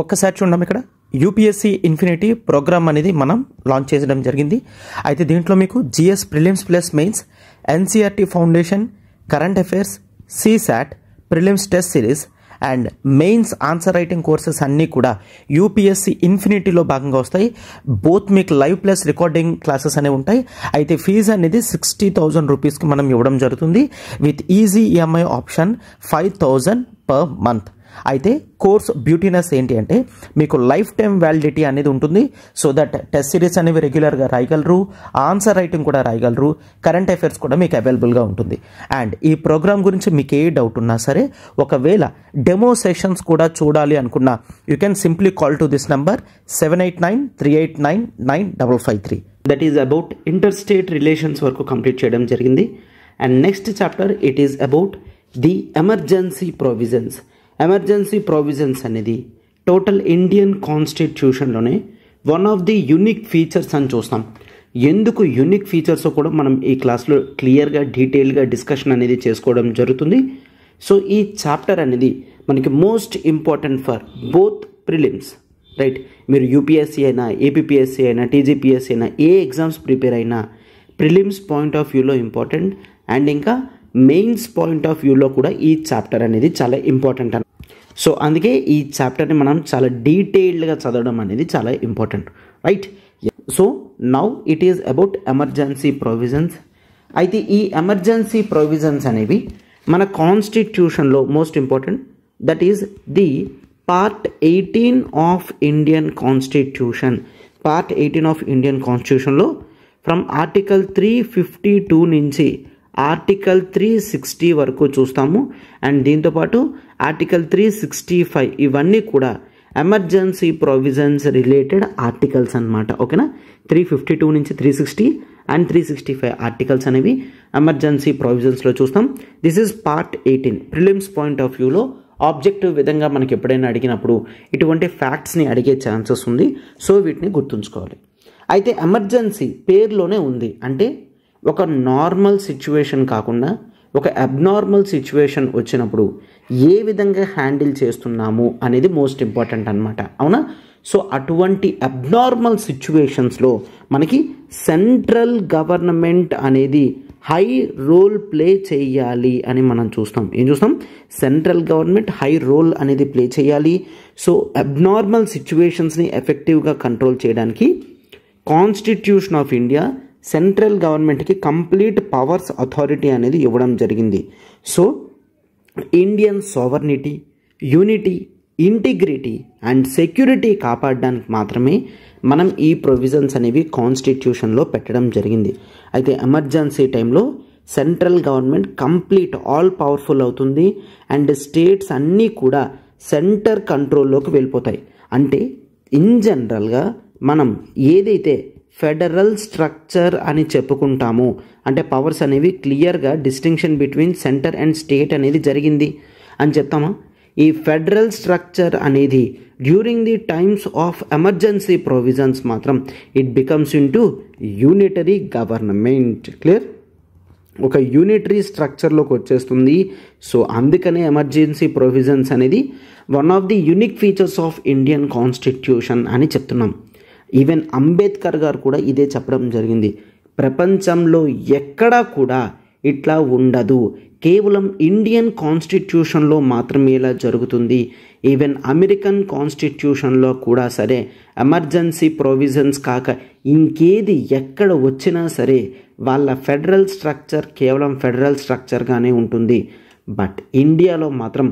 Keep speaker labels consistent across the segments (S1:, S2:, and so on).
S1: ఒక్కసారి చూడండి, ఇక్కడ యూపీఎస్సీ ఇన్ఫినిటీ ప్రోగ్రామ్ అనేది మనం లాంచ్ చేయడం జరిగింది. అయితే దీంట్లో మీకు GS prelims plus mains, NCERT foundation, current affairs, CSAT, prelims test series and mains answer writing courses అన్నీ కూడా యూపీఎస్సీ ఇన్ఫినిటీలో భాగంగా వస్తాయి. బోత్ మీకు లైవ్ ప్లస్ రికార్డింగ్ క్లాసెస్ అనేవి ఉంటాయి. అయితే ఫీజు అనేది 60,000 రూపీస్కి మనం ఇవ్వడం జరుగుతుంది with easy EMI option 5,000 per month. అయితే కోర్స్ బ్యూటీనెస్ ఏంటి అంటే మీకు లైఫ్ టైం వ్యాలిడిటీ అనేది ఉంటుంది. సో దట్ టెస్ట్ సిరీస్ అనేవి రెగ్యులర్గా రాయగలరు, ఆన్సర్ రైటింగ్ కూడా రాయగలరు, కరెంట్ అఫైర్స్ కూడా మీకు అవైలబుల్గా ఉంటుంది. అండ్ ఈ ప్రోగ్రామ్ గురించి మీకు ఏ డౌట్ ఉన్నా సరే, ఒకవేళ డెమో సెషన్స్ కూడా చూడాలి అనుకున్నా you can simply call to this number 7893899553.
S2: That is about inter state relations వరకు కంప్లీట్ చేయడం జరిగింది. And next chapter it is about the emergency provisions. Emergency provisions అనేది టోటల్ ఇండియన్ కాన్స్టిట్యూషన్లోనే one of the unique features అని చూస్తాం. ఎందుకు unique features కూడా మనం ఈ క్లాస్లో క్లియర్గా డీటెయిల్గా డిస్కషన్ అనేది చేసుకోవడం జరుగుతుంది. సో ఈ చాప్టర్ అనేది మనకి most important for both prelims, right? మీరు యూపీఎస్సీ అయినా, ఏపీపీఎస్సీ అయినా, టీజీపీఎస్సీ అయినా, ఏ ఎగ్జామ్స్ ప్రిపేర్ అయినా ప్రిలిమ్స్ పాయింట్ ఆఫ్ వ్యూలో ఇంపార్టెంట్ అండ్ ఇంకా మెయిన్స్ పాయింట్ ఆఫ్ వ్యూలో కూడా ఈ చాప్టర్ అనేది చాలా ఇంపార్టెంట్. సో అందుకే ఈ చాప్టర్ని మనం చాలా డీటెయిల్డ్గా చదవడం అనేది చాలా important, right? So now it is about emergency provisions. అయితే ఈ ఎమర్జెన్సీ ప్రొవిజన్స్ అనేవి మన కాన్స్టిట్యూషన్లో most important. That is the part 18 of Indian constitution. Part 18 of Indian కాన్స్టిట్యూషన్లో ఫ్రమ్ ఆర్టికల్ 352 నుంచి ఆర్టికల్ 360 వరకు చూస్తాము. అండ్ దీంతోపాటు ఆర్టికల్ 365 ఇవన్నీ కూడా ఎమర్జెన్సీ ప్రొవిజన్స్ రిలేటెడ్ ఆర్టికల్స్ అన్నమాట. ఓకేనా? 352 నుంచి 360 అండ్ 365 ఆర్టికల్స్ అనేవి ఎమర్జెన్సీ ప్రొవిజన్స్లో చూస్తాం. This is part 18. Prelims point of వ్యూలో ఆబ్జెక్టివ్ విధంగా మనకి ఎప్పుడైనా అడిగినప్పుడు ఇటువంటి ఫ్యాక్ట్స్ని అడిగే ఛాన్సెస్ ఉంది. సో వీటిని గుర్తుంచుకోవాలి. అయితే ఎమర్జెన్సీ పేరులోనే ఉంది. అంటే ఒక నార్మల్ సిచ్యువేషన్ కాకుండా ఒక అబ్నార్మల్ సిచ్యువేషన్ వచ్చినప్పుడు ఏ విధంగా హ్యాండిల్ చేస్తున్నాము అనేది మోస్ట్ ఇంపార్టెంట్ అనమాట. అవునా? సో అటువంటి అబ్నార్మల్ సిచ్యువేషన్స్లో మనకి సెంట్రల్ గవర్నమెంట్ అనేది హై రోల్ ప్లే చేయాలి అని మనం చూస్తాం. ఏం చూస్తాం? సెంట్రల్ గవర్నమెంట్ హై రోల్ అనేది ప్లే చేయాలి. సో అబ్నార్మల్ సిచ్యువేషన్స్ని ఎఫెక్టివ్గా కంట్రోల్ చేయడానికి కాన్స్టిట్యూషన్ ఆఫ్ ఇండియా సెంట్రల్ గవర్నమెంట్కి కంప్లీట్ పవర్స్ అథారిటీ అనేది ఇవ్వడం జరిగింది. So Indian sovereignty, unity, integrity and security కాపాడడానికి మాత్రమే మనం ఈ ప్రొవిజన్స్ అనేవి కాన్స్టిట్యూషన్లో పెట్టడం జరిగింది. అయితే ఎమర్జెన్సీ టైంలో central government complete all powerful అవుతుంది అండ్ స్టేట్స్ అన్నీ కూడా సెంటర్ కంట్రోల్లోకి వెళ్ళిపోతాయి. అంటే ఇన్ జనరల్గా మనం ఏదైతే ఫెడరల్ స్ట్రక్చర్ అని చెప్పుకుంటాము, అంటే పవర్స్ అనేవి క్లియర్గా distinction between centre and state అనేది జరిగింది అని చెప్తామా? ఈ ఫెడరల్ స్ట్రక్చర్ అనేది during the times of emergency provisions మాత్రం it becomes into unitary government. Clear? ఒక యూనిటరీ స్ట్రక్చర్లోకి వచ్చేస్తుంది. సో అందుకనే ఎమర్జెన్సీ ప్రొవిజన్స్ అనేది one of the unique features of Indian constitution అని చెప్తున్నాం. ఈవెన్ అంబేద్కర్ గారు కూడా ఇదే చెప్పడం జరిగింది. ప్రపంచంలో ఎక్కడా కూడా ఇట్లా ఉండదు, కేవలం ఇండియన్ కాన్స్టిట్యూషన్లో మాత్రమే ఇలా జరుగుతుంది. ఈవెన్ అమెరికన్ కాన్స్టిట్యూషన్లో కూడా సరే ఎమర్జెన్సీ ప్రొవిజన్స్ కాక ఇంకేది ఎక్కడ వచ్చినా సరే వాళ్ళ ఫెడరల్ స్ట్రక్చర్ కేవలం ఫెడరల్ స్ట్రక్చర్గానే ఉంటుంది. బట్ ఇండియాలో మాత్రం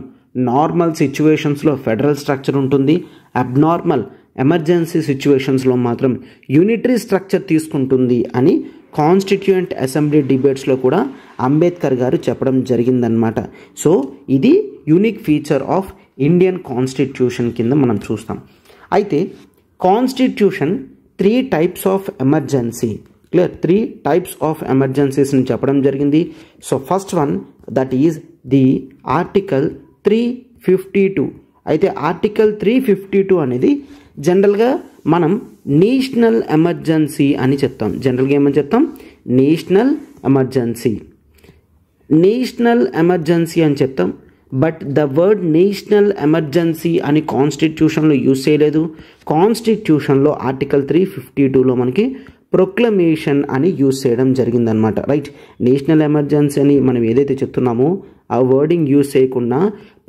S2: నార్మల్ సిచ్యువేషన్స్లో ఫెడరల్ స్ట్రక్చర్ ఉంటుంది, అబ్నార్మల్ ఎమర్జెన్సీ సిచ్యువేషన్స్లో మాత్రం యూనిటరీ స్ట్రక్చర్ తీసుకుంటుంది అని కాన్స్టిట్యూయెంట్ అసెంబ్లీ డిబేట్స్లో కూడా అంబేద్కర్ గారు చెప్పడం జరిగిందనమాట. సో ఇది unique feature of Indian constitution కింద మనం చూస్తాం. అయితే constitution 3 types of emergency, clear? 3 types of ఎమర్జెన్సీస్ని చెప్పడం జరిగింది. So first one that is the article 352. అయితే ఆర్టికల్ 352 అనేది జనరల్గా మనం నేషనల్ ఎమర్జెన్సీ అని చెప్తాం. జనరల్గా ఏమని చెప్తాం? National emergency. నేషనల్ ఎమర్జెన్సీ అని చెప్తాం. But the word national emergency అని కాన్స్టిట్యూషన్లో యూజ్ చేయలేదు. కాన్స్టిట్యూషన్లో ఆర్టికల్ 352లో మనకి ప్రొక్లమేషన్ అని యూజ్ చేయడం జరిగిందనమాట. రైట్, నేషనల్ ఎమర్జెన్సీ అని మనం ఏదైతే చెప్తున్నామో ఆ వర్డింగ్ యూజ్ చేయకుండా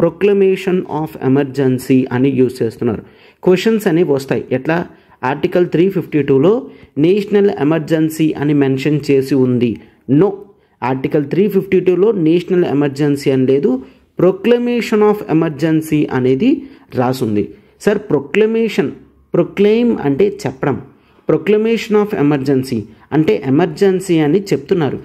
S2: ప్రొక్లమేషన్ ఆఫ్ ఎమర్జెన్సీ అని యూజ్ చేస్తున్నారు. క్వశ్చన్స్ అనేవి వస్తాయి. ఎట్లా? ఆర్టికల్ 352లో నేషనల్ ఎమర్జెన్సీ అని మెన్షన్ చేసి ఉంది. నో, ఆర్టికల్ 352లో నేషనల్ ఎమర్జెన్సీ అని లేదు, ప్రొక్లమేషన్ ఆఫ్ ఎమర్జెన్సీ అనేది రాసుంది. సార్ ప్రొక్లెయిమ్ అంటే చెప్పడం, ప్రొక్లమేషన్ ఆఫ్ ఎమర్జెన్సీ అంటే ఎమర్జెన్సీ అని చెప్తున్నారు.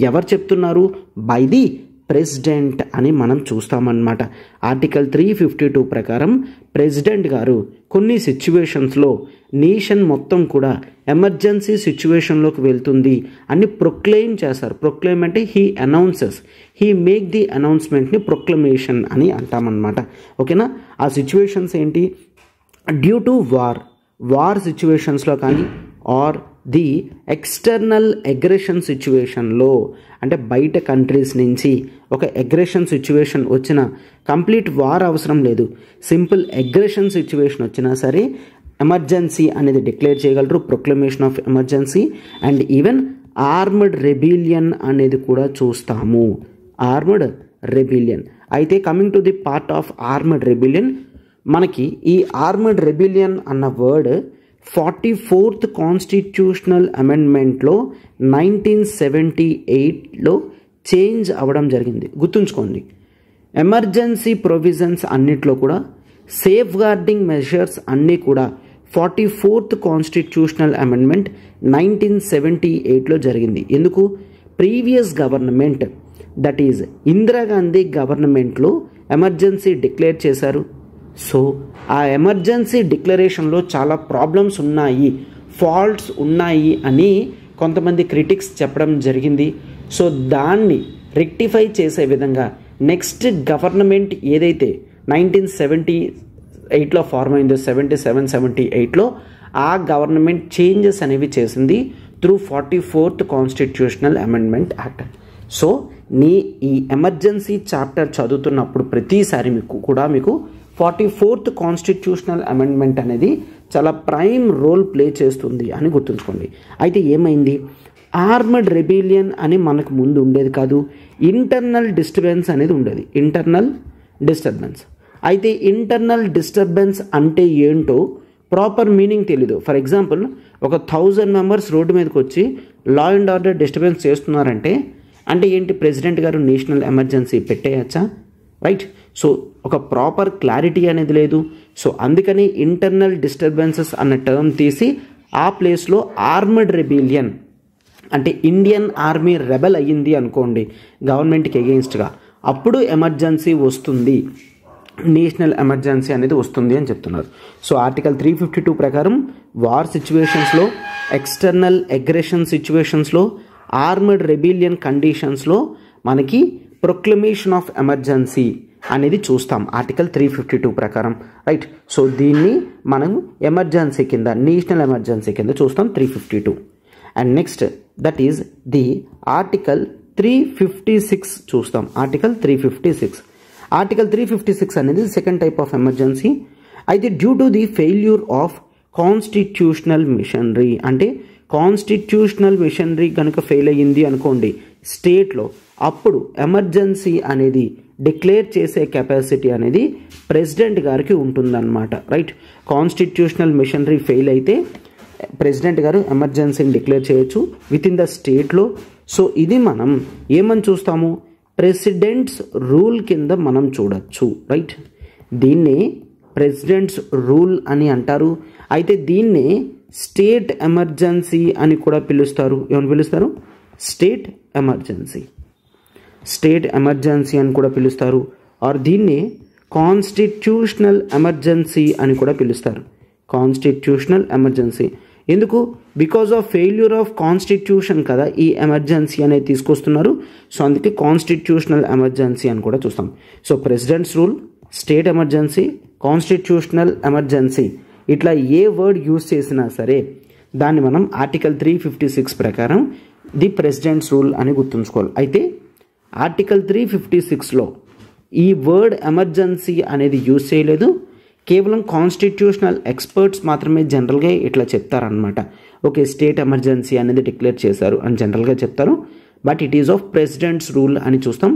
S2: ఎవరు చెప్తున్నారు? బై ది ప్రెసిడెంట్ అని మనం చూస్తామన్నమాట. ఆర్టికల్ 352 ప్రకారం ప్రెసిడెంట్ గారు కొన్ని సిచ్యువేషన్స్లో నేషన్ మొత్తం కూడా ఎమర్జెన్సీ సిచ్యువేషన్లోకి వెళ్తుంది అని ప్రొక్లెయిమ్ చేస్తారు. ప్రొక్లెయిమ్ అంటే he announces, he make the అనౌన్స్మెంట్ని ప్రొక్లమేషన్ అని అంటామన్నమాట. ఓకేనా? ఆ సిచ్యువేషన్స్ ఏంటి? డ్యూ టు వార్ సిచ్యువేషన్స్లో కానీ, ఆర్ ది ఎక్స్టర్నల్ అగ్రెషన్ సిచ్యువేషన్లో, అంటే బయట కంట్రీస్ నుంచి ఒక అగ్రెషన్ సిచ్యువేషన్ వచ్చిన, కంప్లీట్ వార్ అవసరం లేదు, సింపుల్ అగ్రెషన్ సిచ్యువేషన్ వచ్చినా సరే ఎమర్జెన్సీ అనేది డిక్లేర్ చేయగలరు, proclamation of emergency. And even armed rebellion అనేది కూడా చూస్తాము. ఆర్మ్డ్ రెబిలియన్ అయితే coming to the part of armed rebellion, మనకి ఈ ఆర్మ్డ్ రెబిలియన్ అన్న వర్డ్ 44th కాన్స్టిట్యూషనల్ అమెండ్మెంట్లో 1978లో చేంజ్ అవ్వడం జరిగింది. గుర్తుంచుకోండి, ఎమర్జెన్సీ ప్రొవిజన్స్ అన్నిట్లో కూడా సేఫ్ గార్డింగ్ మెజర్స్ అన్నీ కూడా 44th కాన్స్టిట్యూషనల్ అమెండ్మెంట్ 1978లో జరిగింది. ఎందుకు? Previous government, that is Indira Gandhi గవర్నమెంట్లో ఎమర్జెన్సీ డిక్లేర్ చేశారు. సో ఆ ఎమర్జెన్సీ డిక్లరేషన్లో చాలా ప్రాబ్లమ్స్ ఉన్నాయి, ఫాల్ట్స్ ఉన్నాయి అని కొంతమంది క్రిటిక్స్ చెప్పడం జరిగింది. సో దాన్ని రెక్టిఫై చేసే విధంగా నెక్స్ట్ గవర్నమెంట్ ఏదైతే 1978లో ఫార్మ్ అయిందో, 77-78లో ఆ గవర్నమెంట్ చేంజెస్ అనేవి చేసింది through 44th constitutional amendment act. So ఈ ఎమర్జెన్సీ చాప్టర్ చదువుతున్నప్పుడు ప్రతిసారి మీకు 44th కాన్స్టిట్యూషనల్ అమెండ్మెంట్ అనేది చాలా ప్రైమ్ రోల్ ప్లే చేస్తుంది అని గుర్తుంచుకోండి. అయితే ఏమైంది? ఆర్మ్డ్ రెబిలియన్ అని మనకు ముందు ఉండేది కాదు, ఇంటర్నల్ డిస్టర్బెన్స్ అనేది ఉండేది. Internal disturbance. అయితే ఇంటర్నల్ డిస్టర్బెన్స్ అంటే ఏంటో ప్రాపర్ మీనింగ్ తెలీదు. ఫర్ ఎగ్జాంపుల్, ఒక 1000 మెంబర్స్ రోడ్డు మీదకి వచ్చి లా అండ్ ఆర్డర్ డిస్టర్బెన్స్ చేస్తున్నారంటే అంటే ఏంటి? ప్రెసిడెంట్ గారు నేషనల్ ఎమర్జెన్సీ పెట్టేయచ్చా? రైట్. సో ఒక ప్రాపర్ క్లారిటీ అనేది లేదు. సో అందుకని ఇంటర్నల్ డిస్టర్బెన్సెస్ అన్న టర్మ్ తీసి ఆ ప్లేస్లో ఆర్మ్డ్ రెబిలియన్ అంటే ఇండియన్ ఆర్మీ రెబెల్ అయ్యింది అనుకోండి గవర్నమెంట్కి ఎగెయిన్స్ట్గా, అప్పుడు ఎమర్జెన్సీ వస్తుంది, నేషనల్ ఎమర్జెన్సీ అనేది వస్తుంది అని చెప్తున్నారు. సో ఆర్టికల్ 352 ప్రకారం వార్ సిచ్యువేషన్స్లో, ఎక్స్టర్నల్ అగ్రెషన్ సిచ్యువేషన్స్లో, ఆర్మ్డ్ రెబిలియన్ కండిషన్స్లో మనకి ప్రొక్లమేషన్ ఆఫ్ ఎమర్జెన్సీ అనేది చూస్తాం ఆర్టికల్ 352 ప్రకారం. రైట్. సో దీన్ని మనం ఎమర్జెన్సీ కింద, నేషనల్ ఎమర్జెన్సీ కింద చూస్తాం 352. And next that is the article 356 చూస్తాం. ఆర్టికల్ 356 అనేది సెకండ్ టైప్ ఆఫ్ ఎమర్జెన్సీ. అయితే due to the failure of constitutional machinery, అంటే కాన్స్టిట్యూషనల్ మిషనరీ కనుక ఫెయిల్ అయ్యింది అనుకోండి స్టేట్లో, అప్పుడు ఎమర్జెన్సీ అనేది డిక్లేర్ చేసే కెపాసిటీ అనేది ప్రెసిడెంట్ గారికి ఉంటుందన్నమాట. రైట్. కాన్స్టిట్యూషనల్ మిషనరీ ఫెయిల్ అయితే ప్రెసిడెంట్ గారు ఎమర్జెన్సీని డిక్లేర్ చేయొచ్చు విత్ ఇన్ ద స్టేట్లో. సో ఇది మనం ఏమని చూస్తాము? ప్రెసిడెంట్స్ రూల్ కింద మనం చూడొచ్చు. రైట్. దీన్ని ప్రెసిడెంట్స్ రూల్ అని అంటారు. అయితే దీన్ని స్టేట్ ఎమర్జెన్సీ అని కూడా పిలుస్తారు. ఏమని పిలుస్తారు? స్టేట్ ఎమర్జెన్సీ అని కూడా పిలుస్తారు. ఆర్ దీన్ని కాన్స్టిట్యూషనల్ ఎమర్జెన్సీ అని కూడా పిలుస్తారు. కాన్స్టిట్యూషనల్ ఎమర్జెన్సీ ఎందుకు? Because of failure of constitution కదా ఈ ఎమర్జెన్సీ అనేది తీసుకొస్తున్నారు. సో అందుకే కాన్స్టిట్యూషనల్ ఎమర్జెన్సీ అని కూడా చూస్తాం. So presidents rule, state emergency, constitutional emergency, ఇట్లా ఏ వర్డ్ యూజ్ చేసినా సరే దాన్ని మనం ఆర్టికల్ 356 ప్రకారం ది ప్రెసిడెంట్స్ రూల్ అని గుర్తుంచుకోవాలి. అయితే ఆర్టికల్ 356లో ఈ వర్డ్ ఎమర్జెన్సీ అనేది యూజ్ చేయలేదు. కేవలం కాన్స్టిట్యూషనల్ ఎక్స్పర్ట్స్ మాత్రమే జనరల్గా ఇట్లా చెప్తారనమాట. ఓకే, స్టేట్ ఎమర్జెన్సీ అనేది డిక్లేర్ చేశారు అని జనరల్గా చెప్తారు. But it is of presidents rule అని చూస్తాం.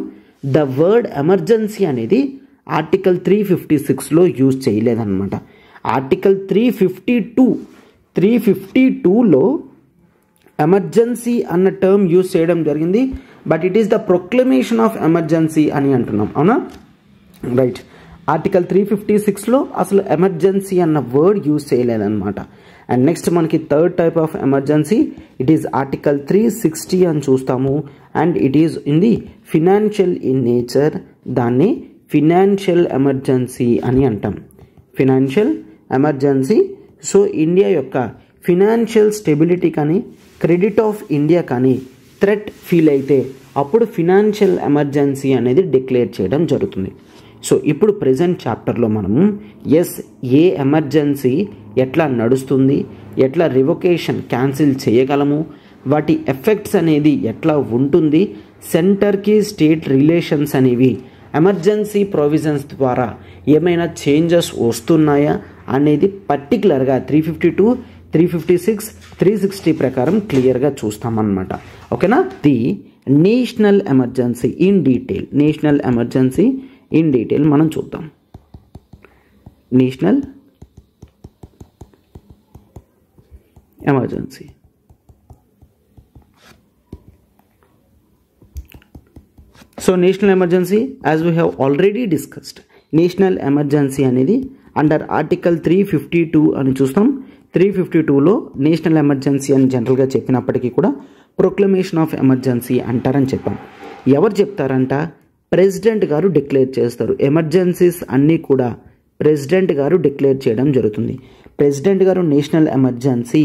S2: ద వర్డ్ ఎమర్జెన్సీ అనేది ఆర్టికల్ 356లో యూజ్ చేయలేదన్నమాట. ఆర్టికల్ 352లో ఎమర్జెన్సీ అన్న టర్మ్ యూజ్ చేయడం జరిగింది. But it is the proclamation of emergency అని అంటున్నాం, అవునా? రైట్. ఆర్టికల్ 356లో అసలు ఎమర్జెన్సీ అన్న వర్డ్ యూజ్ చేయలేదన్నమాట. అండ్ నెక్స్ట్ మనకి third type of emergency, it is article 360 అని చూస్తాము. And it is in the financial in nature. దాన్ని ఫినాన్షియల్ ఎమర్జెన్సీ అని అంటాం. Financial emergency. సో ఇండియా యొక్క ఫినాన్షియల్ స్టెబిలిటీ కానీ క్రెడిట్ ఆఫ్ ఇండియా కానీ థ్రెట్ ఫీల్ అయితే అప్పుడు ఫినాన్షియల్ ఎమర్జెన్సీ అనేది డిక్లేర్ చేయడం జరుగుతుంది. సో ఇప్పుడు ప్రజెంట్ చాప్టర్లో మనము ఏ ఎమర్జెన్సీ ఎట్లా నడుస్తుంది, ఎట్లా రివొకేషన్ క్యాన్సిల్ చేయగలము, వాటి ఎఫెక్ట్స్ అనేది ఎట్లా ఉంటుంది, సెంటర్కి స్టేట్ రిలేషన్స్ అనేవి ఎమర్జెన్సీ ప్రొవిజన్స్ ద్వారా ఏమైనా చేంజెస్ వస్తున్నాయా అనేది పర్టికులర్గా 352, 356, 360 ప్రకారం క్లియర్గా చూస్తామన్నమాట. ఓకేనా? The national emergency in detail. National emergency in detail మనం చూద్దాం. National emergency. So national emergency as we have already discussed, national emergency అనేది అండర్ ఆర్టికల్ 352 అని చూస్తాం. 352లో నేషనల్ ఎమర్జెన్సీ అని జనరల్గా చెప్పినప్పటికీ కూడా ప్రొక్లమేషన్ ఆఫ్ ఎమర్జెన్సీ అంటారని చెప్పాం. ఎవరు చెప్తారంట? ప్రెసిడెంట్ గారు డిక్లేర్ చేస్తారు. ఎమర్జెన్సీస్ అన్నీ కూడా ప్రెసిడెంట్ గారు డిక్లేర్ చేయడం జరుగుతుంది. ప్రెసిడెంట్ గారు నేషనల్ ఎమర్జెన్సీ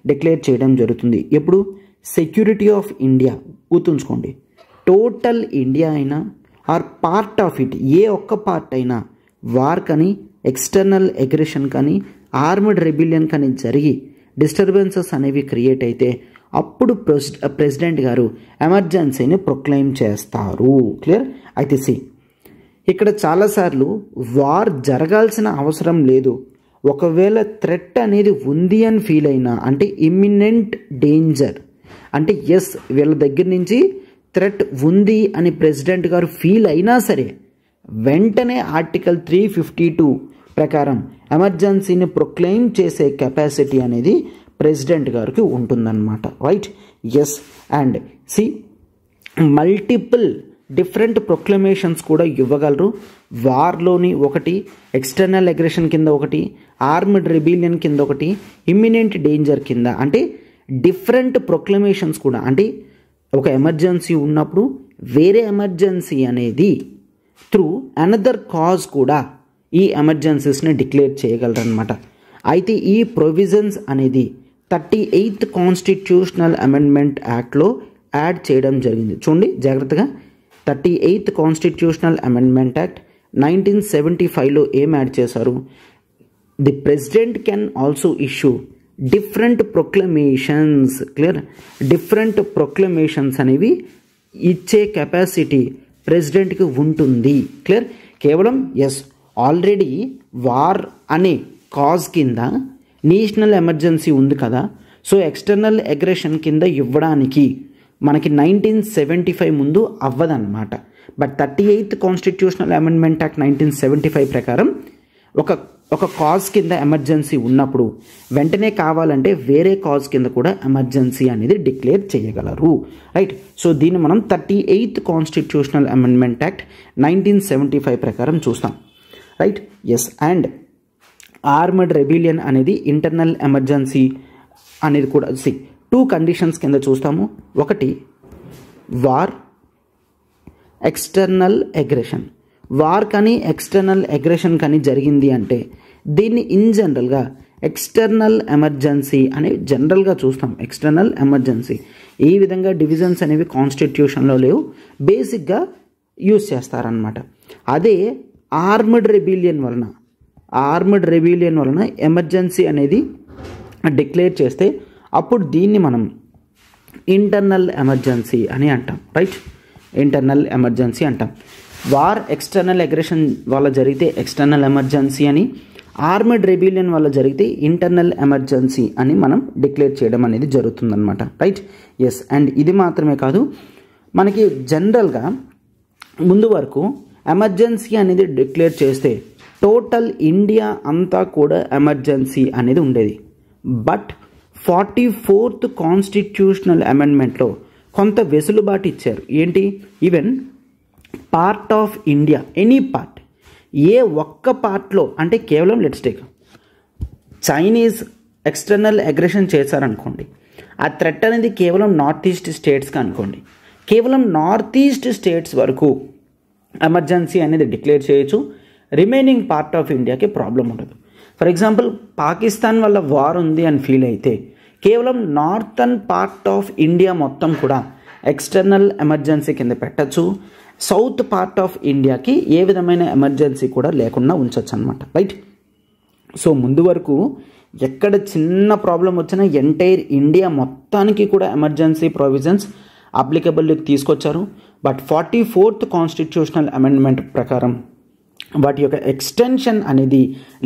S2: డిక్లేర్ చేయడం జరుగుతుంది. ఎప్పుడు? Security of India. గుర్తుంచుకోండి, టోటల్ ఇండియా అయినా ఆర్ పార్ట్ ఆఫ్ ఇట్, ఏ ఒక్క పార్ట్ అయినా వార్ కానీ ఎక్స్టర్నల్ అగ్రెషన్ కానీ ఆర్మ్డ్ రెబిలియన్ కానీ జరిగి డిస్టర్బెన్సెస్ అనేవి క్రియేట్ అయితే అప్పుడు ప్రెసిడెంట్ గారు ఎమర్జెన్సీని ప్రొక్లెయిమ్ చేస్తారు. క్లియర్? అయితే ఇక్కడ చాలాసార్లు వార్ జరగాల్సిన అవసరం లేదు, ఒకవేళ థ్రెట్ అనేది ఉంది అని ఫీల్ అయినా, అంటే ఇమ్మినెంట్ డేంజర్, అంటే వీళ్ళ దగ్గర నుంచి థ్రెట్ ఉంది అని ప్రెసిడెంట్ గారు ఫీల్ అయినా సరే వెంటనే ఆర్టికల్ 352 ప్రకారం ఎమర్జెన్సీని ప్రొక్లెయిమ్ చేసే కెపాసిటీ అనేది ప్రెసిడెంట్ గారికి ఉంటుందన్నమాట. రైట్? అండ్ మల్టిపుల్ డిఫరెంట్ ప్రొక్లమేషన్స్ కూడా ఇవ్వగలరు. వార్లోని ఒకటి, ఎక్స్టర్నల్ అగ్రెషన్ కింద ఒకటి, ఆర్మ్డ్ రెబిలియన్ కింద ఒకటి, ఇమ్మినెంట్ డేంజర్ కింద, అంటే డిఫరెంట్ ప్రొక్లమేషన్స్ కూడా, అంటే ఒక ఎమర్జెన్సీ ఉన్నప్పుడు వేరే ఎమర్జెన్సీ అనేది త్రూ అనదర్ కాజ్ కూడా ఈ ఎమర్జెన్సీస్ని డిక్లేర్ చేయగలరన్నమాట. అయితే ఈ ప్రొవిజన్స్ అనేది 38th కాన్స్టిట్యూషనల్ అమెండ్మెంట్ యాక్ట్లో యాడ్ చేయడం జరిగింది. చూడండి జాగ్రత్తగా, 38th కాన్స్టిట్యూషనల్ అమెండ్మెంట్ యాక్ట్ 1975లో ఏం యాడ్ చేశారు? The president can also issue different proclamations. Clear? Different proclamations అనేవి ఇచ్చే కెపాసిటీ ప్రెసిడెంట్కి ఉంటుంది. క్లియర్? కేవలం ఆల్రెడీ వార్ అనే కాజ్ కింద నేషనల్ ఎమర్జెన్సీ ఉంది కదా, సో ఎక్స్టర్నల్ అగ్రెషన్ కింద ఇవ్వడానికి మనకి 1975 ముందు అవ్వదన్నమాట. But 38th constitutional amendment act 1975 ప్రకారం ఒక కాజ్ కింద ఎమర్జెన్సీ ఉన్నప్పుడు వెంటనే కావాలంటే వేరే కాజ్ కింద కూడా ఎమర్జెన్సీ అనేది డిక్లేర్ చేయగలరు. రైట్? సో దీన్ని మనం 38th కాన్స్టిట్యూషనల్ అమెండ్మెంట్ యాక్ట్ 1975 ప్రకారం చూస్తాం. రైట్? అండ్ ఆర్మ్డ్ రెబిలియన్ అనేది ఇంటర్నల్ ఎమర్జెన్సీ అనేది కూడా 2 కండిషన్స్ కింద చూస్తాము. ఒకటి వార్, ఎక్స్టర్నల్ అగ్రెషన్. వార్ కానీ ఎక్స్టర్నల్ అగ్రెషన్ కానీ జరిగింది అంటే దీన్ని ఇన్ జనరల్గా ఎక్స్టర్నల్ ఎమర్జెన్సీ అని జనరల్గా చూస్తాం. ఎక్స్టర్నల్ ఎమర్జెన్సీ ఈ విధంగా డివిజన్స్ అనేవి కాన్స్టిట్యూషన్లో లేవు, బేసిక్గా యూజ్ చేస్తారనమాట. అదే ఆర్మ్డ్ రెబిలియన్ వలన ఎమర్జెన్సీ అనేది డిక్లేర్ చేస్తే అప్పుడు దీన్ని మనం ఇంటర్నల్ ఎమర్జెన్సీ అని అంటాం. రైట్? ఇంటర్నల్ ఎమర్జెన్సీ అంటాం. వార్ ఎక్స్టర్నల్ అగ్రెషన్ వల్ల జరిగితే ఎక్స్టర్నల్ ఎమర్జెన్సీ అని, ఆర్మడ్ రెబిలియన్ వల్ల జరిగితే ఇంటర్నల్ ఎమర్జెన్సీ అని మనం డిక్లేర్ చేయడం అనేది జరుగుతుందన్నమాట. Right, yes. అండ్ ఇది మాత్రమే కాదు, మనకి జనరల్గా ముందు వరకు ఎమర్జెన్సీ అనేది డిక్లేర్ చేస్తే టోటల్ ఇండియా అంతా కూడా ఎమర్జెన్సీ అనేది ఉండేది. బట్ 44th కాన్స్టిట్యూషనల్ అమెండ్మెంట్లో కొంత వెసులుబాటు ఇచ్చారు. ఏంటి? Even part of India, any part, ఏ ఒక్క పార్ట్లో, అంటే కేవలం let's take Chinese external aggression చేశారనుకోండి, ఆ థ్రెట్ అనేది కేవలం నార్త్ ఈస్ట్ స్టేట్స్కి అనుకోండి, కేవలం నార్త్ ఈస్ట్ స్టేట్స్ వరకు ఎమర్జెన్సీ అనేది డిక్లేర్ చేయొచ్చు. రిమైనింగ్ పార్ట్ ఆఫ్ ఇండియాకి ప్రాబ్లం ఉండదు. ఫర్ ఎగ్జాంపుల్, పాకిస్తాన్ వల్ల వార్ ఉంది అని ఫీల్ అయితే కేవలం నార్థన్ పార్ట్ ఆఫ్ ఇండియా మొత్తం కూడా ఎక్స్టర్నల్ ఎమర్జెన్సీ కింద పెట్టచ్చు. సౌత్ పార్ట్ ఆఫ్ ఇండియాకి ఏ విధమైన ఎమర్జెన్సీ కూడా లేకుండా ఉంచవచ్చు అనమాట. రైట్. సో ముందు వరకు ఎక్కడ చిన్న ప్రాబ్లం వచ్చినా ఎంటైర్ ఇండియా మొత్తానికి కూడా ఎమర్జెన్సీ ప్రొవిజన్స్ అప్లికబుల్కి తీసుకొచ్చారు. బట్ 44th కాన్స్టిట్యూషనల్ అమెండ్మెంట్ ప్రకారం వాటి యొక్క ఎక్స్టెన్షన్ అనేది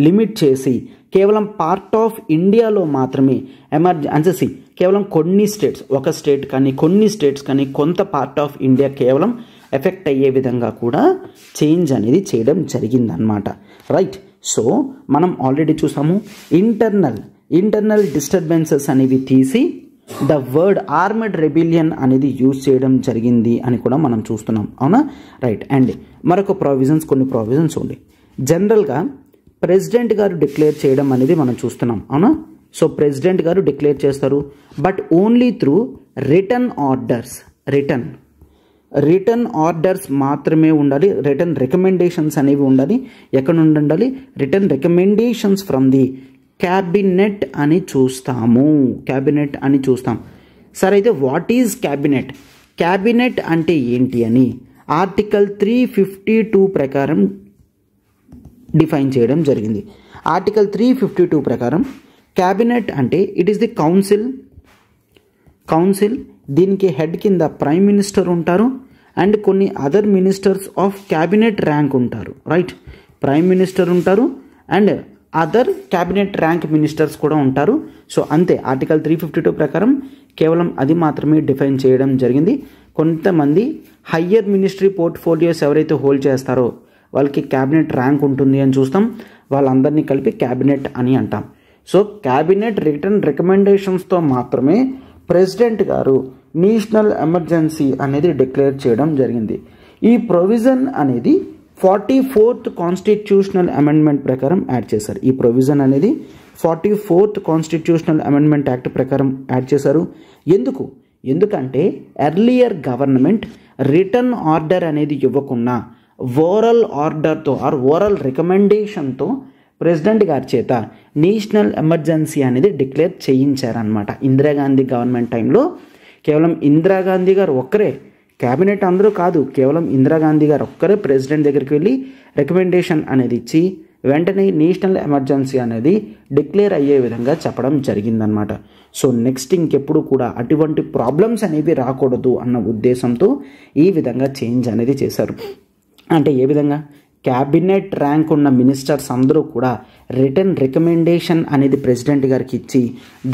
S2: లిమిట్ చేసి కేవలం పార్ట్ ఆఫ్ ఇండియాలో మాత్రమే ఎమర్జెన్సీ, కేవలం కొన్ని స్టేట్స్, ఒక స్టేట్ కానీ కొన్ని స్టేట్స్ కానీ కొంత పార్ట్ ఆఫ్ ఇండియా కేవలం ఎఫెక్ట్ అయ్యే విధంగా కూడా చేంజ్ అనేది చేయడం జరిగిందనమాట. రైట్. సో మనం ఆల్రెడీ చూసాము, ఇంటర్నల్ డిస్టర్బెన్సెస్ అనేవి తీసి ద వర్డ్ ఆర్మడ్ రెబిలియన్ అనేది యూజ్ చేయడం జరిగింది అని కూడా మనం చూస్తున్నాం. అవునా? రైట్. అండ్ మరొక కొన్ని ప్రావిజన్స్ ఉంది. జనరల్గా ప్రెసిడెంట్ గారు డిక్లేర్ చేయడం అనేది మనం చూస్తున్నాం. అవునా? సో ప్రెసిడెంట్ గారు డిక్లేర్ చేస్తారు, but only through return orders. Return orders మాత్రమే ఉండాలి. రిటర్న్ రికమెండేషన్స్ అనేవి ఉండాలి. ఎక్కడ నుండి ఉండాలి? Return recommendations from the cabinet అని చూస్తాం. సరే, అయితే వాట్ ఈజ్ క్యాబినెట్? క్యాబినెట్ అంటే ఏంటి అని ఆర్టికల్ 352 ప్రకారం డిఫైన్ చేయడం జరిగింది. ఆర్టికల్ 352 ప్రకారం క్యాబినెట్ అంటే ఇట్ ఈస్ ది కౌన్సిల్. దీనికి హెడ్ కింద ప్రైమ్ మినిస్టర్ ఉంటారు అండ్ కొన్ని other ministers of cabinet rank ఉంటారు. రైట్. ప్రైమ్ మినిస్టర్ ఉంటారు and other cabinet rank ministers కూడా ఉంటారు. సో అంతే, ఆర్టికల్ 352 ప్రకారం కేవలం అది మాత్రమే డిఫైన్ చేయడం జరిగింది. కొంతమంది హయ్యర్ మినిస్ట్రీ పోర్ట్ఫోలియోస్ ఎవరైతే హోల్డ్ చేస్తారో వాళ్ళకి క్యాబినెట్ ర్యాంక్ ఉంటుంది అని చూస్తాం. వాళ్ళందరినీ కలిపి క్యాబినెట్ అని అంటాం. సో క్యాబినెట్ రిటర్న్ రికమెండేషన్స్తో మాత్రమే ప్రెసిడెంట్ గారు నేషనల్ ఎమర్జెన్సీ అనేది డిక్లేర్ చేయడం జరిగింది. ఈ ప్రొవిజన్ అనేది 44th కాన్స్టిట్యూషనల్ అమెండ్మెంట్ ప్రకారం యాడ్ చేశారు. ఈ ప్రొవిజన్ అనేది 44th కాన్స్టిట్యూషనల్ అమెండ్మెంట్ యాక్ట్ ప్రకారం యాడ్ చేశారు. ఎందుకంటే ఎర్లియర్ గవర్నమెంట్ రిటర్న్ ఆర్డర్ అనేది ఇవ్వకుండా ఓరల్ ఆర్డర్తో ఓరల్ రికమెండేషన్తో ప్రెసిడెంట్ గారి చేత నేషనల్ ఎమర్జెన్సీ అనేది డిక్లేర్ చేయించారనమాట. ఇందిరాగాంధీ గవర్నమెంట్ టైంలో కేవలం ఇందిరాగాంధీ గారు ఒక్కరే, క్యాబినెట్ అందరూ కాదు, కేవలం ఇందిరాగాంధీ గారు ఒక్కరే ప్రెసిడెంట్ దగ్గరికి వెళ్ళి రికమెండేషన్ అనేది ఇచ్చి వెంటనే నేషనల్ ఎమర్జెన్సీ అనేది డిక్లేర్ అయ్యే విధంగా చెప్పడం జరిగిందనమాట. సో నెక్స్ట్ ఇంకెప్పుడు కూడా అటువంటి ప్రాబ్లమ్స్ అనేవి రాకూడదు అన్న ఉద్దేశంతో ఈ విధంగా చేంజ్ అనేది చేశారు. అంటే ఏ విధంగా? క్యాబినెట్ ర్యాంక్ ఉన్న మినిస్టర్స్ అందరూ కూడా రిటర్న్ రికమెండేషన్ అనేది ప్రెసిడెంట్ గారికి ఇచ్చి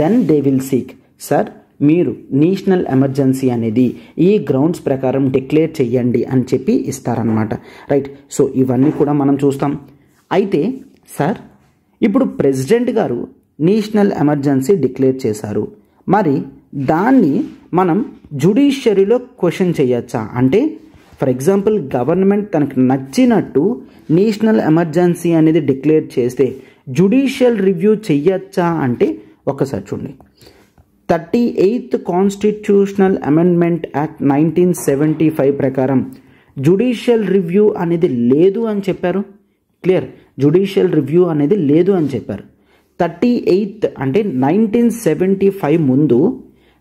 S2: then they will seek, sir మీరు నేషనల్ ఎమర్జెన్సీ అనేది ఈ గ్రౌండ్స్ ప్రకారం డిక్లేర్ చేయండి అని చెప్పి ఇస్తారనమాట. రైట్. సో ఇవన్నీ కూడా మనం చూస్తాం. అయితే సార్, ఇప్పుడు ప్రెసిడెంట్ గారు నేషనల్ ఎమర్జెన్సీ డిక్లేర్ చేశారు, మరి దాన్ని మనం జ్యుడిషియరీలో క్వశ్చన్ చేయొచ్చా? అంటే ఫర్ ఎగ్జాంపుల్ గవర్నమెంట్ తనకు నచ్చినట్టు నేషనల్ ఎమర్జెన్సీ అనేది డిక్లేర్ చేస్తే జ్యుడిషియల్ రివ్యూ చెయ్యొచ్చా అంటే ఒకసారి చూడండి. 38th కాన్స్టిట్యూషనల్ అమెండ్మెంట్ యాక్ట్ 1975 ప్రకారం జ్యుడిషియల్ రివ్యూ అనేది లేదు అని చెప్పారు. క్లియర్, జ్యుడిషియల్ రివ్యూ అనేది లేదు అని చెప్పారు. 38th అంటే 1975 ముందు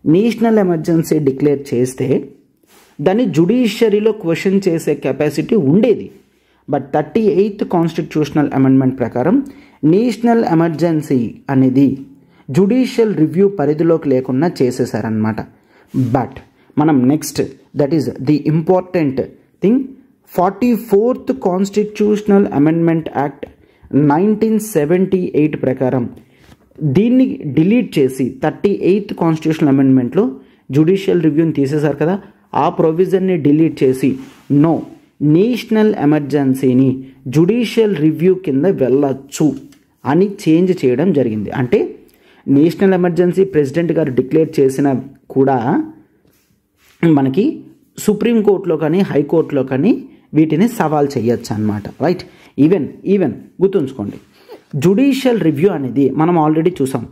S2: నేషనల్ ఎమర్జెన్సీ డిక్లేర్ చేస్తే దాన్ని జ్యుడిషియరీలో క్వశ్చన్ చేసే కెపాసిటీ ఉండేది. బట్ 38th కాన్స్టిట్యూషనల్ అమెండ్మెంట్ ప్రకారం నేషనల్ ఎమర్జెన్సీ అనేది జ్యుడిషియల్ రివ్యూ పరిధిలోకి లేకుండా చేసేసారనమాట. బట్ మనం next, that is the important thing, 44th constitutional amendment act 1978 ప్రకారం దీన్ని డిలీట్ చేసి 38th కాన్స్టిట్యూషనల్ అమెండ్మెంట్లో జ్యుడిషియల్ రివ్యూని తీసేశారు కదా, ఆ ప్రొవిజన్ని డిలీట్ చేసి నో, నేషనల్ ఎమర్జెన్సీని జ్యుడిషియల్ రివ్యూ కింద వెళ్ళచ్చు అని చేంజ్ చేయడం జరిగింది. అంటే నేషనల్ ఎమర్జెన్సీ ప్రెసిడెంట్ గారు డిక్లేర్ చేసిన కూడా మనకి సుప్రీంకోర్టులో కానీ హైకోర్టులో కానీ వీటిని సవాల్ చేయొచ్చు అన్నమాట. రైట్, ఈవెన్ గుర్తుంచుకోండి, జ్యుడిషియల్ రివ్యూ అనేది మనం ఆల్రెడీ చూసాం,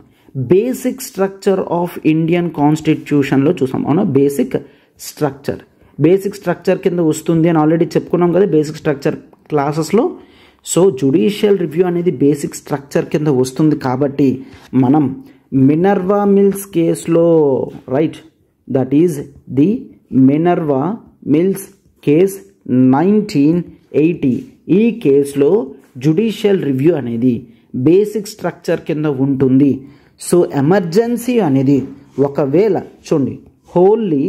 S2: బేసిక్ స్ట్రక్చర్ ఆఫ్ ఇండియన్ కాన్స్టిట్యూషన్లో చూసాం. అవునా, బేసిక్ స్ట్రక్చర్ కింద వస్తుంది అని ఆల్రెడీ చెప్పుకున్నాం కదా బేసిక్ స్ట్రక్చర్ క్లాసెస్లో. సో జ్యుడిషియల్ రివ్యూ అనేది బేసిక్ స్ట్రక్చర్ కింద వస్తుంది కాబట్టి మనం మినర్వా మిల్స్ కేసులో, right, that is the Minerva Mills case 1980, ఈ కేసులో జ్యుడిషియల్ రివ్యూ అనేది బేసిక్ స్ట్రక్చర్ కింద ఉంటుంది. సో ఎమర్జెన్సీ అనేది ఒకవేళ చూడండి హోల్లీ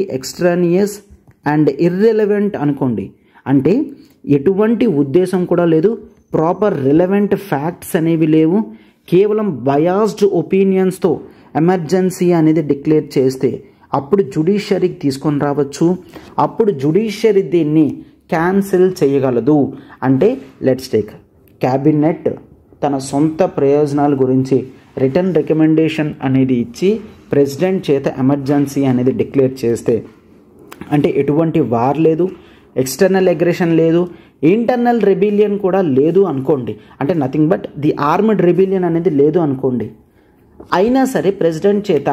S2: ఎక్స్ట్రానియస్ అండ్ ఇర్రెలవెంట్ అనుకోండి, అంటే ఎటువంటి ఉద్దేశం కూడా లేదు, ప్రాపర్ రిలవెంట్ ఫ్యాక్ట్స్ అనేవి లేవు, కేవలం బయాస్డ్ ఒపీనియన్స్తో ఎమర్జెన్సీ అనేది డిక్లేర్ చేస్తే అప్పుడు జ్యుడిషియరీకి తీసుకొని రావచ్చు. అప్పుడు జ్యుడిషియరీ దీన్ని క్యాన్సిల్ చేయగలదు. అంటే లెట్స్ టేక్ క్యాబినెట్ తన సొంత ప్రయోజనాల గురించి రిటర్న్ రికమెండేషన్ అనేది ఇచ్చి ప్రెసిడెంట్ చేత ఎమర్జెన్సీ అనేది డిక్లేర్ చేస్తే, అంటే ఎటువంటి వార్ లేదు, ఎక్స్టర్నల్ అగ్రెషన్ లేదు, ఇంటర్నల్ రెబిలియన్ కూడా లేదు అనుకోండి, అంటే nothing but the armed rebellion అనేది లేదు అనుకోండి, అయినా సరే ప్రెసిడెంట్ చేత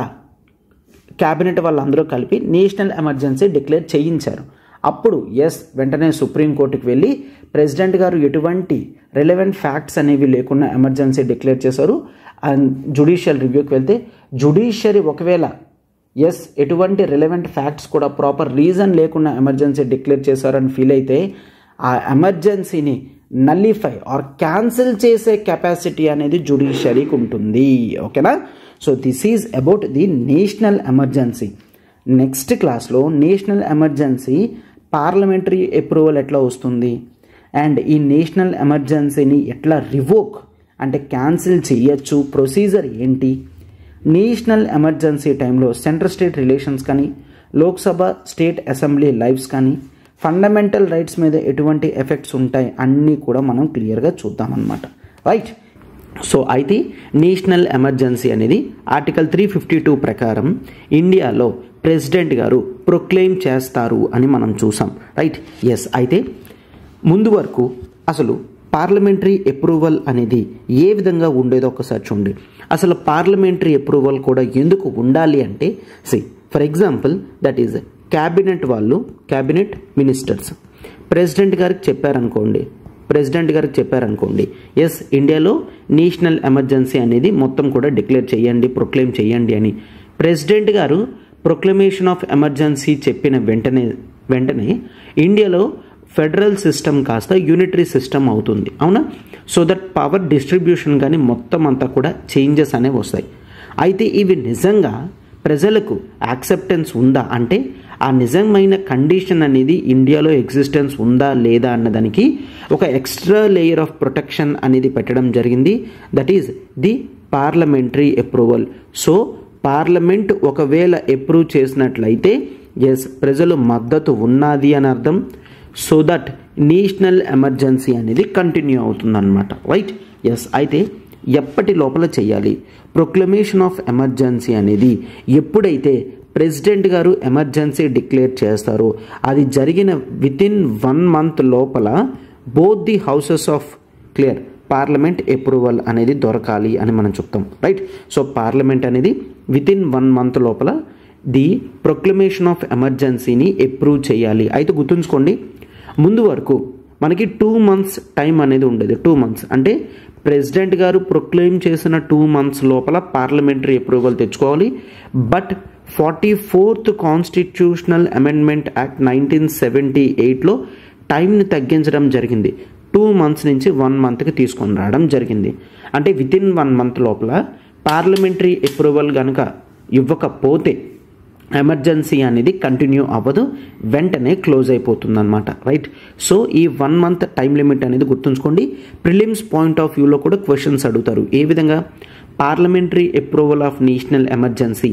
S2: క్యాబినెట్ వాళ్ళందరూ కలిపి నేషనల్ ఎమర్జెన్సీ డిక్లేర్ చేయించారు. అప్పుడు వెంటనే సుప్రీంకోర్టుకి వెళ్ళి ప్రెసిడెంట్ గారు ఎటువంటి రిలవెంట్ ఫ్యాక్ట్స్ అనేవి లేకుండా ఎమర్జెన్సీ డిక్లేర్ చేశారు. అండ్ జ్యుడిషియల్ రివ్యూకి వెళ్తే జ్యుడిషియరీ ఒకవేళ ఎటువంటి రిలవెంట్ ఫ్యాక్ట్స్ కూడా ప్రాపర్ రీజన్ లేకుండా ఎమర్జెన్సీ డిక్లేర్ చేశారని ఫీల్ అయితే ఆ ఎమర్జెన్సీని నల్లిఫై ఆర్ క్యాన్సిల్ చేసే కెపాసిటీ అనేది జ్యుడిషియరీకి ఉంటుంది. ఓకేనా? So this is about the national emergency. Next క్లాస్లో నేషనల్ ఎమర్జెన్సీ పార్లమెంటరీ అప్రూవల్ ఎట్లా వస్తుంది అండ్ ఈ నేషనల్ ఎమర్జెన్సీని ఎట్లా రివోక్ అంటే క్యాన్సిల్ చేయొచ్చు, ప్రొసీజర్ ఏంటి, నేషనల్ ఎమర్జెన్సీ టైంలో సెంట్రల్ స్టేట్ రిలేషన్స్ కానీ లోక్సభ స్టేట్ అసెంబ్లీ లైఫ్స్ కానీ ఫండమెంటల్ రైట్స్ మీద ఎటువంటి ఎఫెక్ట్స్ ఉంటాయి అన్నీ కూడా మనం క్లియర్గా చూద్దామన్నమాట. రైట్. సో అయితే నేషనల్ ఎమర్జెన్సీ అనేది ఆర్టికల్ 352 ప్రకారం ఇండియాలో ప్రెసిడెంట్ గారు ప్రొక్లెయిమ్ చేస్తారు అని మనం చూసాం. రైట్. అయితే ముందు వరకు అసలు పార్లమెంటరీ అప్రూవల్ అనేది ఏ విధంగా ఉండేదో ఒకసారి చూడండి. అసలు పార్లమెంటరీ అప్రూవల్ కూడా ఎందుకు ఉండాలి అంటే for example that is cabinet ministers president గారికి చెప్పారనుకోండి, ఇండియాలో నేషనల్ ఎమర్జెన్సీ అనేది మొత్తం కూడా డిక్లేర్ చేయండి, ప్రొక్లెయిమ్ చేయండి అని. ప్రెసిడెంట్ గారు ప్రొక్లమేషన్ ఆఫ్ ఎమర్జెన్సీ చెప్పిన వెంటనే ఇండియాలో ఫెడరల్ సిస్టమ్ కాస్త యూనిటరీ సిస్టమ్ అవుతుంది. అవునా? సో దట్ పవర్ డిస్ట్రిబ్యూషన్ కానీ మొత్తం అంతా కూడా చేంజెస్ అనేవి వస్తాయి. అయితే ఇవి నిజంగా ప్రజలకు యాక్సెప్టెన్స్ ఉందా అంటే ఆ నిజమైన కండిషన్ అనేది ఇండియాలో ఎగ్జిస్టెన్స్ ఉందా లేదా అన్నదానికి ఒక ఎక్స్ట్రా లేయర్ ఆఫ్ ప్రొటెక్షన్ అనేది పెట్టడం జరిగింది. That is the parliamentary approval. So parliament ఒకవేళ అప్రూవ్ చేసినట్లయితే ప్రజలు మద్దతు ఉన్నది అని అర్థం. సో దట్ నేషనల్ ఎమర్జెన్సీ అనేది కంటిన్యూ అవుతుందన్నమాట. రైట్. అయితే ఎప్పటి లోపల చేయాలి ప్రొక్లమేషన్ ఆఫ్ ఎమర్జెన్సీ అనేది? ఎప్పుడైతే ప్రెసిడెంట్ గారు ఎమర్జెన్సీ డిక్లేర్ చేస్తారో అది జరిగిన వితిన్ 1 month లోపల both the houses of parliament approval అనేది దొరకాలి అని మనం చెప్తాం. రైట్. సో పార్లమెంట్ అనేది వితిన్ 1 month లోపల ది ప్రొక్లమేషన్ ఆఫ్ ఎమర్జెన్సీని అప్రూవ్ చేయాలి. అయితే గుర్తుంచుకోండి, ముందు వరకు మనకి 2 months టైం అనేది ఉండేది. 2 months అంటే ప్రెసిడెంట్ గారు ప్రొక్లెయిమ్ చేసిన 2 months లోపల పార్లమెంటరీ అప్రూవల్ తెచ్చుకోవాలి. But 44th constitutional amendment act 1978లో టైంని తగ్గించడం జరిగింది. 2 months నుంచి 1 monthకి తీసుకొని రావడం జరిగింది. అంటే వితిన్ 1 month లోపల పార్లమెంటరీ అప్రూవల్ కనుక ఇవ్వకపోతే ఎమర్జెన్సీ అనేది కంటిన్యూ అవ్వదు, వెంటనే క్లోజ్ అయిపోతుంది అనమాట. రైట్. సో ఈ 1 month టైం లిమిట్ అనేది గుర్తుంచుకోండి. ప్రిలిమ్స్ పాయింట్ ఆఫ్ వ్యూలో కూడా క్వశ్చన్స్ అడుగుతారు. ఏ విధంగా? Parliamentary approval of national emergency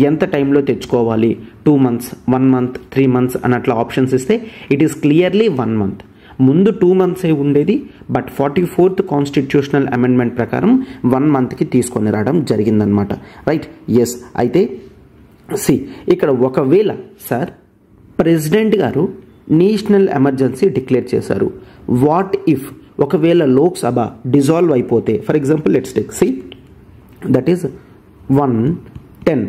S2: ఎంత టైంలో తెచ్చుకోవాలి? 2 months, 1 month, 3 months అన్నట్ల ఆప్షన్స్ ఇస్తే ఇట్ ఈస్ క్లియర్లీ 1 month. ముందు 2 months ఉండేది, బట్ 44th కాన్స్టిట్యూషనల్ అమెండ్మెంట్ ప్రకారం 1 monthకి తీసుకొని రావడం జరిగిందనమాట. రైట్. ఎస్. అయితే ఇక్కడ ఒకవేళ సార్ ప్రెసిడెంట్ గారు నేషనల్ ఎమర్జెన్సీ డిక్లేర్ చేశారు, వాట్ ఇఫ్ ఒకవేళ లోక్సభ డిజాల్వ్ అయిపోతే, for example let's take that is 1/10,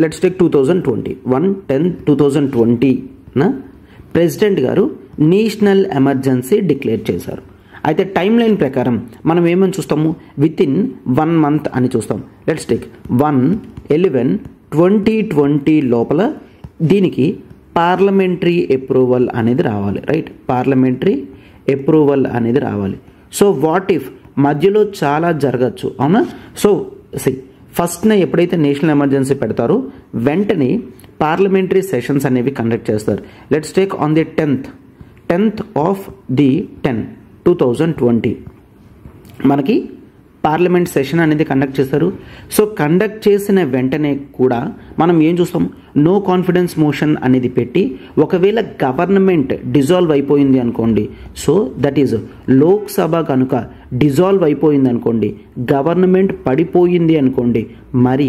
S2: let's take 2020, 1/10/2020 president గారు నేషనల్ ఎమర్జెన్సీ డిక్లేర్ చేశారు. అయితే టైం లైన్ ప్రకారం మనం ఏమని చూస్తాము? విత్ ఇన్ 1 month అని చూస్తాం. లెట్స్ టేక్ 1/11/2020 లోపల దీనికి పార్లమెంటరీ అప్రూవల్ అనేది రావాలి. రైట్. పార్లమెంటరీ అప్రూవల్ అనేది రావాలి. సో వాట్ ఇఫ్ మధ్యలో చాలా జరగచ్చు, అవునా? సో ఫస్ట్న ఎప్పుడైతే నేషనల్ ఎమర్జెన్సీ పెడతారో వెంటనే పార్లమెంటరీ సెషన్స్ అనేవి కండక్ట్ చేస్తారు. Let's take on the 10th of 10/2020 మనకి పార్లమెంట్ సెషన్ అనేది కండక్ట్ చేస్తారు. సో కండక్ట్ చేసిన వెంటనే కూడా మనం ఏం చూస్తాం? నో కాన్ఫిడెన్స్ మోషన్ అనేది పెట్టి ఒకవేళ గవర్నమెంట్ డిజాల్వ్ అయిపోయింది అనుకోండి, సో దట్ ఈజ్ లోక్సభ కనుక డిజాల్వ్ అయిపోయింది అనుకోండి, గవర్నమెంట్ పడిపోయింది అనుకోండి, మరి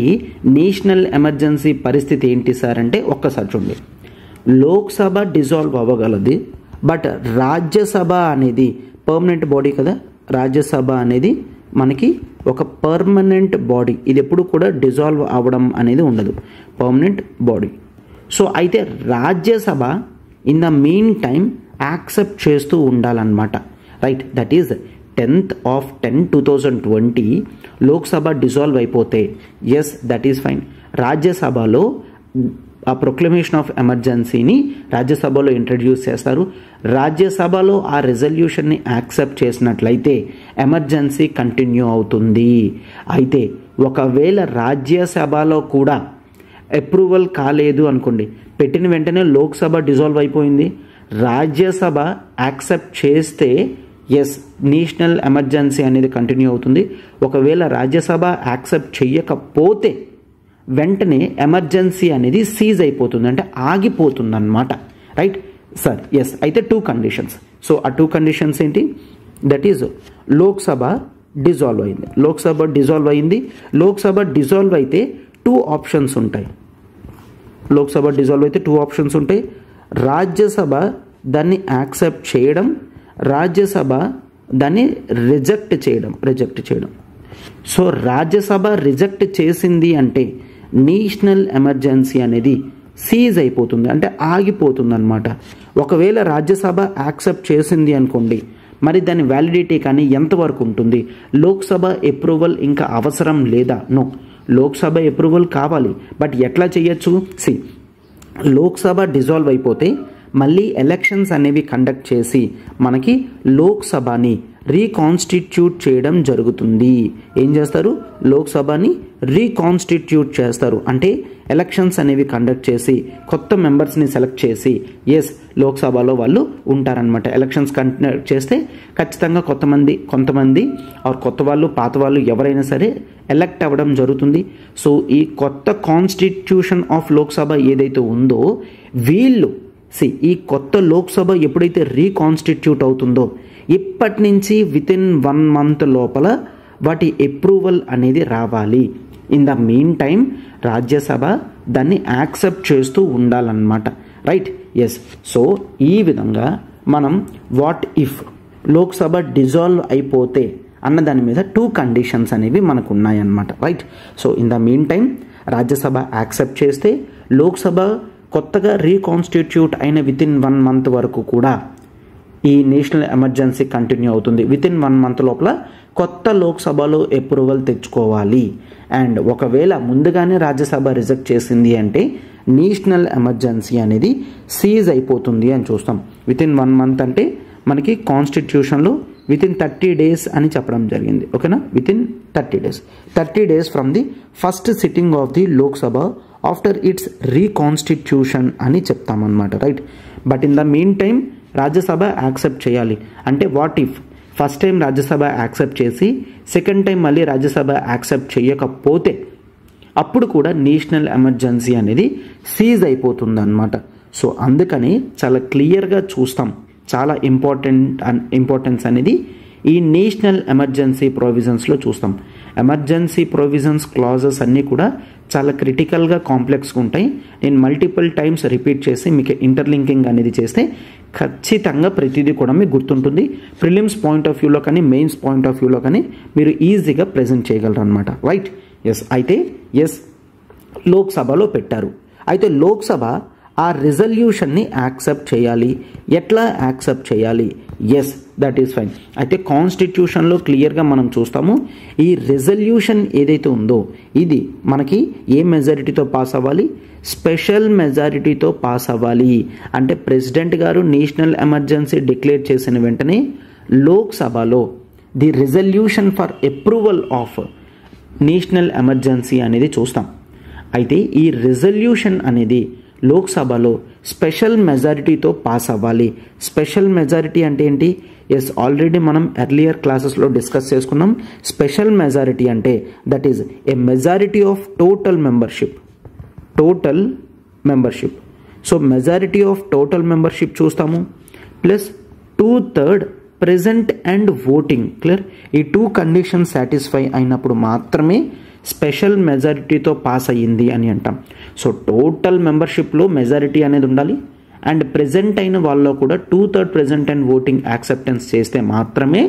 S2: నేషనల్ ఎమర్జెన్సీ పరిస్థితి ఏంటి సార్ అంటే ఒక్కసారి చూడండి. లోక్సభ డిజాల్వ్ అవ్వగలది, బట్ రాజ్యసభ అనేది పర్మనెంట్ బాడీ కదా. రాజ్యసభ అనేది మనకి ఒక పర్మనెంట్ బాడీ, ఇది ఎప్పుడు కూడా డిజాల్వ్ అవ్వడం అనేది ఉండదు, పర్మనెంట్ బాడీ. సో అయితే Rajya Sabha in the mean time accept చేస్తూ ఉండాలన్నమాట. Right. That is 10th of 10/2020 Lok Sabha dissolve అయిపోతే ఎస్ దట్ ఈజ్ ఫైన్. రాజ్యసభలో ఆ ప్రొక్లమేషన్ ఆఫ్ ఎమర్జెన్సీని రాజ్యసభలో ఇంట్రడ్యూస్ చేస్తారు. రాజ్యసభలో ఆ రెజల్యూషన్ని యాక్సెప్ట్ చేసినట్లయితే ఎమర్జెన్సీ కంటిన్యూ అవుతుంది. అయితే ఒకవేళ రాజ్యసభలో కూడా అప్రూవల్ కాలేదు అనుకోండి, పెట్టిన వెంటనే లోక్సభ డిజాల్వ్ అయిపోయింది, రాజ్యసభ యాక్సెప్ట్ చేస్తే ఎస్ నేషనల్ ఎమర్జెన్సీ అనేది కంటిన్యూ అవుతుంది. ఒకవేళ రాజ్యసభ యాక్సెప్ట్ చెయ్యకపోతే వెంటనే ఎమర్జెన్సీ అనేది సీజ్ అయిపోతుంది, అంటే ఆగిపోతుంది అన్నమాట. Right sir. ఎస్. అయితే 2 conditions. సో ఆ 2 conditions ఏంటి? దట్ ఈజ్ లోక్సభ డిజాల్వ్ అయింది. లోక్సభ డిజాల్వ్ అయింది. లోక్సభ డిజాల్వ్ అయితే 2 options ఉంటాయి. లోక్సభ డిజాల్వ్ అయితే 2 options ఉంటాయి. రాజ్యసభ దాన్ని యాక్సెప్ట్ చేయడం, రాజ్యసభ దాన్ని రిజెక్ట్ చేయడం. సో రాజ్యసభ రిజెక్ట్ చేసింది అంటే నేషనల్ ఎమర్జెన్సీ అనేది సీజ్ అయిపోతుంది, అంటే ఆగిపోతుంది అన్నమాట. ఒకవేళ రాజ్యసభ యాక్సెప్ట్ చేసింది అనుకోండి, మరి దాని వ్యాలిడిటీ కానీ ఎంతవరకు ఉంటుంది? లోక్సభ అప్రూవల్ ఇంకా అవసరం లేదా? నో, లోక్సభ అప్రూవల్ కావాలి. బట్ ఎట్లా చేయొచ్చు? లోక్సభ డిజాల్వ్ అయిపోతే మళ్ళీ ఎలక్షన్స్ అనేవి కండక్ట్ చేసి మనకి లోక్సభని రీకాన్స్టిట్యూట్ చేయడం జరుగుతుంది. ఏం చేస్తారు? లోక్సభని రీకాన్స్టిట్యూట్ చేస్తారు, అంటే ఎలక్షన్స్ అనేవి కండక్ట్ చేసి కొత్త మెంబర్స్ని సెలెక్ట్ చేసి ఎస్ లోక్సభలో వాళ్ళు ఉంటారనమాట. ఎలక్షన్స్ కండక్ట్ చేస్తే ఖచ్చితంగా కొంతమంది కొత్త వాళ్ళు పాత వాళ్ళు ఎవరైనా సరే ఎలక్ట్ అవ్వడం జరుగుతుంది. సో ఈ కొత్త కాన్స్టిట్యూషన్ ఆఫ్ లోక్సభ ఏదైతే ఉందో వీళ్ళు ఈ కొత్త లోక్సభ ఎప్పుడైతే రీకాన్స్టిట్యూట్ అవుతుందో ఇప్పటి నుంచి వితిన్ 1 month లోపల వాటి అప్రూవల్ అనేది రావాలి. In the mean time Rajya Sabha దాన్ని యాక్సెప్ట్ చేస్తూ ఉండాలన్నమాట. రైట్. ఎస్. సో ఈ విధంగా మనం వాట్ ఇఫ్ లోక్సభ డిజాల్వ్ అయిపోతే అన్న దాని మీద 2 conditions అనేవి మనకు ఉన్నాయన్నమాట. Right. So in the mean time Rajya Sabha accept చేస్తే లోక్సభ కొత్తగా రీకాన్స్టిట్యూట్ అయిన వితిన్ 1 month వరకు కూడా ఈ నేషనల్ ఎమర్జెన్సీ కంటిన్యూ అవుతుంది. వితిన్ 1 month లోపల కొత్త లోక్సభలో అప్రూవల్ తెచ్చుకోవాలి. అండ్ ఒకవేళ ముందుగానే రాజ్యసభ రిజెక్ట్ చేసింది అంటే నేషనల్ ఎమర్జెన్సీ అనేది సీజ్ అయిపోతుంది అని చూస్తాం. వితిన్ 1 month అంటే మనకి కాన్స్టిట్యూషన్లో విత్ ఇన్ 30 days అని చెప్పడం జరిగింది. ఓకేనా, within 30 days from the first sitting of the Lok Sabha after its reconstitution అని చెప్తామన్నమాట, right. But in the mean time Rajya Sabha accept చేయాలి. అంటే what if first time Rajya Sabha accept చేసి సెకండ్ టైం మళ్ళీ రాజ్యసభ యాక్సెప్ట్ చేయకపోతే అప్పుడు కూడా నేషనల్ ఎమర్జెన్సీ అనేది సీజ్ అయిపోతుంది అన్నమాట. సో అందుకని చాలా క్లియర్గా చూస్తాం, చాలా ఇంపార్టెన్స్ అనేది ఈ నేషనల్ ఎమర్జెన్సీ ప్రొవిజన్స్లో చూస్తాం. ఎమర్జెన్సీ ప్రొవిజన్స్ క్లాజెస్ అన్నీ కూడా చాలా క్రిటికల్గా కాంప్లెక్స్గా ఉంటాయి. నేను మల్టిపుల్ టైమ్స్ రిపీట్ చేసి మీకు ఇంటర్లింకింగ్ అనేది చేస్తే ఖచ్చితంగా ప్రతిదీ కూడా మీకు గుర్తుంటుంది. ప్రిలిమ్స్ పాయింట్ ఆఫ్ వ్యూలో కానీ మెయిన్స్ పాయింట్ ఆఫ్ వ్యూలో కానీ మీరు ఈజీగా ప్రజెంట్ చేయగలరు అనమాట, రైట్. ఎస్ లోక్సభలో పెట్టారు. అయితే లోక్సభ ఆ రిజల్యూషన్ని యాక్సెప్ట్ చేయాలి. ఎట్లా యాక్సెప్ట్ చేయాలి? Yes, that is fine. అయితే కాన్స్టిట్యూషన్లో క్లియర్గా మనం చూస్తాము, ఈ రిజల్యూషన్ ఏదైతే ఉందో ఇది మనకి ఏ మెజారిటీతో పాస్ అవ్వాలి? స్పెషల్ మెజారిటీతో పాస్ అవ్వాలి. అంటే ప్రెసిడెంట్ గారు నేషనల్ ఎమర్జెన్సీ డిక్లేర్ చేసిన వెంటనే లోక్సభలో the resolution for approval of national emergency అనేది చూస్తాం. అయితే ఈ రిజల్యూషన్ అనేది లోక్సభలో స్పెషల్ మెజారిటీతో పాస్ అవ్వాలి. స్పెషల్ మెజారిటీ అంటే ఏంటి? ఎస్, ఆల్రెడీ మనం ఎర్లియర్ క్లాసెస్లో డిస్కస్ చేసుకున్నాం. స్పెషల్ మెజారిటీ అంటే that is a majority of total membership. So majority of total membership చూస్తాము, plus 2/3 present and voting. Clear? ఈ 2 కండిషన్స్ సాటిస్ఫై అయినప్పుడు మాత్రమే స్పెషల్ మెజారిటీతో పాస్ అయ్యింది అని అంటాం. సో టోటల్ మెంబర్షిప్లో మెజారిటీ అనేది ఉండాలి, అండ్ ప్రెజెంట్ అయిన వాళ్ళలో కూడా 2/3 ప్రెజెంట్ అండ్ ఓటింగ్ యాక్సెప్టెన్స్ చేస్తే మాత్రమే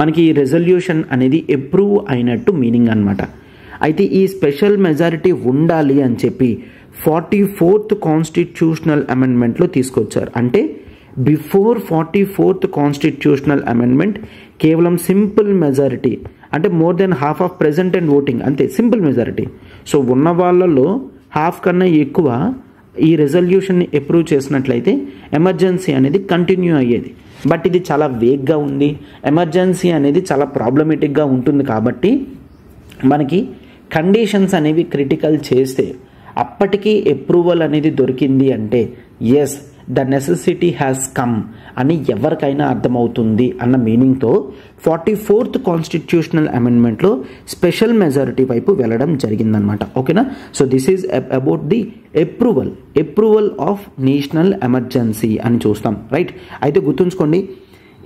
S2: మనకి ఈ రెజల్యూషన్ అనేది అప్రూవ్ అయినట్టు మీనింగ్ అనమాట. అయితే ఈ స్పెషల్ మెజారిటీ ఉండాలి అని చెప్పి 44th కాన్స్టిట్యూషనల్ అమెండ్మెంట్లో తీసుకొచ్చారు. అంటే బిఫోర్ 44th కాన్స్టిట్యూషనల్ అమెండ్మెంట్ కేవలం సింపుల్ మెజారిటీ, అంటే more than half of present and voting, అంతే, సింపుల్ మెజారిటీ. సో ఉన్న వాళ్ళలో హాఫ్ కన్నా ఎక్కువ ఈ రెజల్యూషన్ని అప్రూవ్ చేసినట్లయితే ఎమర్జెన్సీ అనేది కంటిన్యూ అయ్యేది. బట్ ఇది చాలా వేగ్గా ఉంది, ఎమర్జెన్సీ అనేది చాలా ప్రాబ్లమేటిక్గా ఉంటుంది. కాబట్టి మనకి కండిషన్స్ అనేవి క్రిటికల్ చేస్తే అప్పటికీ అప్రూవల్ అనేది దొరికింది అంటే yes, the necessity has come అని ఎవరికైనా అర్థమవుతుంది అన్న మీనింగ్తో 44th కాన్స్టిట్యూషనల్ అమెండ్మెంట్లో స్పెషల్ మెజారిటీ వైపు వెళ్ళడం జరిగిందనమాట. ఓకేనా? So this is about the approval of national emergency అని చూస్తాం, రైట్. అయితే గుర్తుంచుకోండి,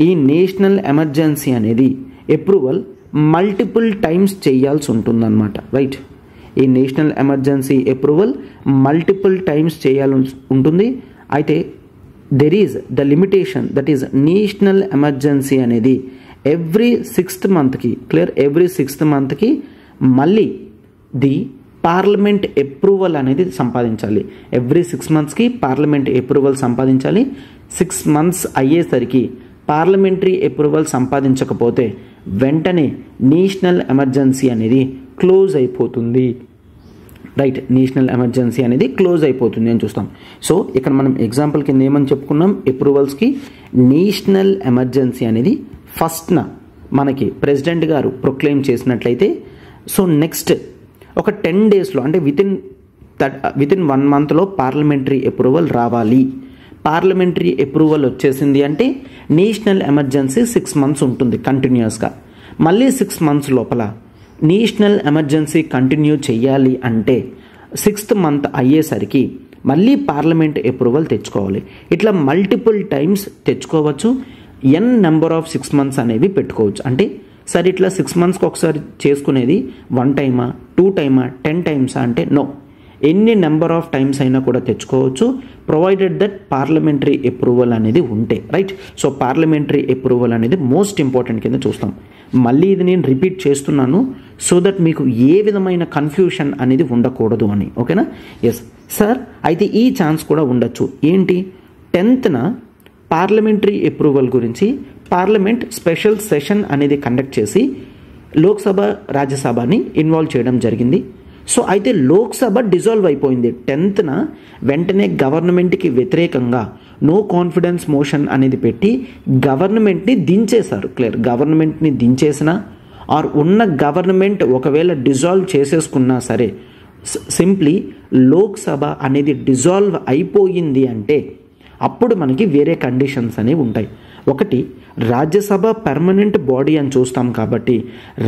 S2: ఈ నేషనల్ ఎమర్జెన్సీ అనేది అప్రూవల్ మల్టిపుల్ టైమ్స్ చేయాల్సి ఉంటుందన్నమాట, రైట్. ఈ national emergency approval multiple times చేయాల్సి ఉంటుంది. అయితే there is the limitation, that is national emergency అనేది ఎవ్రీ 6th మంత్కి, క్లియర్, ఎవ్రీ 6th మంత్కి మళ్ళీ ది పార్లమెంట్ అప్రూవల్ అనేది సంపాదించాలి. ఎవ్రీ 6 monthsకి పార్లమెంట్ అప్రూవల్ సంపాదించాలి. 6 months అయ్యేసరికి పార్లమెంటరీ అప్రూవల్ సంపాదించకపోతే వెంటనే నేషనల్ ఎమర్జెన్సీ అనేది క్లోజ్ అయిపోతుంది, రైట్. నేషనల్ ఎమర్జెన్సీ అనేది క్లోజ్ అయిపోతుంది అని చూస్తాం. సో ఇక్కడ మనం ఎగ్జాంపుల్ కింద ఏమని చెప్పుకున్నాం? అప్రూవల్స్కి నేషనల్ ఎమర్జెన్సీ అనేది ఫస్ట్న మనకి ప్రెసిడెంట్ గారు ప్రొక్లెయిమ్ చేసినట్లయితే, సో నెక్స్ట్ ఒక 10 daysలో, అంటే వితిన్ 1 monthలో పార్లమెంటరీ అప్రూవల్ రావాలి. పార్లమెంటరీ అప్రూవల్ వచ్చేసింది అంటే నేషనల్ ఎమర్జెన్సీ 6 months ఉంటుంది కంటిన్యూస్గా. మళ్ళీ 6 months లోపల నేషనల్ ఎమర్జెన్సీ కంటిన్యూ చేయాలి అంటే 6th month అయ్యేసరికి మళ్ళీ పార్లమెంట్ అప్రూవల్ తెచ్చుకోవాలి. ఇట్లా మల్టిపుల్ టైమ్స్ తెచ్చుకోవచ్చు. ఎన్ నెంబర్ ఆఫ్ 6 months అనేవి పెట్టుకోవచ్చు. అంటే సరే ఇట్లా 6 monthsకి ఒకసారి చేసుకునేది 1 time, 2 time, 10 times అంటే నో, ఎన్ని నెంబర్ ఆఫ్ టైమ్స్ అయినా కూడా తెచ్చుకోవచ్చు, ప్రొవైడెడ్ దట్ పార్లమెంటరీ అప్రూవల్ అనేది ఉంటే, రైట్. సో పార్లమెంటరీ అప్రూవల్ అనేది మోస్ట్ ఇంపార్టెంట్ కింద చూస్తాం. మళ్ళీ ఇది నేను రిపీట్ చేస్తున్నాను సో దట్ మీకు ఏ విధమైన కన్ఫ్యూషన్ అనేది ఉండకూడదు అని, ఓకేనా? ఎస్ సార్, అయితే ఈ ఛాన్స్ కూడా ఉండొచ్చు. ఏంటి? 10th పార్లమెంటరీ అప్రూవల్ గురించి పార్లమెంట్ స్పెషల్ సెషన్ అనేది కండక్ట్ చేసి లోక్సభ రాజ్యసభని ఇన్వాల్వ్ చేయడం జరిగింది. సో అయితే లోక్సభ డిజాల్వ్ అయిపోయింది 10th వెంటనే గవర్నమెంట్కి వ్యతిరేకంగా నో కాన్ఫిడెన్స్ మోషన్ అనేది పెట్టి గవర్నమెంట్ని దించేశారు. క్లియర్, గవర్నమెంట్ని దించేసినా ఆర్ ఉన్న గవర్నమెంట్ ఒకవేళ డిజాల్వ్ చేసేసుకున్నా సరే సింప్లీ లోక్సభ అనేది డిజాల్వ్ అయిపోయింది అంటే అప్పుడు మనకి వేరే కండిషన్స్ అనేవి ఉంటాయి. ఒకటి, రాజ్యసభ పర్మనెంట్ బాడీ అని చూస్తాం కాబట్టి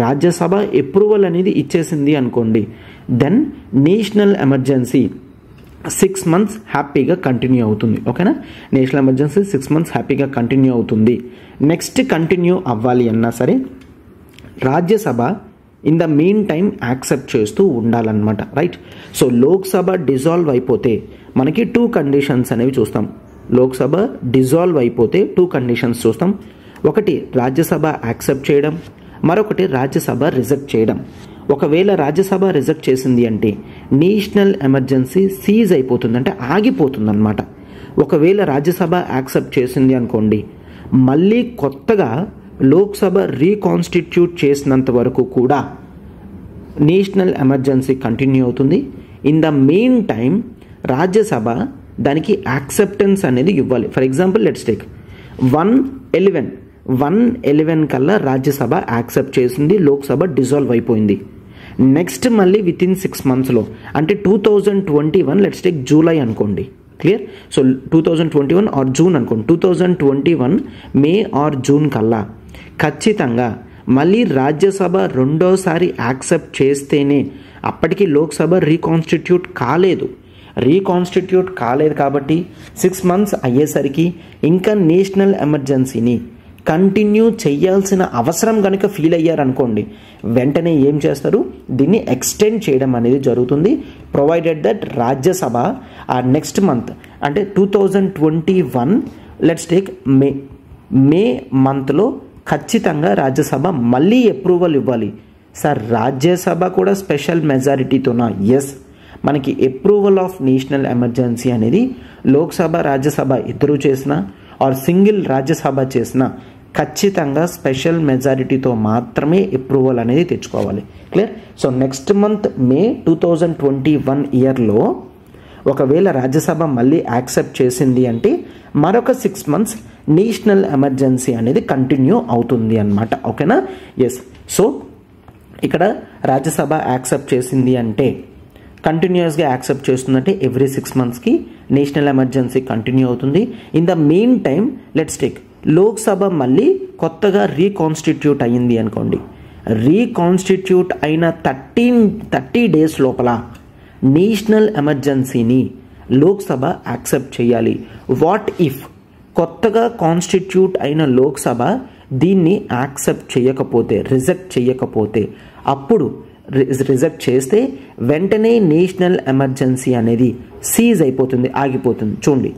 S2: రాజ్యసభ అప్రూవల్ అనేది ఇచ్చేసింది అనుకోండి, దెన్ నేషనల్ ఎమర్జెన్సీ 6 months హ్యాపీగా కంటిన్యూ అవుతుంది. ఓకేనా, నేషనల్ ఎమర్జెన్సీ 6 months హ్యాపీగా కంటిన్యూ అవుతుంది. నెక్స్ట్ కంటిన్యూ అవ్వాలి అన్నా సరే Rajya Sabha in the main time accept చేస్తూ ఉండాలన్నమాట. రైట్, సో లోక్సభ డిజాల్వ్ అయిపోతే మనకి 2 కండిషన్స్ అనేవి చూస్తాం. లోక్సభ డిజాల్వ్ అయిపోతే 2 కండిషన్స్ చూస్తాం. ఒకటి రాజ్యసభ యాక్సెప్ట్ చేయడం, మరొకటి రాజ్యసభ రిజెక్ట్ చేయడం. ఒకవేళ రాజ్యసభ రిజెక్ట్ చేసింది అంటే నేషనల్ ఎమర్జెన్సీ సీజ్ అయిపోతుంది, అంటే ఆగిపోతుంది అన్నమాట. ఒకవేళ రాజ్యసభ యాక్సెప్ట్ చేసింది అనుకోండి, మళ్ళీ కొత్తగా లోక్సభ రీకాన్స్టిట్యూట్ చేసినంత వరకు కూడా నేషనల్ ఎమర్జెన్సీ కంటిన్యూ అవుతుంది. In the main time Rajya Sabha దానికి యాక్సెప్టెన్స్ అనేది ఇవ్వాలి. ఫర్ ఎగ్జాంపుల్ లెట్స్ టేక్ 111 కల్లా రాజ్యసభ యాక్సెప్ట్ చేసింది, లోక్సభ డిజాల్వ్ అయిపోయింది. నెక్స్ట్ మళ్ళీ విత్ ఇన్ 6 monthsలో అంటే 2021 లెట్స్ టేక్ జూలై అనుకోండి. క్లియర్, సో 2021 ఆర్ జూన్ అనుకోండి. 2021 మే ఆర్ జూన్ కల్లా ఖచ్చితంగా మళ్ళీ రాజ్యసభ రెండోసారి యాక్సెప్ట్ చేస్తేనే, అప్పటికి లోక్సభ రీకాన్స్టిట్యూట్ కాలేదు కాబట్టి 6 months అయ్యేసరికి ఇంకా నేషనల్ ఎమర్జెన్సీని కంటిన్యూ చేయాల్సిన అవసరం కనుక ఫీల్ అయ్యారనుకోండి, వెంటనే ఏం చేస్తారు, దీన్ని ఎక్స్టెండ్ చేయడం అనేది జరుగుతుంది. ప్రొవైడెడ్ దట్ రాజ్యసభ ఆ నెక్స్ట్ మంత్ అంటే 2021 లెట్స్ టేక్ మే మంత్లో ఖచ్చితంగా రాజ్యసభ మళ్ళీ అప్రూవల్ ఇవ్వాలి. సార్ రాజ్యసభ కూడా స్పెషల్ మెజారిటీతోనా? ఎస్, మనకి అప్రూవల్ ఆఫ్ నేషనల్ ఎమర్జెన్సీ అనేది లోక్సభ రాజ్యసభ ఇద్దరు చేసినా ఆర్ సింగిల్ రాజ్యసభ చేసినా ఖచ్చితంగా స్పెషల్ మెజారిటీతో మాత్రమే అప్రూవల్ అనేది తెచ్చుకోవాలి. Clear, so next month May 2021 ఇయర్లో ఒకవేళ రాజ్యసభ మళ్ళీ యాక్సెప్ట్ చేసింది అంటే మరొక 6 months నేషనల్ ఎమర్జెన్సీ అనేది కంటిన్యూ అవుతుంది అన్నమాట. ఓకేనా, ఎస్. సో ఇక్కడ రాజ్యసభ యాక్సెప్ట్ చేసింది అంటే కంటిన్యూస్గా యాక్సెప్ట్ చేస్తుందంటే ఎవ్రీ 6 monthsకి నేషనల్ ఎమర్జెన్సీ కంటిన్యూ అవుతుంది. In the main time let's take Lok Sabha మళ్ళీ కొత్తగా రీకాన్స్టిట్యూట్ అయ్యింది అనుకోండి. రీకాన్స్టిట్యూట్ అయిన 30 days లోపల నేషనల్ ఎమర్జెన్సీని లోక్సభ యాక్సెప్ట్ చేయాలి. వాట్ ఇఫ్ కొత్తగా కాన్స్టిట్యూట్ అయిన లోక్సభ దీన్ని యాక్సెప్ట్ చేయకపోతే, రిజెక్ట్ చేయకపోతే, అప్పుడు రిజెక్ట్ చేస్తే వెంటనే నేషనల్ ఎమర్జెన్సీ అనేది సీజ్ అయిపోతుంది, ఆగిపోతుంది. చూడండి,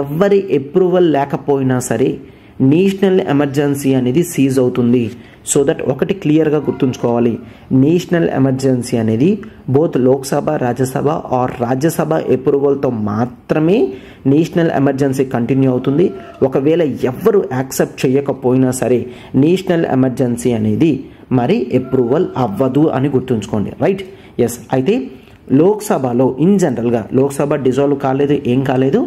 S2: ఎవరి అప్రూవల్ లేకపోయినా సరే నేషనల్ ఎమర్జెన్సీ అనేది సీజ్ అవుతుంది. సో దట్ ఒకటి క్లియర్గా గుర్తుంచుకోవాలి, నేషనల్ ఎమర్జెన్సీ అనేది బోత్ లోక్సభ రాజ్యసభ ఆర్ రాజ్యసభ అప్రూవల్తో మాత్రమే నేషనల్ ఎమర్జెన్సీ కంటిన్యూ అవుతుంది. ఒకవేళ ఎవరు యాక్సెప్ట్ చేయకపోయినా సరే నేషనల్ ఎమర్జెన్సీ అనేది మరి అప్రూవల్ అవ్వదు అని గుర్తుంచుకోండి. Right, yes. అయితే లోక్సభలో ఇన్ జనరల్గా లోక్సభ డిజాల్వ్ కాలేదు, ఏం కాలేదు,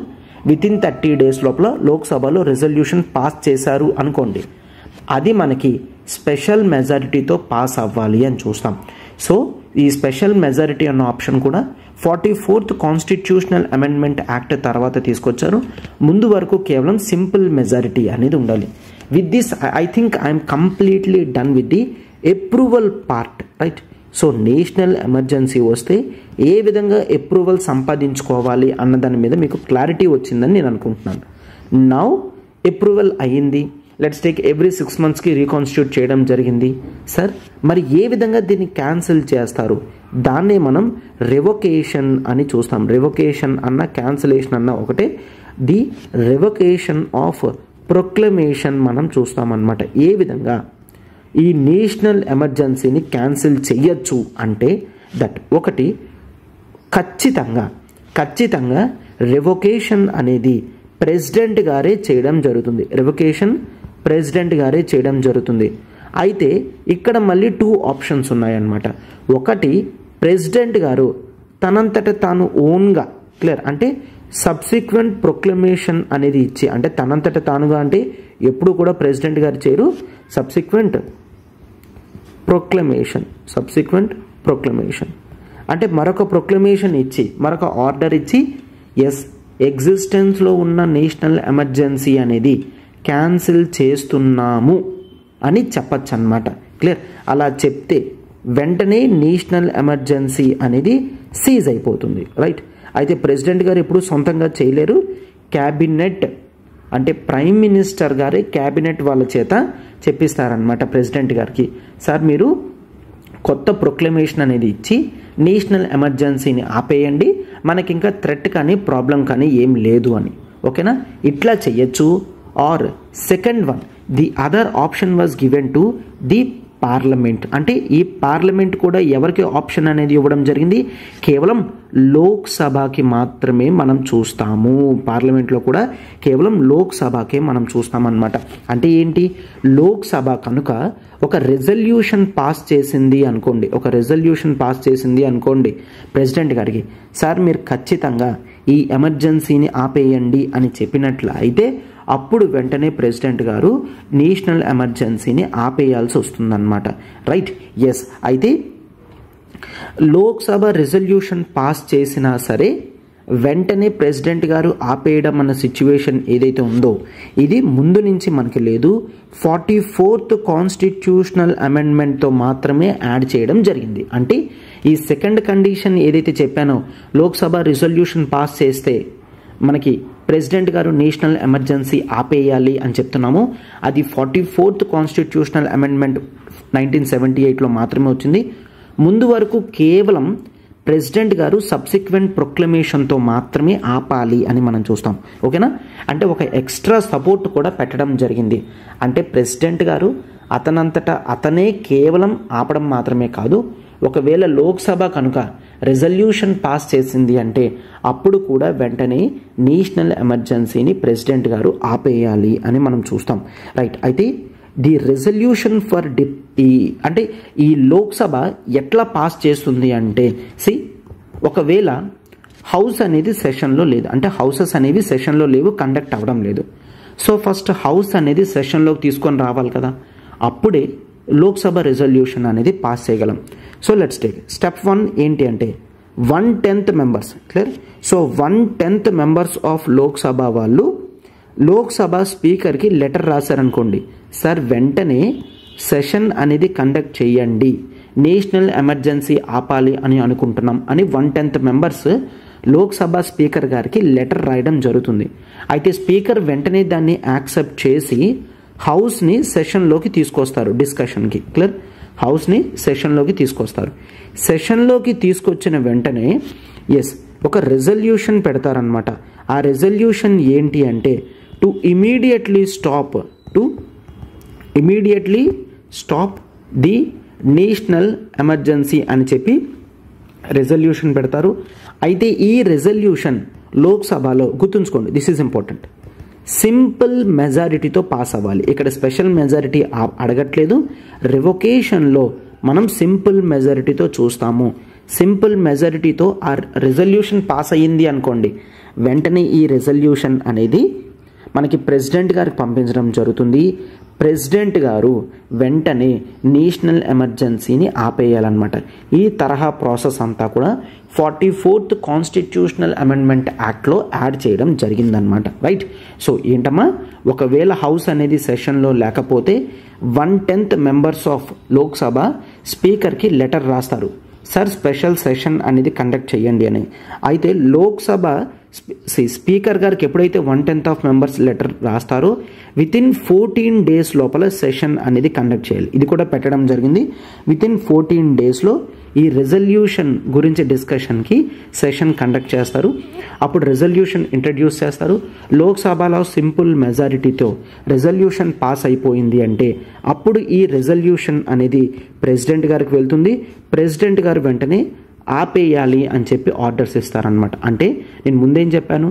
S2: విత్ ఇన్ 30 days లోపల లోక్సభలో రెజల్యూషన్ పాస్ చేశారు అనుకోండి, అది మనకి స్పెషల్ మెజారిటీతో పాస్ అవ్వాలి అని చూస్తాం. సో ఈ స్పెషల్ మెజారిటీ అన్న ఆప్షన్ కూడా 44th కాన్స్టిట్యూషనల్ అమెండ్మెంట్ యాక్ట్ తర్వాత తీసుకొచ్చారు. ముందు వరకు కేవలం సింపుల్ మెజారిటీ అనేది ఉండాలి. With this I think I'm completely done with the approval part. Right, so national emergency వస్తే ఏ విధంగా అప్రూవల్ సంపాదించుకోవాలి అన్న దాని మీద మీకు క్లారిటీ వచ్చిందని నేను అనుకుంటున్నాను. నౌ అప్రూవల్ అయ్యింది, లెట్స్ టేక్ ఎవ్రీ 6 monthsకి రీకాన్స్టిట్యూట్ చేయడం జరిగింది. సార్ మరి ఏ విధంగా దీన్ని క్యాన్సిల్ చేస్తారు? దాన్నే మనం రివొకేషన్ అని చూస్తాం. రివొకేషన్ అన్న క్యాన్సిలేషన్ అన్న ఒకటే. ది రివొకేషన్ ఆఫ్ ప్రొక్లమేషన్ మనం చూస్తామన్నమాట. ఏ విధంగా ఈ నేషనల్ ఎమర్జెన్సీని క్యాన్సిల్ చెయ్యొచ్చు అంటే దట్ ఒకటి, ఖచ్చితంగా రివొకేషన్ అనేది ప్రెసిడెంట్ గారే చేయడం జరుగుతుంది. రివొకేషన్ ప్రెసిడెంట్ గారే చేయడం జరుగుతుంది. అయితే ఇక్కడ మళ్ళీ 2 options ఉన్నాయన్నమాట. ఒకటి ప్రెసిడెంట్ గారు తనంతట తాను ఓన్గా క్లియర్ అంటే సబ్సిక్వెంట్ ప్రొక్లమేషన్ అనేది ఇచ్చి, అంటే తనంతట తానుగా అంటే ఎప్పుడు కూడా ప్రెసిడెంట్ గారు చేయరు, సబ్సిక్వెంట్ ప్రొక్లమేషన్ అంటే మరొక ప్రొక్లమేషన్ ఇచ్చి, మరొక ఆర్డర్ ఇచ్చి ఎస్ ఎగ్జిస్టెన్స్లో ఉన్న నేషనల్ ఎమర్జెన్సీ అనేది క్యాన్సిల్ చేస్తున్నాము అని చెప్పచ్చు అన్నమాట. క్లియర్? అలా చెప్తే వెంటనే నేషనల్ ఎమర్జెన్సీ అనేది సీజ్ అయిపోతుంది. రైట్? అయితే ప్రెసిడెంట్ గారు ఎప్పుడు సొంతంగా చేయలేరు, క్యాబినెట్ అంటే ప్రైమ్ మినిస్టర్ గారే క్యాబినెట్ వాళ్ళ చేత చెప్పిస్తారనమాట ప్రెసిడెంట్ గారికి, సార్ మీరు కొత్త ప్రొక్లమేషన్ అనేది ఇచ్చి నేషనల్ ఎమర్జెన్సీని ఆపేయండి, మనకి ఇంకా థ్రెట్ కానీ ప్రాబ్లం కానీ ఏం లేదు అని. ఓకేనా? ఇట్లా చెయ్యొచ్చు. Or second one, the other option was given to the parliament. అంటే ఈ పార్లమెంట్ కూడా ఎవరికి ఆప్షన్ అనేది ఇవ్వడం జరిగింది, కేవలం లోక్సభకి మాత్రమే మనం చూస్తాము. పార్లమెంట్లో కూడా కేవలం లోక్సభకే మనం చూస్తామన్నమాట. అంటే ఏంటి, లోక్సభ కనుక ఒక రెజల్యూషన్ పాస్ చేసింది అనుకోండి, ప్రెసిడెంట్ గారికి, సార్ మీరు ఖచ్చితంగా ఈ ఎమర్జెన్సీని ఆపేయండి అని చెప్పినట్లు అయితే అప్పుడు వెంటనే ప్రెసిడెంట్ గారు నేషనల్ ఎమర్జెన్సీని ఆపేయాల్సి వస్తుందన్నమాట. రైట్? ఎస్. అయితే లోక్సభ రెజల్యూషన్ పాస్ చేసినా సరే వెంటనే ప్రెసిడెంట్ గారు ఆపేయడం అన్న సిచ్యువేషన్ ఏదైతే ఉందో ఇది ముందు నుంచి మనకి లేదు. 44th కాన్స్టిట్యూషనల్ అమెండ్మెంట్తో మాత్రమే యాడ్ చేయడం జరిగింది. అంటే ఈ సెకండ్ కండిషన్ ఏదైతే చెప్పానో, లోక్సభ రిజల్యూషన్ పాస్ చేస్తే మనకి ప్రెసిడెంట్ గారు నేషనల్ ఎమర్జెన్సీ ఆపేయాలి అని చెప్తున్నాము, అది 44th కాన్స్టిట్యూషనల్ అమెండ్మెంట్ 1978లో మాత్రమే వచ్చింది. ముందు వరకు కేవలం ప్రెసిడెంట్ గారు సబ్సిక్వెంట్ ప్రొక్లమేషన్తో మాత్రమే ఆపాలి అని మనం చూస్తాం. ఓకేనా? అంటే ఒక ఎక్స్ట్రా సపోర్ట్ కూడా పెట్టడం జరిగింది. అంటే ప్రెసిడెంట్ గారు అతనంతటా అతనే కేవలం ఆపడం మాత్రమే కాదు, ఒకవేళ లోక్సభ కనుక రెజల్యూషన్ పాస్ చేసింది అంటే అప్పుడు కూడా వెంటనే నేషనల్ ఎమర్జెన్సీని ప్రెసిడెంట్ గారు ఆపేయాలి అని మనం చూస్తాం. రైట్? అయితే ది రెజల్యూషన్ ఫర్ అంటే ఈ లోక్సభ ఎట్లా పాస్ చేస్తుంది అంటే, ఒకవేళ హౌస్ అనేది సెషన్లో లేదు, అంటే హౌసెస్ అనేవి సెషన్లో లేవు, కండక్ట్ అవ్వడం లేదు. సో ఫస్ట్ హౌస్ అనేది సెషన్లోకి తీసుకొని రావాలి కదా, అప్పుడే లోక్సభ రెజల్యూషన్ అనేది పాస్ చేయగలం. సో లెట్స్ టేక్ స్టెప్ 1 ఏంటి అంటే 1/10 members. Clear? So 1/10 members of Lok Sabha వాళ్ళు లోక్సభ స్పీకర్కి లెటర్ రాశారనుకోండి, సార్ వెంటనే సెషన్ అనేది కండక్ట్ చేయండి, నేషనల్ ఎమర్జెన్సీ ఆపాలి అని అనుకుంటున్నాం అని 1/10 మెంబర్స్ లోక్సభ స్పీకర్ గారికి లెటర్ రాయడం జరుగుతుంది. అయితే స్పీకర్ వెంటనే దాన్ని యాక్సెప్ట్ చేసి హౌస్ని సెషన్లోకి తీసుకొస్తారు డిస్కషన్కి. క్లియర్? హౌస్ని సెషన్లోకి తీసుకొస్తారు. సెషన్లోకి తీసుకొచ్చిన వెంటనే ఒక రెజల్యూషన్ పెడతారనమాట. ఆ రెజల్యూషన్ ఏంటి అంటే to immediately stop the national emergency అని చెప్పి రెజల్యూషన్ పెడతారు. అయితే ఈ రెజల్యూషన్ లోక్సభలో గుర్తుంచుకోండి, దిస్ ఈజ్ ఇంపార్టెంట్, సింపుల్ మెజారిటీతో పాస్ అవ్వాలి. ఇక్కడ స్పెషల్ మెజారిటీ అడగట్లేదు, రివొకేషన్లో మనం సింపుల్ మెజారిటీతో చూస్తాము. సింపుల్ మెజారిటీతో ఆ రెజల్యూషన్ పాస్ అయ్యింది అనుకోండి, వెంటనే ఈ రెజల్యూషన్ అనేది మనకి ప్రెసిడెంట్ గారికి పంపించడం జరుగుతుంది. ప్రెసిడెంట్ గారు వెంటనే నేషనల్ ఎమర్జెన్సీని ఆపేయాలన్నమాట. ఈ తరహా ప్రాసెస్ అంతా కూడా 44th కాన్స్టిట్యూషనల్ అమెండ్మెంట్ యాక్ట్లో యాడ్ చేయడం జరిగిందనమాట. రైట్? సో ఏంటమ్మా, ఒకవేళ హౌస్ అనేది సెషన్లో లేకపోతే 1/10 మెంబర్స్ ఆఫ్ లోక్సభ స్పీకర్కి లెటర్ రాస్తారు, సార్ స్పెషల్ సెషన్ అనేది కండక్ట్ చేయండి అని. అయితే లోక్సభ స్పీకర్ గారికి ఎప్పుడైతే 1/10 మెంబర్స్ లెటర్ రాస్తారో వితిన్ 14 days లోపల సెషన్ అనేది కండక్ట్ చేయాలి. ఇది కూడా పెట్టడం జరిగింది. వితిన్ 14 daysలో ఈ రెజల్యూషన్ గురించి డిస్కషన్కి సెషన్ కండక్ట్ చేస్తారు. అప్పుడు రెజల్యూషన్ ఇంట్రడ్యూస్ చేస్తారు. లోక్సభలో సింపుల్ మెజారిటీతో రెజల్యూషన్ పాస్ అయిపోయింది అంటే అప్పుడు ఈ రెజల్యూషన్ అనేది ప్రెసిడెంట్ గారికి వెళ్తుంది. ప్రెసిడెంట్ గారు వెంటనే ఆపేయాలి అని చెప్పి ఆర్డర్స్ ఇస్తారనమాట. అంటే నేను ముందేం చెప్పాను,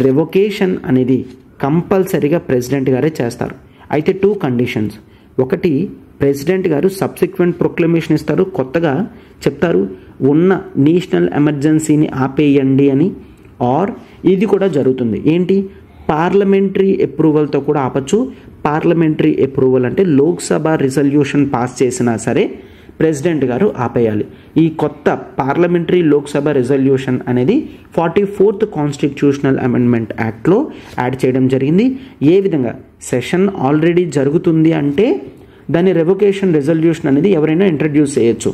S2: రివొకేషన్ అనేది కంపల్సరీగా ప్రెసిడెంట్ గారే చేస్తారు. అయితే 2 కండిషన్స్. ఒకటి, ప్రెసిడెంట్ గారు సబ్సిక్వెంట్ ప్రొక్లమేషన్ ఇస్తారు, కొత్తగా చెప్తారు ఉన్న నేషనల్ ఎమర్జెన్సీని ఆపేయండి అని, ఆర్ ఇది కూడా జరుగుతుంది ఏంటి, పార్లమెంటరీ అప్రూవల్తో కూడా ఆపచ్చు. పార్లమెంటరీ అప్రూవల్ అంటే లోక్సభ రిజల్యూషన్ పాస్ చేసినా సరే ప్రెసిడెంట్ గారు ఆపేయాలి. ఈ కొత్త పార్లమెంటరీ లోక్సభ రిజల్యూషన్ అనేది 44th కాన్స్టిట్యూషనల్ అమెండ్మెంట్ యాక్ట్లో యాడ్ చేయడం జరిగింది. ఏ విధంగా, సెషన్ ఆల్రెడీ జరుగుతుంది అంటే దాని రెవొకేషన్ రెజల్యూషన్ అనేది ఎవరైనా ఇంట్రడ్యూస్ చేయొచ్చు.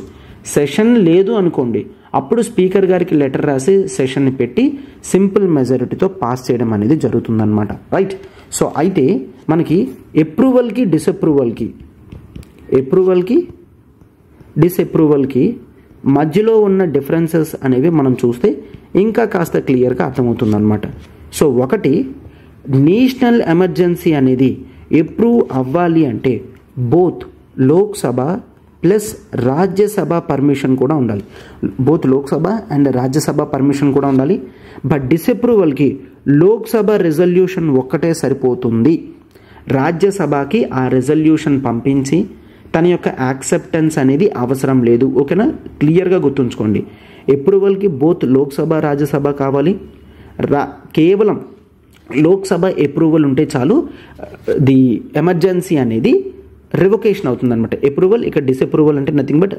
S2: సెషన్ లేదు అనుకోండి, అప్పుడు స్పీకర్ గారికి లెటర్ రాసి సెషన్ని పెట్టి సింపుల్ మెజారిటీతో పాస్ చేయడం అనేది జరుగుతుందన్నమాట. రైట్. సో అయితే మనకి అప్రూవల్కి డిసప్రూవల్కి మధ్యలో ఉన్న డిఫరెన్సెస్ అనేవి మనం చూస్తే ఇంకా కాస్త క్లియర్గా అర్థమవుతుందన్నమాట. సో ఒకటి, నేషనల్ ఎమర్జెన్సీ అనేది అప్రూవ్ అవ్వాలి అంటే both Lok Sabha plus Rajya Sabha permission కూడా ఉండాలి. Both Lok Sabha and Rajya Sabha permission కూడా ఉండాలి. బట్ డిసప్రూవల్కి లోక్సభ రెజల్యూషన్ ఒక్కటే సరిపోతుంది. రాజ్యసభకి ఆ రెజల్యూషన్ పంపించి తన యొక్క యాక్సెప్టెన్స్ అనేది అవసరం లేదు. ఓకేనా, క్లియర్గా గుర్తుంచుకోండి. అప్రూవల్కి బోత్ లోక్సభ రాజ్యసభ కావాలి. కేవలం లోక్సభ అప్రూవల్ ఉంటే చాలు, ది ఎమర్జెన్సీ అనేది రెవొకేషన్ అవుతుందన్నమాట. అప్రూవల్, ఇక డిసప్రూవల్ అంటే నథింగ్ బట్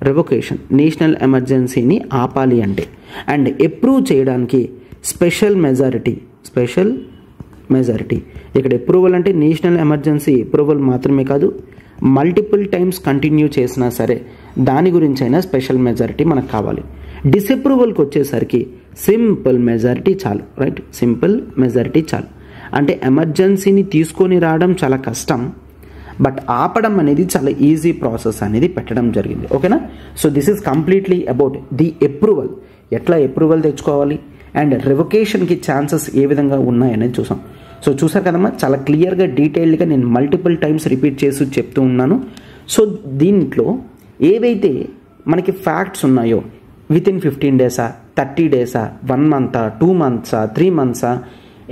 S2: రెవొకేషన్ నేషనల్ ఎమర్జెన్సీని ఆపాలి అంటే. అండ్ అప్రూవ్ చేయడానికి స్పెషల్ మెజారిటీ. ఇక్కడ అప్రూవల్ అంటే నేషనల్ ఎమర్జెన్సీ అప్రూవల్ మాత్రమే కాదు, మల్టిపుల్ టైమ్స్ కంటిన్యూ చేసినా సరే దాని గురించి అయినా స్పెషల్ మెజారిటీ మనకు కావాలి. డిసప్రూవల్కి వచ్చేసరికి సింపుల్ మెజారిటీ చాలు. రైట్, సింపుల్ మెజారిటీ చాలు. అంటే ఎమర్జెన్సీని తీసుకొని రావడం చాలా కష్టం, బట్ ఆపడం అనేది చాలా ఈజీ ప్రాసెస్ అనేది పెట్టడం జరిగింది. ఓకేనా. So this is completely about the approval, ఎట్లా అప్రూవల్ తెచ్చుకోవాలి అండ్ రివొకేషన్కి ఛాన్సెస్ ఏ విధంగా ఉన్నాయనేది చూసాం. సో చూసారు కదమ్మా, చాలా క్లియర్గా డీటెయిల్డ్గా నేను మల్టిపుల్ టైమ్స్ రిపీట్ చేసి చెప్తూ ఉన్నాను. సో దీంట్లో ఏవైతే మనకి ఫ్యాక్ట్స్ ఉన్నాయో, within 15 days, 30 days, 1 month, 2 months, 3 months,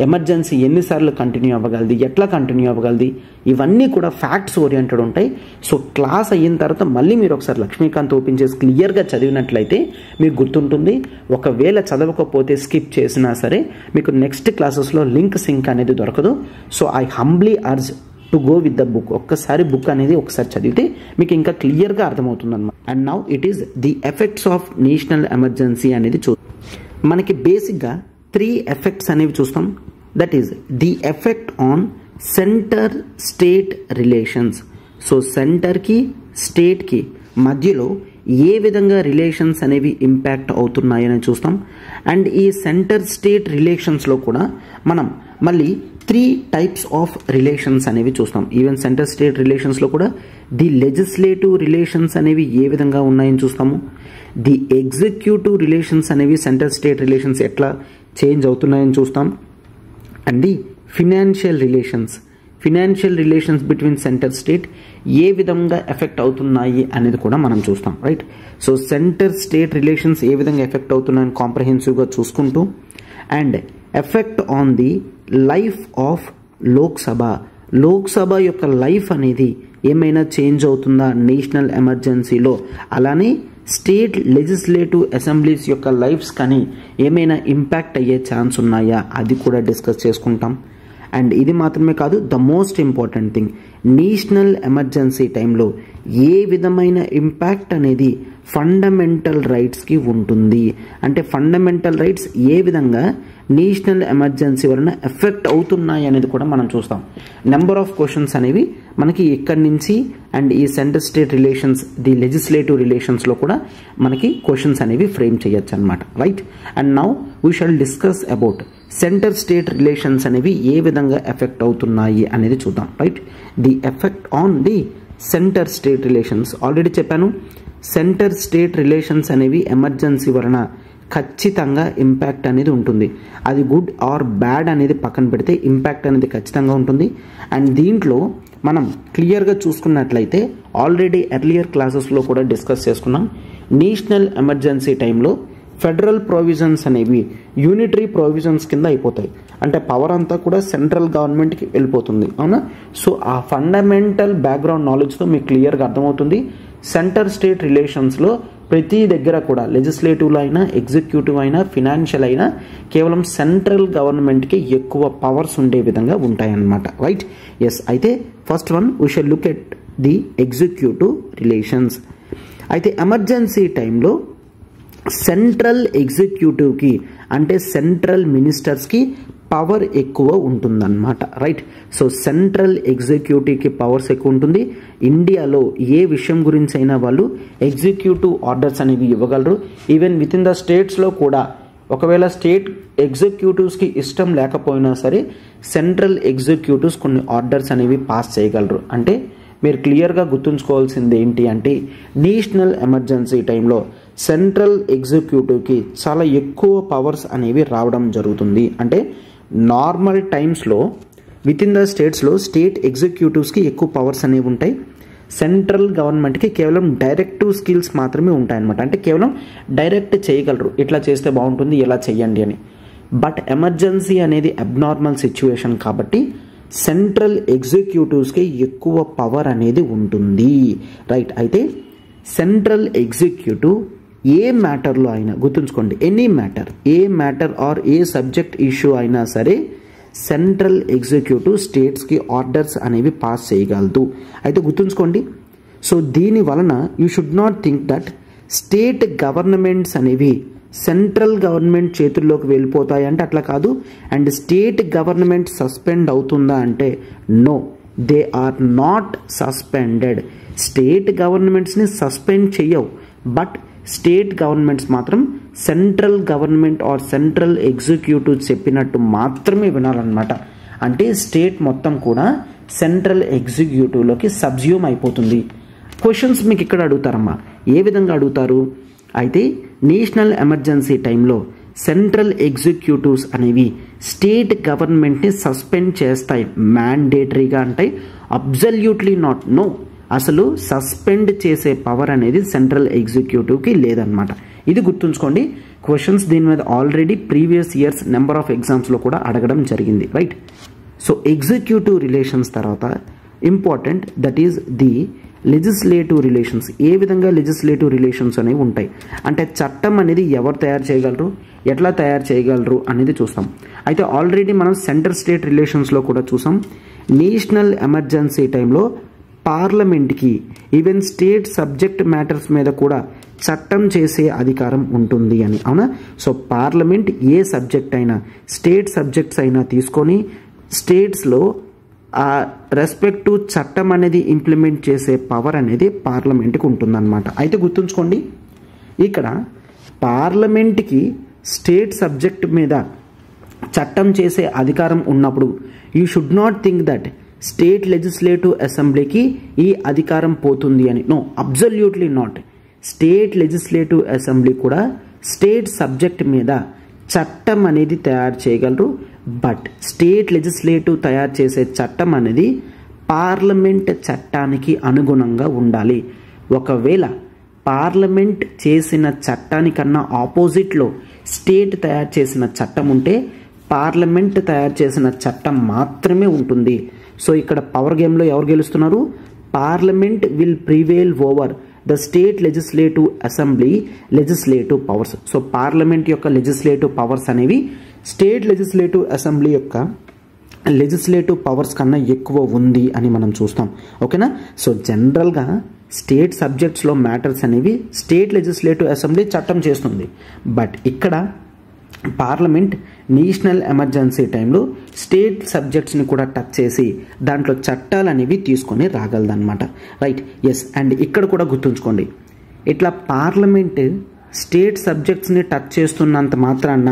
S2: emergency ఎన్నిసార్లు కంటిన్యూ అవ్వగలది, ఎట్లా కంటిన్యూ అవ్వగలది, ఇవన్నీ కూడా ఫ్యాక్ట్స్ ఓరియంటెడ్ ఉంటాయి. సో క్లాస్ అయిన తర్వాత మళ్ళీ మీరు ఒకసారి లక్ష్మీకాంత్ ఓపెన్ చేసి క్లియర్గా చదివినట్లయితే మీకు గుర్తుంటుంది. ఒకవేళ చదవకపోతే స్కిప్ చేసినా సరే మీకు నెక్స్ట్ క్లాసెస్లో లింక్ సింక్ అనేది దొరకదు. So I humbly urge to go with the book. ఒక్కసారి బుక్ అనేది ఒకసారి చదివితే మీకు ఇంకా క్లియర్గా అర్థమవుతుంది అన్నమాట. And now it is the effects of national emergency అనేది మనకి బేసిక్గా 3 ఎఫెక్ట్స్ అనేవి చూస్తాం. That is the effect on centre state relations. So సెంటర్కి స్టేట్కి మధ్యలో ఏ విధంగా రిలేషన్స్ అనేవి ఇంపాక్ట్ అవుతున్నాయని చూస్తాం. అండ్ ఈ సెంటర్ స్టేట్ రిలేషన్స్లో కూడా మనం మళ్ళీ 3 types ఆఫ్ రిలేషన్స్ అనేవి చూస్తాం. ఈవెన్ సెంటర్ స్టేట్ రిలేషన్స్లో కూడా ది లెజిస్లేటివ్ రిలేషన్స్ అనేవి ఏ విధంగా ఉన్నాయని చూస్తాము. ది ఎగ్జిక్యూటివ్ రిలేషన్స్ అనేవి సెంటర్ స్టేట్ రిలేషన్స్ ఎట్లా చేంజ్ అవుతున్నాయని చూస్తాం. And the financial relations between centre state ఏ విధంగా ఎఫెక్ట్ అవుతున్నాయి అనేది కూడా మనం చూస్తాం. Right. So centre state relations ఏ విధంగా ఎఫెక్ట్ అవుతున్నాయని కాంప్రహెన్సివ్గా చూసుకుంటూ, and effect on the life of Lok Sabha యొక్క లైఫ్ అనేది ఏమైనా చేంజ్ అవుతుందా నేషనల్ ఎమర్జెన్సీలో, అలానే స్టేట్ లెజిస్లేటివ్ అసెంబ్లీస్ యొక్క లైఫ్స్ కానీ ఏమైనా ఇంపాక్ట్ అయ్యే ఛాన్స్ ఉన్నాయా అది కూడా డిస్కస్ చేసుకుంటాం. అండ్ ఇది మాత్రమే కాదు, the most important thing, national emergency టైంలో ఏ విధమైన ఇంపాక్ట్ అనేది ఫండమెంటల్ రైట్స్కి ఉంటుంది, అంటే ఫండమెంటల్ రైట్స్ ఏ విధంగా నేషనల్ ఎమర్జెన్సీ వలన ఎఫెక్ట్ అవుతున్నాయి అనేది కూడా మనం చూస్తాం. నెంబర్ ఆఫ్ క్వశ్చన్స్ అనేవి మనకి ఇక్కడి నుంచి అండ్ ఈ centre state relations, the legislative రిలేషన్స్లో కూడా మనకి క్వశ్చన్స్ అనేవి ఫ్రేమ్ చేయొచ్చు అనమాట. Right. And now we shall discuss about centre state relations అనేవి ఏ విధంగా ఎఫెక్ట్ అవుతున్నాయి అనేది చూద్దాం. Right. The effect on the centre state relations already చెప్పాను. సెంటర్ స్టేట్ రిలేషన్స్ అనేవి ఎమర్జెన్సీ వలన ఖచ్చితంగా ఇంపాక్ట్ అనేది ఉంటుంది. అది గుడ్ ఆర్ బ్యాడ్ అనేది పక్కన పెడితే ఇంపాక్ట్ అనేది ఖచ్చితంగా ఉంటుంది. అండ్ దీంట్లో మనం క్లియర్గా చూసుకున్నట్లయితే ఆల్రెడీ ఎర్లియర్ క్లాసెస్లో కూడా డిస్కస్ చేసుకున్నాం. నేషనల్ ఎమర్జెన్సీ టైంలో ఫెడరల్ ప్రొవిజన్స్ అనేవి యూనిటరీ ప్రొవిజన్స్ కింద అయిపోతాయి, అంటే పవర్ అంతా కూడా సెంట్రల్ గవర్నమెంట్కి వెళ్ళిపోతుంది. అవునా. సో ఆ ఫండమెంటల్ బ్యాక్గ్రౌండ్ నాలెడ్జ్తో మీకు క్లియర్గా అర్థమవుతుంది. సెంటర్ స్టేట్ రిలేషన్స్లో ప్రతి దగ్గర కూడా లెజిస్లేటివ్లో అయినా, ఎగ్జిక్యూటివ్ అయినా, ఫినాన్షియల్ అయినా కేవలం సెంట్రల్ గవర్నమెంట్కి ఎక్కువ పవర్స్ ఉండే విధంగా ఉంటాయన్నమాట. రైట్. ఎస్. అయితే first one we shall look at the executive relations. అయితే ఎమర్జెన్సీ టైంలో సెంట్రల్ ఎగ్జిక్యూటివ్కి అంటే సెంట్రల్ మినిస్టర్స్కి పవర్ ఎక్కువ ఉంటుందన్నమాట. రైట్. సో సెంట్రల్ ఎగ్జిక్యూటివ్కి పవర్స్ ఎక్కువ ఉంటుంది. ఇండియాలో ఏ విషయం గురించి అయినా వాళ్ళు ఎగ్జిక్యూటివ్ ఆర్డర్స్ అనేవి ఇవ్వగలరు. ఈవెన్ విత్ ఇన్ ద స్టేట్స్లో కూడా ఒకవేళ స్టేట్ ఎగ్జిక్యూటివ్స్కి ఇష్టం లేకపోయినా సరే సెంట్రల్ ఎగ్జిక్యూటివ్స్ కొన్ని ఆర్డర్స్ అనేవి పాస్ చేయగలరు. అంటే మీరు క్లియర్గా గుర్తుంచుకోవాల్సింది ఏంటి అంటే నేషనల్ ఎమర్జెన్సీ టైంలో సెంట్రల్ ఎగ్జిక్యూటివ్కి చాలా ఎక్కువ పవర్స్ అనేవి రావడం జరుగుతుంది. అంటే నార్మల్ టైమ్స్లో విత్ ఇన్ ద స్టేట్స్లో స్టేట్ ఎగ్జిక్యూటివ్స్కి ఎక్కువ పవర్స్ అనేవి ఉంటాయి. సెంట్రల్ గవర్నమెంట్కి కేవలం డైరెక్టివ్ స్కిల్స్ మాత్రమే ఉంటాయన్నమాట. అంటే కేవలం డైరెక్ట్ చేయగలరు, ఇట్లా చేస్తే బాగుంటుంది, ఇలా చెయ్యండి అని. బట్ ఎమర్జెన్సీ అనేది అబ్నార్మల్ సిచ్యువేషన్ కాబట్టి సెంట్రల్ ఎగ్జిక్యూటివ్స్కి ఎక్కువ పవర్ అనేది ఉంటుంది. రైట్. అయితే సెంట్రల్ ఎగ్జిక్యూటివ్ ఏ మ్యాటర్లో అయినా గుర్తుంచుకోండి, ఎనీ మ్యాటర్, ఏ మ్యాటర్ ఆర్ ఏ సబ్జెక్ట్ ఇష్యూ అయినా సరే సెంట్రల్ ఎగ్జిక్యూటివ్ స్టేట్స్కి ఆర్డర్స్ అనేవి పాస్ చేయగలదు. అయితే గుర్తుంచుకోండి. సో దీని వలన you should not think that state governments అనేవి సెంట్రల్ గవర్నమెంట్ చేతుల్లోకి వెళ్ళిపోతాయి అంటే అట్లా కాదు. అండ్ స్టేట్ గవర్నమెంట్ సస్పెండ్ అవుతుందా అంటే no, they are not suspended. State గవర్నమెంట్స్ని సస్పెండ్ చేయవు, బట్ స్టేట్ గవర్నమెంట్స్ మాత్రం central government or central executive చెప్పినట్టు మాత్రమే వినాలన్నమాట. అంటే స్టేట్ మొత్తం కూడా సెంట్రల్ ఎగ్జిక్యూటివ్లోకి సబ్జ్యూమ్ అయిపోతుంది. క్వశ్చన్స్ మీకు ఇక్కడ అడుగుతారమ్మా. ఏ విధంగా అడుగుతారు? అయితే నేషనల్ ఎమర్జెన్సీ టైంలో సెంట్రల్ ఎగ్జిక్యూటివ్స్ అనేవి స్టేట్ గవర్నమెంట్ని సస్పెండ్ చేస్తాయి మ్యాండేటరీగా అంటే అబ్సల్యూట్లీ నాట్, నో. అసలు సస్పెండ్ చేసే పవర్ అనేది సెంట్రల్ ఎగ్జిక్యూటివ్కి లేదన్నమాట. ఇది గుర్తుంచుకోండి. క్వశ్చన్స్ దీని మీద already previous years number of ఎగ్జామ్స్లో కూడా అడగడం జరిగింది. రైట్. సో ఎగ్జిక్యూటివ్ రిలేషన్స్ తర్వాత important that is the legislative relations. ఏ విధంగా లెజిస్లేటివ్ రిలేషన్స్ అనేవి ఉంటాయి అంటే చట్టం అనేది ఎవరు తయారు చేయగలరు, ఎట్లా తయారు చేయగలరు అనేది చూస్తాం. అయితే ఆల్రెడీ మనం సెంటర్ స్టేట్ రిలేషన్స్లో కూడా చూసాం. నేషనల్ ఎమర్జెన్సీ టైంలో పార్లమెంట్కి ఈవెన్ స్టేట్ సబ్జెక్ట్ మ్యాటర్స్ మీద కూడా చట్టం చేసే అధికారం ఉంటుంది అని, అవునా? సో పార్లమెంట్ ఏ సబ్జెక్ట్ అయినా, స్టేట్ సబ్జెక్ట్స్ అయినా తీసుకొని స్టేట్స్లో ఆ రెస్పెక్టివ్ చట్టం అనేది ఇంప్లిమెంట్ చేసే పవర్ అనేది పార్లమెంట్కి ఉంటుందన్నమాట. అయితే గుర్తుంచుకోండి, ఇక్కడ పార్లమెంట్కి స్టేట్ సబ్జెక్ట్ మీద చట్టం చేసే అధికారం ఉన్నప్పుడు you should not think that state legislative అసెంబ్లీకి ఈ అధికారం పోతుంది అని. No, absolutely not. State legislative assembly కూడా స్టేట్ సబ్జెక్ట్ మీద చట్టం అనేది తయారు చేయగలరు. బట్ స్టేట్ లెజిస్లేటివ్ తయారు చేసే చట్టం అనేది పార్లమెంట్ చట్టానికి అనుగుణంగా ఉండాలి. ఒకవేళ పార్లమెంట్ చేసిన చట్టానికన్నా ఆపోజిట్లో స్టేట్ తయారు చేసిన చట్టం ఉంటే పార్లమెంట్ తయారు చేసిన చట్టం మాత్రమే ఉంటుంది. సో ఇక్కడ పవర్ గేమ్లో ఎవరు గెలుస్తున్నారు? Parliament will prevail over the state legislative assembly legislative powers. So parliament యొక్క లెజిస్లేటివ్ పవర్స్ అనేవి స్టేట్ లెజిస్లేటివ్ అసెంబ్లీ యొక్క లెజిస్లేటివ్ పవర్స్ కన్నా ఎక్కువ ఉంది అని మనం చూస్తాం. ఓకేనా? సో జనరల్గా స్టేట్ సబ్జెక్ట్స్లో మ్యాటర్స్ అనేవి స్టేట్ లెజిస్లేటివ్ అసెంబ్లీ చట్టం చేస్తుంది. బట్ ఇక్కడ పార్లమెంట్ నేషనల్ ఎమర్జెన్సీ టైంలో స్టేట్ సబ్జెక్ట్స్ని కూడా టచ్ చేసి దాంట్లో చట్టాలు అనేవి తీసుకొని రాగలదన్నమాట. రైట్. ఎస్. అండ్ ఇక్కడ కూడా గుర్తుంచుకోండి, ఇట్లా పార్లమెంట్ స్టేట్ సబ్జెక్ట్స్ని టచ్ చేస్తున్నంత మాత్రాన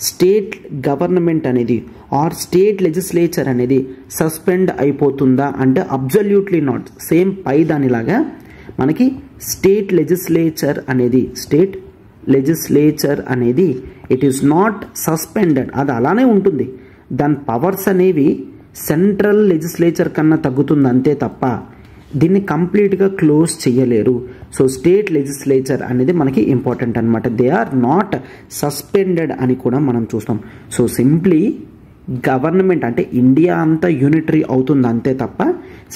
S2: స్టేట్ గవర్నమెంట్ అనేది ఆర్ స్టేట్ లెజిస్లేచర్ అనేది సస్పెండ్ అయిపోతుందా అంటే అబ్సల్యూట్లీ నాట్. సేమ్ పై దానిలాగా మనకి స్టేట్ లెజిస్లేచర్ అనేది ఇట్ ఈస్ నాట్ సస్పెండెడ్, అది అలానే ఉంటుంది. దాని పవర్స్ అనేవి సెంట్రల్ లెజిస్లేచర్ కన్నా తగ్గుతుంది అంతే తప్ప దీన్ని కంప్లీట్గా క్లోజ్ చేయలేరు. సో స్టేట్ లెజిస్లేచర్ అనేది మనకి ఇంపార్టెంట్ అనమాట. దే ఆర్ నాట్ సస్పెండెడ్ అని కూడా మనం చూస్తాం. సో సింప్లీ గవర్నమెంట్ అంటే ఇండియా అంతా యూనిటరీ అవుతుంది అంతే తప్ప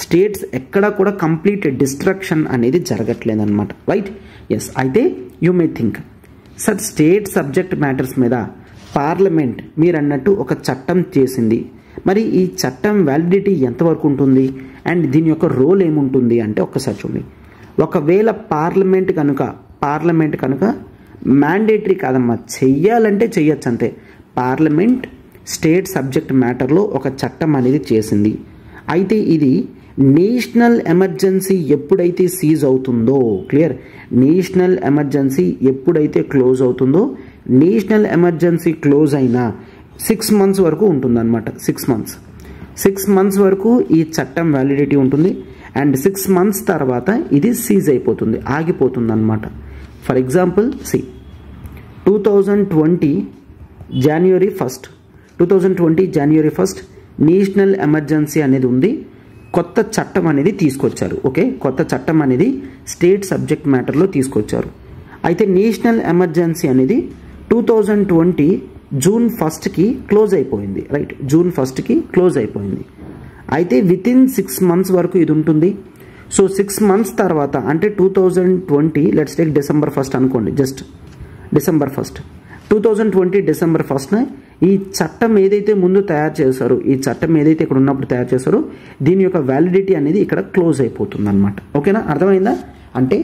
S2: స్టేట్స్ ఎక్కడ కూడా కంప్లీట్ డిస్ట్రక్షన్ అనేది జరగట్లేదు అనమాట. రైట్? ఎస్. అయితే you may think sir state subject matters మీద పార్లమెంట్ మీరు అన్నట్టు ఒక చట్టం చేసింది, మరి ఈ చట్టం వ్యాలిడిటీ ఎంతవరకు ఉంటుంది అండ్ దీని యొక్క రోల్ ఏముంటుంది అంటే ఒక్కసారి చూడండి. ఒకవేళ పార్లమెంట్ కనుక మ్యాండేటరీ కాదమ్మా, చెయ్యాలంటే చెయ్యొచ్చు అంతే. పార్లమెంట్ స్టేట్ సబ్జెక్ట్ మ్యాటర్లో ఒక చట్టం అనేది చేసింది. అయితే ఇది నేషనల్ ఎమర్జెన్సీ ఎప్పుడైతే సీజ్ అవుతుందో, క్లియర్, నేషనల్ ఎమర్జెన్సీ ఎప్పుడైతే క్లోజ్ అవుతుందో, నేషనల్ ఎమర్జెన్సీ క్లోజ్ అయినా 6 months వరకు ఉంటుందన్నమాట. 6 months వరకు ఈ చట్టం వ్యాలిడిటీ ఉంటుంది అండ్ 6 months తర్వాత ఇది సీజ్ అయిపోతుంది, ఆగిపోతుంది అనమాట. For example 2020 January 1 national emergency అనేది ఉంది, కొత్త చట్టం అనేది తీసుకొచ్చారు. ఓకే, కొత్త చట్టం అనేది స్టేట్ సబ్జెక్ట్ మ్యాటర్లో తీసుకొచ్చారు. అయితే నేషనల్ ఎమర్జెన్సీ అనేది 2020 June 1కి క్లోజ్ అయిపోయింది. రైట్, June 1కి క్లోజ్ అయిపోయింది. అయితే వితిన్ 6 months వరకు ఇది ఉంటుంది. సో 6 months తర్వాత అంటే 2020 లెట్స్ టేక్ December 1 అనుకోండి, జస్ట్ December 1 2020 December 1న ఈ చట్టం ఏదైతే ముందు తయారు చేశారో, ఈ చట్టం ఏదైతే ఇక్కడ ఉన్నప్పుడు తయారు చేశారో దీని యొక్క వ్యాలిడిటీ అనేది ఇక్కడ క్లోజ్ అయిపోతుంది అనమాట. ఓకేనా, అర్థమైందా? అంటే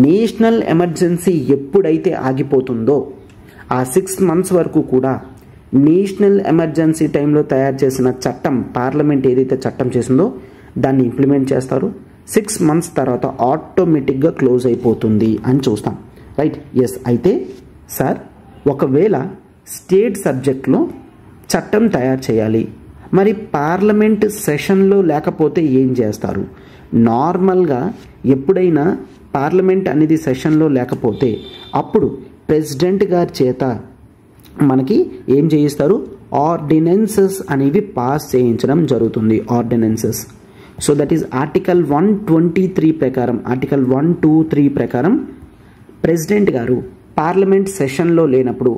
S2: నేషనల్ ఎమర్జెన్సీ ఎప్పుడైతే ఆగిపోతుందో ఆ 6 months వరకు కూడా నేషనల్ ఎమర్జెన్సీ టైంలో తయారు చేసిన చట్టం, పార్లమెంట్ ఏదైతే చట్టం చేసిందో దాన్ని ఇంప్లిమెంట్ చేస్తారు. 6 months తర్వాత ఆటోమేటిక్గా క్లోజ్ అయిపోతుంది అని చూస్తాం. రైట్? ఎస్. అయితే సార్ ఒకవేళ స్టేట్ సబ్జెక్ట్లో చట్టం తయారు చేయాలి, మరి పార్లమెంట్ సెషన్లో లేకపోతే ఏం చేస్తారు? నార్మల్గా ఎప్పుడైనా పార్లమెంట్ అనేది సెషన్లో లేకపోతే అప్పుడు ప్రెసిడెంట్ గారి చేత మనకి ఏం చేయిస్తారు? ఆర్డినెన్సెస్ అనేవి పాస్ చేయించడం జరుగుతుంది. Ordinances. So that is article 123 ప్రకారం, ఆర్టికల్ 123 ప్రకారం ప్రెసిడెంట్ గారు పార్లమెంట్ సెషన్లో లేనప్పుడు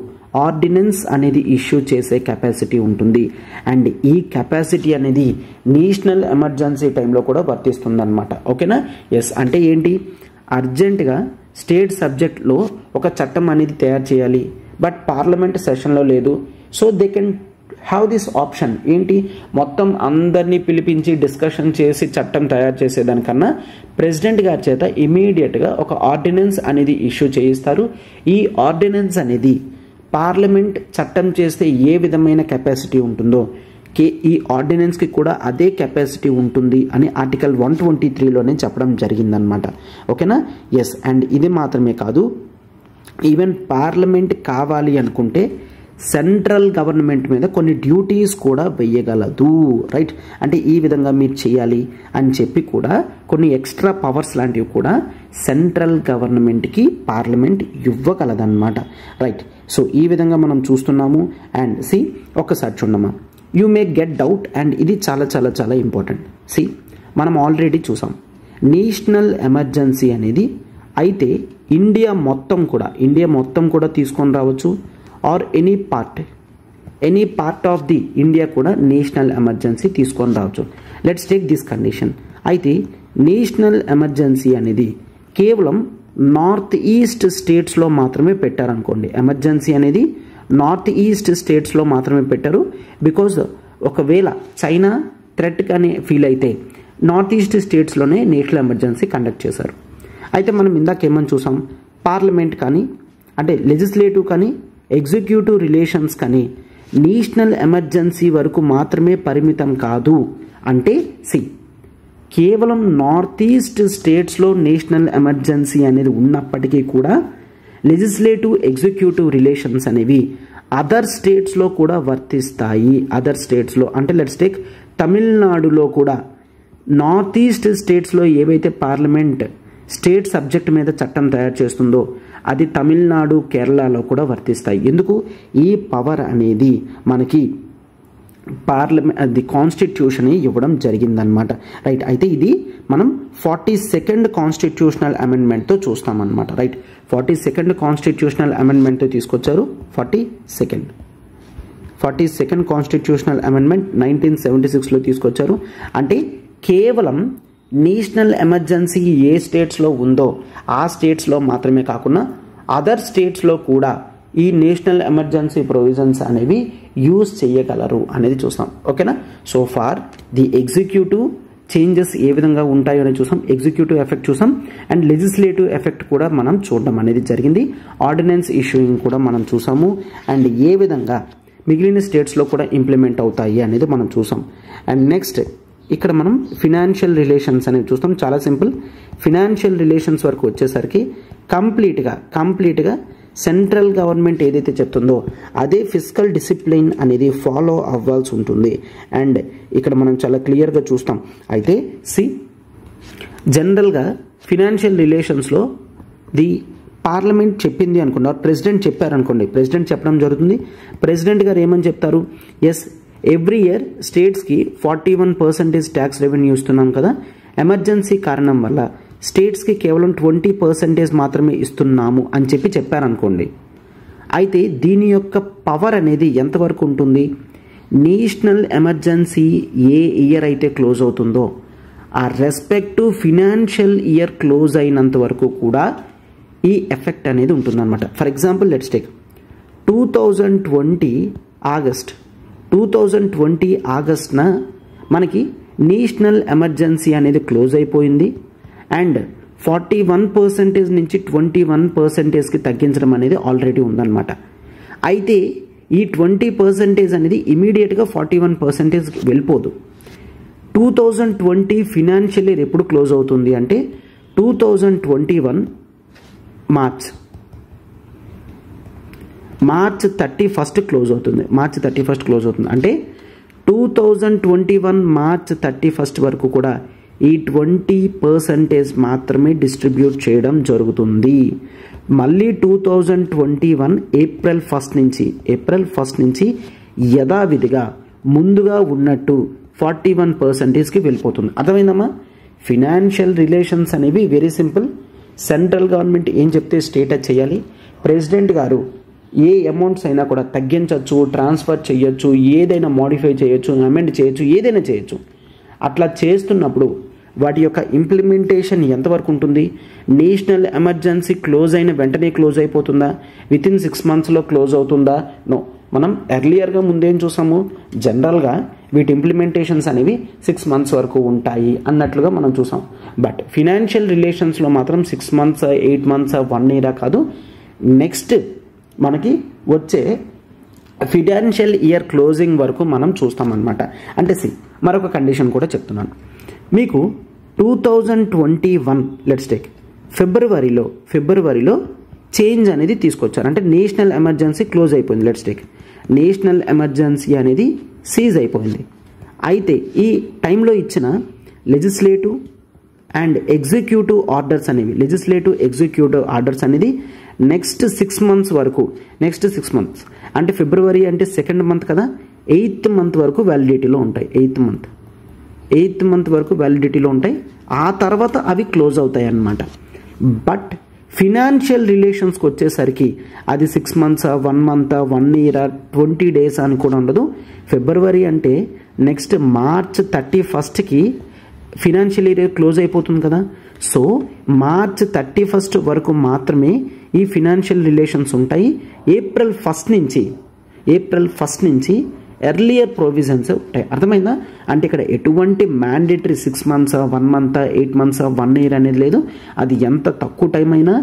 S2: ఆర్డినెన్స్ అనేది ఇష్యూ చేసే కెపాసిటీ ఉంటుంది. అండ్ ఈ కెపాసిటీ అనేది నేషనల్ ఎమర్జెన్సీ టైంలో కూడా వర్తిస్తుంది అనమాట. ఓకేనా? ఎస్. అంటే ఏంటి? అర్జెంటుగా స్టేట్ సబ్జెక్ట్లో ఒక చట్టం అనేది తయారు చేయాలి, బట్ పార్లమెంట్ సెషన్లో లేదు. So they can have this option. ఏంటి? మొత్తం అందరినీ పిలిపించి డిస్కషన్ చేసి చట్టం తయారు చేసేదానికన్నా ప్రెసిడెంట్ గారి చేత ఇమీడియట్గా ఒక ఆర్డినెన్స్ అనేది ఇష్యూ చేయిస్తారు. ఈ ఆర్డినెన్స్ అనేది పార్లమెంట్ చట్టం చేస్తే ఏ విధమైన కెపాసిటీ ఉంటుందో ఈ ఆర్డినెన్స్కి కూడా అదే కెపాసిటీ ఉంటుంది అని ఆర్టికల్ 123లోనే చెప్పడం జరిగిందనమాట. ఓకేనా? ఎస్. అండ్ ఇది మాత్రమే కాదు, ఈవెన్ పార్లమెంట్ కావాలి అనుకుంటే సెంట్రల్ గవర్నమెంట్ మీద కొన్ని డ్యూటీస్ కూడా వేయగలదు. రైట్? అంటే ఈ విధంగా మీరు చేయాలి అని చెప్పి కూడా కొన్ని ఎక్స్ట్రా పవర్స్ లాంటివి కూడా సెంట్రల్ గవర్నమెంట్కి పార్లమెంట్ ఇవ్వగలదన్నమాట. రైట్? సో ఈ విధంగా మనం చూస్తున్నాము. అండ్ సి ఒక్కసారి చూడమ్మా, you may get doubt and ఇది చాలా చాలా చాలా ఇంపార్టెంట్. సి మనం ఆల్రెడీ చూసాం నేషనల్ ఎమర్జెన్సీ అనేది అయితే ఇండియా మొత్తం కూడా తీసుకొని రావచ్చు, or any part of the India కూడా నేషనల్ ఎమర్జెన్సీ తీసుకొని రావచ్చు. Let's take this condition. అయితే నేషనల్ ఎమర్జెన్సీ అనేది కేవలం నార్త్ ఈస్ట్ స్టేట్స్లో మాత్రమే పెట్టారనుకోండి. ఎమర్జెన్సీ అనేది నార్త్ ఈస్ట్ స్టేట్స్లో మాత్రమే పెట్టారు. బికాజ్ ఒకవేళ చైనా థ్రెట్ కానీ ఫీల్ అయితే నార్త్ ఈస్ట్ స్టేట్స్లోనే నేషనల్ ఎమర్జెన్సీ కండక్ట్ చేశారు. అయితే మనం ఇందాకేమని చూసాం, పార్లమెంట్ కానీ అంటే లెజిస్లేటివ్ కానీ ఎగ్జిక్యూటివ్ రిలేషన్స్ కానీ నేషనల్ ఎమర్జెన్సీ వరకు మాత్రమే పరిమితం కాదు. అంటే కేవలం నార్త్ ఈస్ట్ స్టేట్స్లో నేషనల్ ఎమర్జెన్సీ అనేది ఉన్నప్పటికీ కూడా లెజిస్లేటివ్ ఎగ్జిక్యూటివ్ రిలేషన్స్ అనేవి అదర్ స్టేట్స్లో కూడా వర్తిస్తాయి. అదర్ స్టేట్స్లో అంటే లెట్స్ టేక్ తమిళనాడులో కూడా నార్త్ ఈస్ట్ స్టేట్స్లో ఏవైతే పార్లమెంట్ స్టేట్ సబ్జెక్ట్ మీద చట్టం తయారు చేస్తుందో అది తమిళనాడు, కేరళలో కూడా వర్తిస్తాయి. ఎందుకు? ఈ పవర్ అనేది మనకి పార్లమెంట్ కాన్స్టిట్యూషన్ ఇవ్వడం జరిగిందనమాట. రైట్? అయితే ఇది మనం 42nd కాన్స్టిట్యూషనల్ అమెండ్మెంట్తో చూస్తామన్నమాట. రైట్? 42nd కాన్స్టిట్యూషనల్ అమెండ్మెంట్తో తీసుకొచ్చారు. 42nd 42nd కాన్స్టిట్యూషనల్ అమెండ్మెంట్ 1976లో తీసుకొచ్చారు. అంటే కేవలం నేషనల్ ఎమర్జెన్సీ ఏ స్టేట్స్లో ఉందో ఆ స్టేట్స్లో మాత్రమే కాకుండా అదర్ స్టేట్స్లో కూడా ఈ నేషనల్ ఎమర్జెన్సీ ప్రొవిజన్స్ అనేవి యూజ్ చేయగలరు అనేది చూస్తాం. ఓకేనా. So far the executive changes ఏ విధంగా ఉంటాయో అనేది చూసాం, ఎగ్జిక్యూటివ్ ఎఫెక్ట్ చూసాం, అండ్ లెజిస్లేటివ్ ఎఫెక్ట్ కూడా మనం చూడడం అనేది జరిగింది. ఆర్డినెన్స్ ఇష్యూయింగ్ కూడా మనం చూసాము, అండ్ ఏ విధంగా మిగిలిన స్టేట్స్లో కూడా ఇంప్లిమెంట్ అవుతాయి అనేది మనం చూసాం. అండ్ నెక్స్ట్ ఇక్కడ మనం ఫినాన్షియల్ రిలేషన్స్ అనేవి చూస్తాం. చాలా సింపుల్. ఫినాన్షియల్ రిలేషన్స్ వరకు వచ్చేసరికి కంప్లీట్గా సెంట్రల్ గవర్నమెంట్ ఏదైతే చెప్తుందో అదే ఫిస్కల్ డిసిప్లిన్ అనేది ఫాలో అవ్వాల్సి ఉంటుంది. అండ్ ఇక్కడ మనం చాలా క్లియర్గా చూస్తాం. అయితే జనరల్గా ఫినాన్షియల్ రిలేషన్స్లో ది పార్లమెంట్ చెప్పింది అనుకున్నారు, ప్రెసిడెంట్ చెప్పారనుకోండి, ప్రెసిడెంట్ చెప్పడం జరుగుతుంది. ప్రెసిడెంట్ గారు ఏమని చెప్తారు, ఎస్ ఎవ్రీ ఇయర్ స్టేట్స్కి 41% ట్యాక్స్ రెవెన్యూ ఇస్తున్నాం కదా, ఎమర్జెన్సీ కారణం వల్ల స్టేట్స్కి కేవలం 20% మాత్రమే ఇస్తున్నాము అని చెప్పారనుకోండి. అయితే దీని యొక్క పవర్ అనేది ఎంతవరకు ఉంటుంది, నేషనల్ ఎమర్జెన్సీ ఏ ఇయర్ అయితే క్లోజ్ అవుతుందో ఆ రెస్పెక్టివ్ ఫినాన్షియల్ ఇయర్ క్లోజ్ అయినంత వరకు కూడా ఈ ఎఫెక్ట్ అనేది ఉంటుందన్నమాట. ఫర్ ఎగ్జాంపుల్ లెట్స్ టేక్ 2020 ఆగస్ట్న మనకి నేషనల్ ఎమర్జెన్సీ అనేది క్లోజ్ అయిపోయింది అండ్ 41% నుంచి 21%కి తగ్గించడం అనేది ఆల్రెడీ ఉందన్నమాట. అయితే ఈ 20% అనేది ఇమీడియట్గా 41%కి వెళ్ళిపోదు. 2020 ఫినాన్షియల్ ఇయర్ ఎప్పుడు క్లోజ్ అవుతుంది అంటే 2021 మార్చ్ 31st క్లోజ్ అవుతుంది. మార్చ్ 31st క్లోజ్ అవుతుంది. అంటే 2021 మార్చ్ 31st వరకు కూడా ఈ 20% మాత్రమే డిస్ట్రిబ్యూట్ చేయడం జరుగుతుంది. మళ్ళీ 2021 ఏప్రిల్ 1 నుంచి యథావిధిగా ముందుగా ఉన్నట్టు 41%కి వెళ్ళిపోతుంది. అర్థమైందమ్మా. ఫినాన్షియల్ రిలేషన్స్ అనేవి వెరీ సింపుల్. సెంట్రల్ గవర్నమెంట్ ఏం చెప్తే స్టేట్ అది చేయాలి. ప్రెసిడెంట్ గారు ఏ అమౌంట్స్ అయినా కూడా తగ్గించవచ్చు, ట్రాన్స్ఫర్ చేయొచ్చు, ఏదైనా మోడిఫై చేయొచ్చు, అమెండ్ చేయొచ్చు, ఏదైనా చేయొచ్చు. అట్లా చేస్తున్నప్పుడు వాటి యొక్క ఇంప్లిమెంటేషన్ ఎంతవరకు ఉంటుంది, నేషనల్ ఎమర్జెన్సీ క్లోజ్ అయిన వెంటనే క్లోజ్ అయిపోతుందా, వితిన్ 6 monthsలో క్లోజ్ అవుతుందా, నో. మనం ఎర్లియర్గా ముందేం చూసాము, జనరల్గా వీటి ఇంప్లిమెంటేషన్స్ అనేవి 6 months వరకు ఉంటాయి అన్నట్లుగా మనం చూసాం. బట్ ఫినాన్షియల్ రిలేషన్స్లో మాత్రం 6 months, 8 months, 1 year కాదు, నెక్స్ట్ మనకి వచ్చే ఫినాన్షియల్ ఇయర్ క్లోజింగ్ వరకు మనం చూస్తామన్నమాట. అంటే మరొక కండిషన్ కూడా చెప్తున్నాను మీకు. 2021 లెట్స్ టేక్ ఫిబ్రవరిలో చేంజ్ అనేది తీసుకొచ్చారు. అంటే నేషనల్ ఎమర్జెన్సీ క్లోజ్ అయిపోయింది. లెట్స్ టేక్ నేషనల్ ఎమర్జెన్సీ అనేది సీజ్ అయిపోయింది. అయితే ఈ టైంలో ఇచ్చిన లెజిస్లేటివ్ అండ్ ఎగ్జిక్యూటివ్ ఆర్డర్స్ అనేది నెక్స్ట్ 6 months వరకు, నెక్స్ట్ 6 months అంటే ఫిబ్రవరి అంటే 2nd month కదా, 8th month వరకు వ్యాలిడిటీలో ఉంటాయి. 8th month వరకు వ్యాలిడిటీలో ఉంటాయి. ఆ తర్వాత అవి క్లోజ్ అవుతాయి అన్నమాట. బట్ ఫినాన్షియల్ రిలేషన్స్కి వచ్చేసరికి అది 6 months, 1 month, 1 year, 20 days అని కూడా ఉండదు. ఫిబ్రవరి అంటే next March 31st financial year close అయిపోతుంది కదా. సో మార్చ్ 31st వరకు మాత్రమే ఈ ఫినాన్షియల్ రిలేషన్స్ ఉంటాయి. ఏప్రిల్ 1 నుంచి ఎర్లియర్ ప్రొవిజన్స్ ఉంటాయి. అర్థమైందా. అంటే ఇక్కడ ఎటువంటి mandatory 6 months, 1 month, 8 months, 1 year అనేది లేదు. అది ఎంత తక్కువ టైం అయినా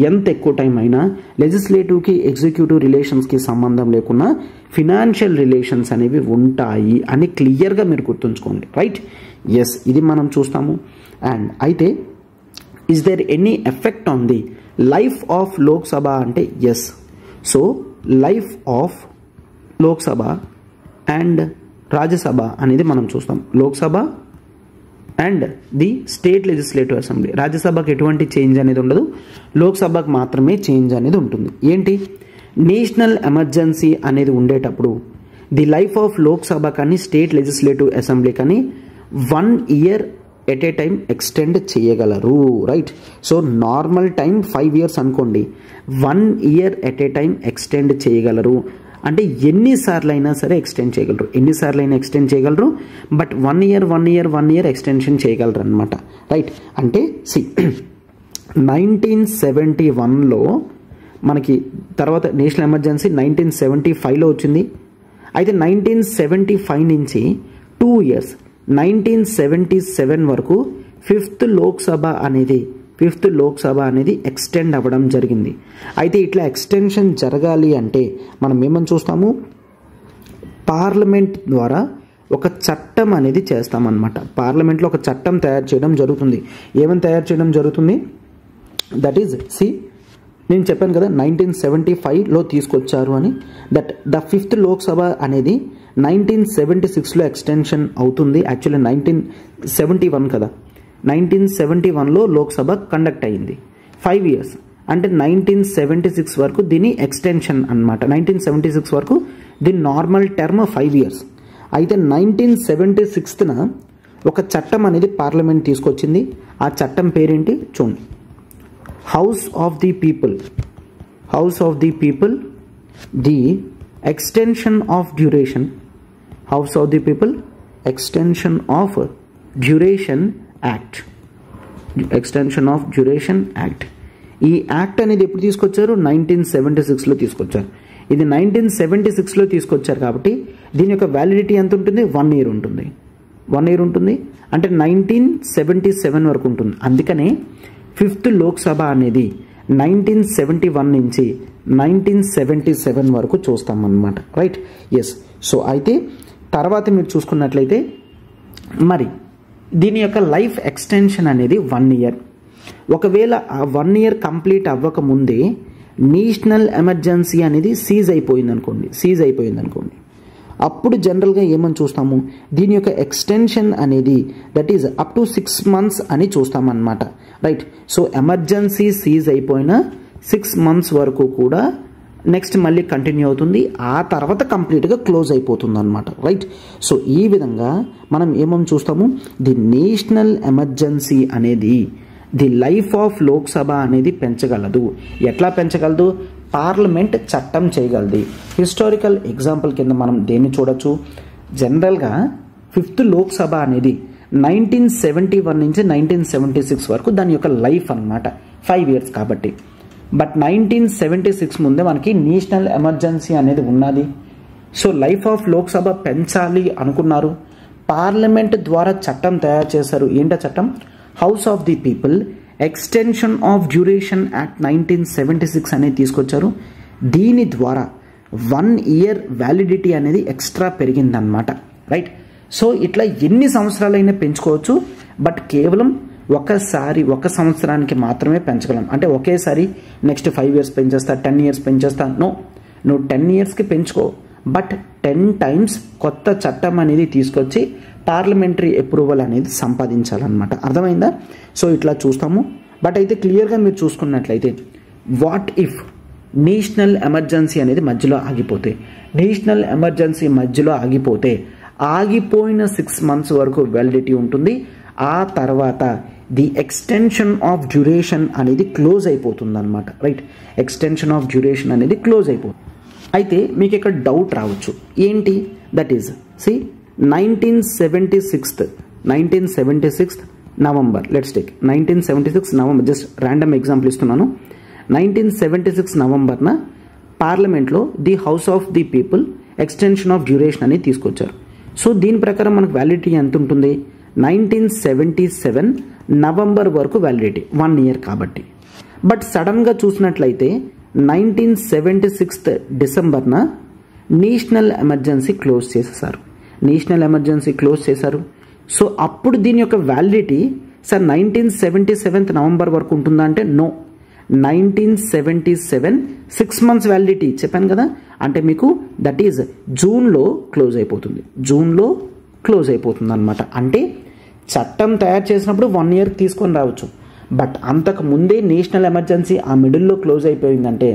S2: ఎంత ఎక్కువ టైం అయినా లెజిస్లేటివ్కి ఎగ్జిక్యూటివ్ రిలేషన్స్కి సంబంధం లేకుండా ఫినాన్షియల్ రిలేషన్స్ అనేవి ఉంటాయి అని క్లియర్గా మీరు గుర్తుంచుకోండి. రైట్. ఎస్, ఇది మనం చూస్తాము. అండ్ అయితే is there any effect on the life of Lok Sabha అంటే yes. So life of Lok Sabha and Rajya Sabha అనేది మనం చూస్తాం. Lok Sabha and the state legislative assembly. రాజ్యసభకు ఎటువంటి చేంజ్ అనేది ఉండదు, లోక్సభకు మాత్రమే చేంజ్ అనేది ఉంటుంది. ఏంటి, నేషనల్ ఎమర్జెన్సీ అనేది ఉండేటప్పుడు ది లైఫ్ ఆఫ్ లోక్సభ కానీ స్టేట్ లెజిస్లేటివ్ అసెంబ్లీ కానీ 1 year at a time extend చేయగలరు. Right. So normal time 5 years అనుకోండి, 1 year at a time extend చేయగలరు. అంటే ఎన్నిసార్లు అయినా సరే ఎక్స్టెండ్ చేయగలరు, బట్ 1 ఇయర్ ఎక్స్టెన్షన్ చేయగలరు అనమాట. రైట్, అంటే సి 1971లో మనకి తర్వాత నేషనల్ ఎమర్జెన్సీ 1975లో వచ్చింది. అయితే 1975 నుంచి 2 ఇయర్స్ 1977 వరకు ఫిఫ్త్ లోక్సభ అనేది ఎక్స్టెండ్ అవ్వడం జరిగింది. అయితే ఇట్లా ఎక్స్టెన్షన్ జరగాలి అంటే మనం ఏమని చూస్తాము, పార్లమెంట్ ద్వారా ఒక చట్టం అనేది చేస్తామన్నమాట. పార్లమెంట్లో ఒక చట్టం తయారు చేయడం జరుగుతుంది. ఏమని తయారు చేయడం జరుగుతుంది, దట్ ఈజ్ సి నేను చెప్పాను కదా 1975లో తీసుకొచ్చారు అని. దట్ ద ఫిఫ్త్ లోక్సభ అనేది 1976లో ఎక్స్టెన్షన్ అవుతుంది. యాక్చువల్లీ 1971 కదా, 1971లో లోక్సభ కండక్ట్ అయింది 5 ఇయర్స్, అంటే 1976 వరకు దీని ఎక్స్టెన్షన్ అన్నమాట. 1976 వరకు దీని నార్మల్ టర్మ్ 5 ఇయర్స్. అయితే 1976న ఒక చట్టం అనేది పార్లమెంట్ తీసుకొచ్చింది. ఆ చట్టం పేరేంటి చూడండి, house of the people the extension of duration act. ఈ యాక్ట్ అనేది ఎప్పుడు తీసుకొచ్చారు, 1976లో తీసుకొచ్చారు. ఇది 1976లో తీసుకొచ్చారు కాబట్టి దీని యొక్క వ్యాలిడిటీ ఎంత ఉంటుంది, 1 ఇయర్ ఉంటుంది. 1 ఇయర్ ఉంటుంది అంటే 1977 వరకు ఉంటుంది. అందుకనే ఫిఫ్త్ లోక్సభ అనేది 1971 నుంచి 1977 వరకు చూస్తామన్నమాట. Right, yes. సో అయితే తర్వాత మీరు చూసుకున్నట్లయితే మరి దీని యొక్క లైఫ్ ఎక్స్టెన్షన్ అనేది 1 ఇయర్. ఒకవేళ ఆ 1 ఇయర్ కంప్లీట్ అవ్వకముందే నేషనల్ ఎమర్జెన్సీ అనేది సీజ్ అయిపోయింది అనుకోండి, అప్పుడు జనరల్గా ఏమని చూస్తాము, దీని యొక్క ఎక్స్టెన్షన్ అనేది that is up to 6 months అని చూస్తామన్నమాట. రైట్, సో ఎమర్జెన్సీ సీజ్ అయిపోయిన 6 months వరకు కూడా నెక్స్ట్ మళ్ళీ కంటిన్యూ అవుతుంది. ఆ తర్వాత కంప్లీట్గా క్లోజ్ అయిపోతుంది అనమాట. రైట్, సో ఈ విధంగా మనం ఏమని చూస్తాము, ది నేషనల్ ఎమర్జెన్సీ అనేది ది లైఫ్ ఆఫ్ లోక్సభ అనేది పెంచగలదు. ఎట్లా పెంచగలదు, పార్లమెంట్ చట్టం చేయగలది. హిస్టారికల్ ఎగ్జాంపుల్ కింద మనం దేన్ని చూడొచ్చు, జనరల్గా ఫిఫ్త్ లోక్సభ అనేది 1971 నుంచి 1976 వరకు దాని యొక్క లైఫ్ అన్నమాట, 5 ఇయర్స్ కాబట్టి. బట్ 1976 ముందే మనకి నేషనల్ ఎమర్జెన్సీ అనేది ఉన్నది. సో లైఫ్ ఆఫ్ లోక్సభ పెంచాలి అనుకున్నారు, పార్లమెంట్ ద్వారా చట్టం తయారు చేశారు. ఏంటో చట్టం, house of the people extension of duration act 1976 అనేది తీసుకొచ్చారు. దీని ద్వారా 1 ఇయర్ వ్యాలిడిటీ అనేది ఎక్స్ట్రా పెరిగిందన్నమాట. రైట్, సో ఇట్లా ఎన్ని సంవత్సరాలైనా పెంచుకోవచ్చు, బట్ కేవలం ఒకసారి 1 సంవత్సరానికి మాత్రమే పెంచగలం. అంటే ఒకేసారి నెక్స్ట్ 5 ఇయర్స్ పెంచేస్తా, 10 ఇయర్స్ పెంచేస్తా, నో, నువ్వు 10 ఇయర్స్కి పెంచుకో, బట్ 10 times కొత్త చట్టం అనేది తీసుకొచ్చి పార్లమెంటరీ అప్రూవల్ అనేది సంపాదించాలన్నమాట. అర్థమైందా? సో ఇట్లా చూస్తాము. బట్ అయితే క్లియర్గా మీరు చూసుకున్నట్లయితే వాట్ ఇఫ్ నేషనల్ ఎమర్జెన్సీ అనేది మధ్యలో ఆగిపోతే, నేషనల్ ఎమర్జెన్సీ మధ్యలో ఆగిపోతే ఆగిపోయిన 6 months వరకు వ్యాలిడిటీ ఉంటుంది. ఆ తర్వాత ది ఎక్స్టెన్షన్ ఆఫ్ డ్యూరేషన్ అనేది క్లోజ్ అయిపోతుంది అనమాట. రైట్, ఎక్స్టెన్షన్ ఆఫ్ డ్యూరేషన్ అనేది క్లోజ్ అయిపోతుంది. అయితే మీకు ఇక్కడ డౌట్ రావచ్చు, ఏంటి, that is see 1976 November, let's take 1976 November, just random example ఇస్తున్నాను. 1976 నవంబర్న పార్లమెంట్లో the house of the people extension of duration అనేది తీసుకొచ్చారు. సో దీని ప్రకారం మనకు వ్యాలిడిటీ ఎంత ఉంటుంది, 1977 నవంబర్ వరకు వ్యాలిడిటీ, 1 ఇయర్ కాబట్టి. బట్ సడన్గా చూసినట్లయితే 1976 డిసెంబర్న నేషనల్ ఎమర్జెన్సీ క్లోజ్ చేసేసారు. సో అప్పుడు దీని యొక్క వ్యాలిడిటీ సార్ 1977 నవంబర్ వరకు ఉంటుందా అంటే నో, 1977 6 months వ్యాలిడిటీ చెప్పాను కదా. అంటే మీకు దట్ ఈజ్ జూన్లో క్లోజ్ అయిపోతుంది అనమాట. అంటే చట్టం తయారు చేసినప్పుడు 1 ఇయర్ తీసుకొని రావచ్చు, బట్ అంతకు ముందే నేషనల్ ఎమర్జెన్సీ ఆ మిడిల్లో క్లోజ్ అయిపోయిందంటే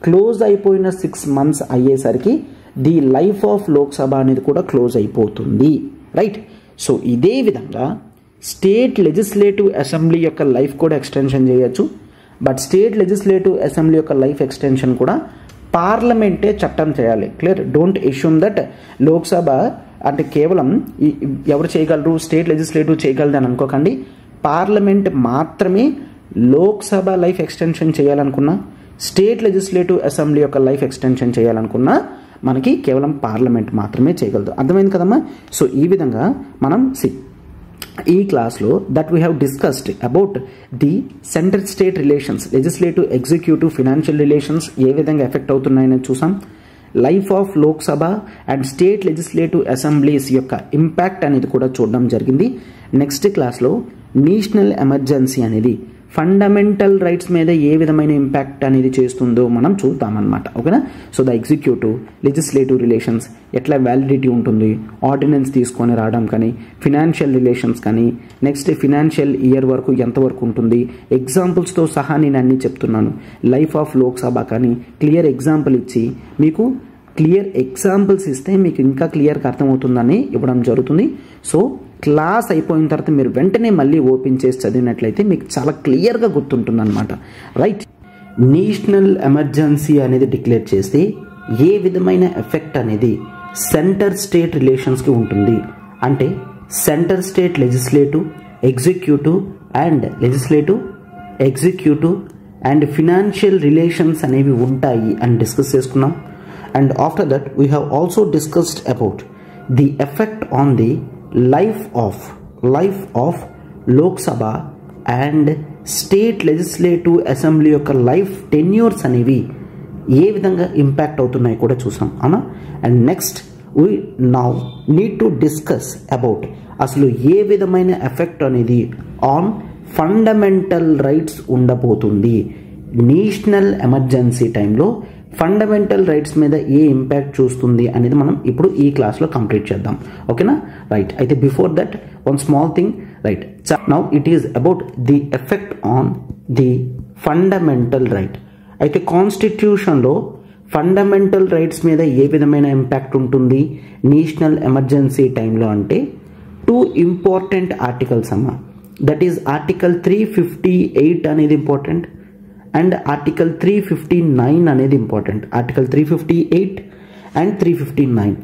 S2: క్లోజ్ అయిపోయిన 6 months అయ్యేసరికి ది లైఫ్ ఆఫ్ లోక్సభ అనేది కూడా క్లోజ్ అయిపోతుంది. రైట్, సో ఇదే విధంగా స్టేట్ లెజిస్లేటివ్ అసెంబ్లీ యొక్క లైఫ్ కూడా ఎక్స్టెన్షన్ చేయొచ్చు. బట్ స్టేట్ లెజిస్లేటివ్ అసెంబ్లీ యొక్క లైఫ్ ఎక్స్టెన్షన్ కూడా పార్లమెంటే చట్టం చేయాలి. Clear? Don't assume that Lok Sabha అంటే కేవలం ఎవరు చేయగలరు, స్టేట్ లెజిస్లేటివ్ చేయగలదు అని అనుకోకండి. పార్లమెంట్ మాత్రమే లోక్సభ లైఫ్ ఎక్స్టెన్షన్ చేయాలనుకున్నా, స్టేట్ లెజిస్లేటివ్ అసెంబ్లీ యొక్క లైఫ్ ఎక్స్టెన్షన్ చేయాలనుకున్నా మనకి కేవలం పార్లమెంట్ మాత్రమే చేయగలదు. అర్థమైంది కదమ్మా? సో ఈ విధంగా మనం ఈ క్లాస్లో that we have discussed about the centre state relations, legislative, executive, financial relations ఏ విధంగా ఎఫెక్ట్ అవుతున్నాయని చూసాం. Life of Lok Sabha and state legislative assemblies యొక్క ఇంపాక్ట్ అనేది కూడా చూడడం జరిగింది. నెక్స్ట్ క్లాస్లో నేషనల్ ఎమర్జెన్సీ అనేది ఫండమెంటల్ రైట్స్ మీద ఏ విధమైన ఇంపాక్ట్ అనేది చేస్తుందో మనం చూద్దామన్నమాట. ఓకేనా? So the executive legislative relations ఎట్లా వ్యాలిడిటీ ఉంటుంది, ఆర్డినెన్స్ తీసుకొని రావడం కానీ, ఫినాన్షియల్ రిలేషన్స్ కానీ, నెక్స్ట్ ఫినాన్షియల్ ఇయర్ వరకు ఎంతవరకు ఉంటుంది, ఎగ్జాంపుల్స్తో సహా నేను అన్నీ చెప్తున్నాను. లైఫ్ ఆఫ్ లోక్సభ కానీ క్లియర్ ఎగ్జాంపుల్ ఇచ్చి మీకు క్లియర్ ఎగ్జాంపుల్స్ ఇస్తే మీకు ఇంకా క్లియర్గా అర్థమవుతుందని ఇవ్వడం జరుగుతుంది. సో క్లాస్ అయిపోయిన తర్వాత మీరు వెంటనే మళ్ళీ ఓపెన్ చేసి చదివినట్లయితే మీకు చాలా క్లియర్గా గుర్తుంటుంది అనమాట. రైట్? నేషనల్ ఎమర్జెన్సీ అనేది డిక్లేర్ చేస్తే ఏ విధమైన ఎఫెక్ట్ అనేది సెంటర్ స్టేట్ రిలేషన్స్కి ఉంటుంది అంటే centre state legislative, executive and financial relations అనేవి ఉంటాయి అని డిస్కస్ చేసుకున్నాం. And after that we have also discussed about the effect on the life of Lok Sabha and state legislative assembly యొక్క life tenures అనేవి ఏ విధంగా ఇంపాక్ట్ అవుతున్నాయి కూడా చూసాం అవునా. And next we now need to discuss about అసలు ఏ విధమైన ఎఫెక్ట్ అనేది ఆన్ ఫండమెంటల్ రైట్స్ ఉండబోతుంది. నేషనల్ ఎమర్జెన్సీ టైంలో ఫండమెంటల్ రైట్స్ మీద ఏ ఇంపాక్ట్ చూస్తుంది అనేది మనం ఇప్పుడు ఈ క్లాస్లో కంప్లీట్ చేద్దాం. ఓకేనా? రైట్. అయితే before that one small thing. Right, now it is about the effect on the fundamental right. అయితే కాన్స్టిట్యూషన్లో ఫండమెంటల్ రైట్స్ మీద ఏ విధమైన ఇంపాక్ట్ ఉంటుంది నేషనల్ ఎమర్జెన్సీ టైంలో అంటే 2 ఇంపార్టెంట్ ఆర్టికల్స్ అమ్మ. దట్ ఈస్ ఆర్టికల్ 358 అనేది ఇంపార్టెంట్ and article 359 అనేది important. article 358 and 359.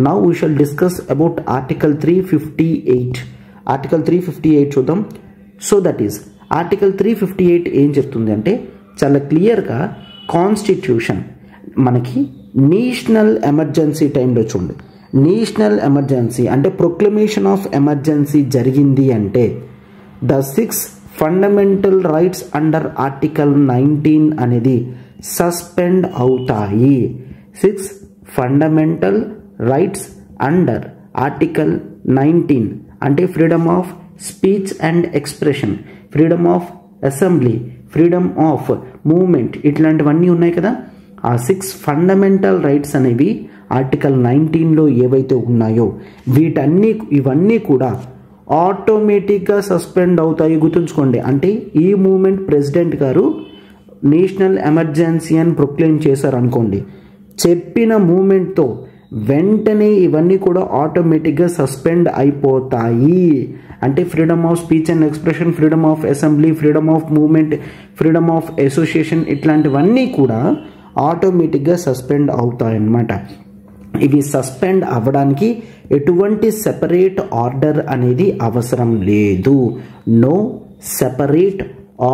S2: now we shall discuss about article 358. article 358 చూద్దాం. సో దట్ ఈస్ article 358 ఏం చెప్తుంది అంటే చాలా క్లియర్గా కాన్స్టిట్యూషన్ మనకి నేషనల్ ఎమర్జెన్సీ టైంలో చూడండి, నేషనల్ ఎమర్జెన్సీ అంటే ప్రొక్లమేషన్ ఆఫ్ ఎమర్జెన్సీ జరిగింది అంటే the 6 fundamental rights under article 19 అనేది సస్పెండ్ అవుతాయి. 6 ఫండమెంటల్ రైట్స్ అండర్ ఆర్టికల్ 19 అంటే freedom of speech and expression, freedom of assembly, freedom of movement, ఇట్లాంటివన్నీ ఉన్నాయి కదా. ఆ 6 ఫండమెంటల్ రైట్స్ అనేవి ఆర్టికల్ 19లో ఏవైతే ఉన్నాయో ఇవన్నీ కూడా ఆటోమేటిక్గా సస్పెండ్ అవుతాయి. గుర్తుంచుకోండి. అంటే ఈ మూమెంట్ ప్రెసిడెంట్ గారు నేషనల్ ఎమర్జెన్సీ అని ప్రొక్లెయిమ్ చేశారు అనుకోండి, చెప్పిన మూమెంట్తో వెంటనే ఇవన్నీ కూడా ఆటోమేటిక్గా సస్పెండ్ అయిపోతాయి. అంటే freedom of speech and expression, freedom of assembly, freedom of movement, freedom of association ఇట్లాంటివన్నీ కూడా ఆటోమేటిక్గా సస్పెండ్ అవుతాయన్నమాట. ఇవి సస్పెండ్ అవ్వడానికి ఎటువంటి సెపరేట్ ఆర్డర్ అనేది అవసరం లేదు. No separate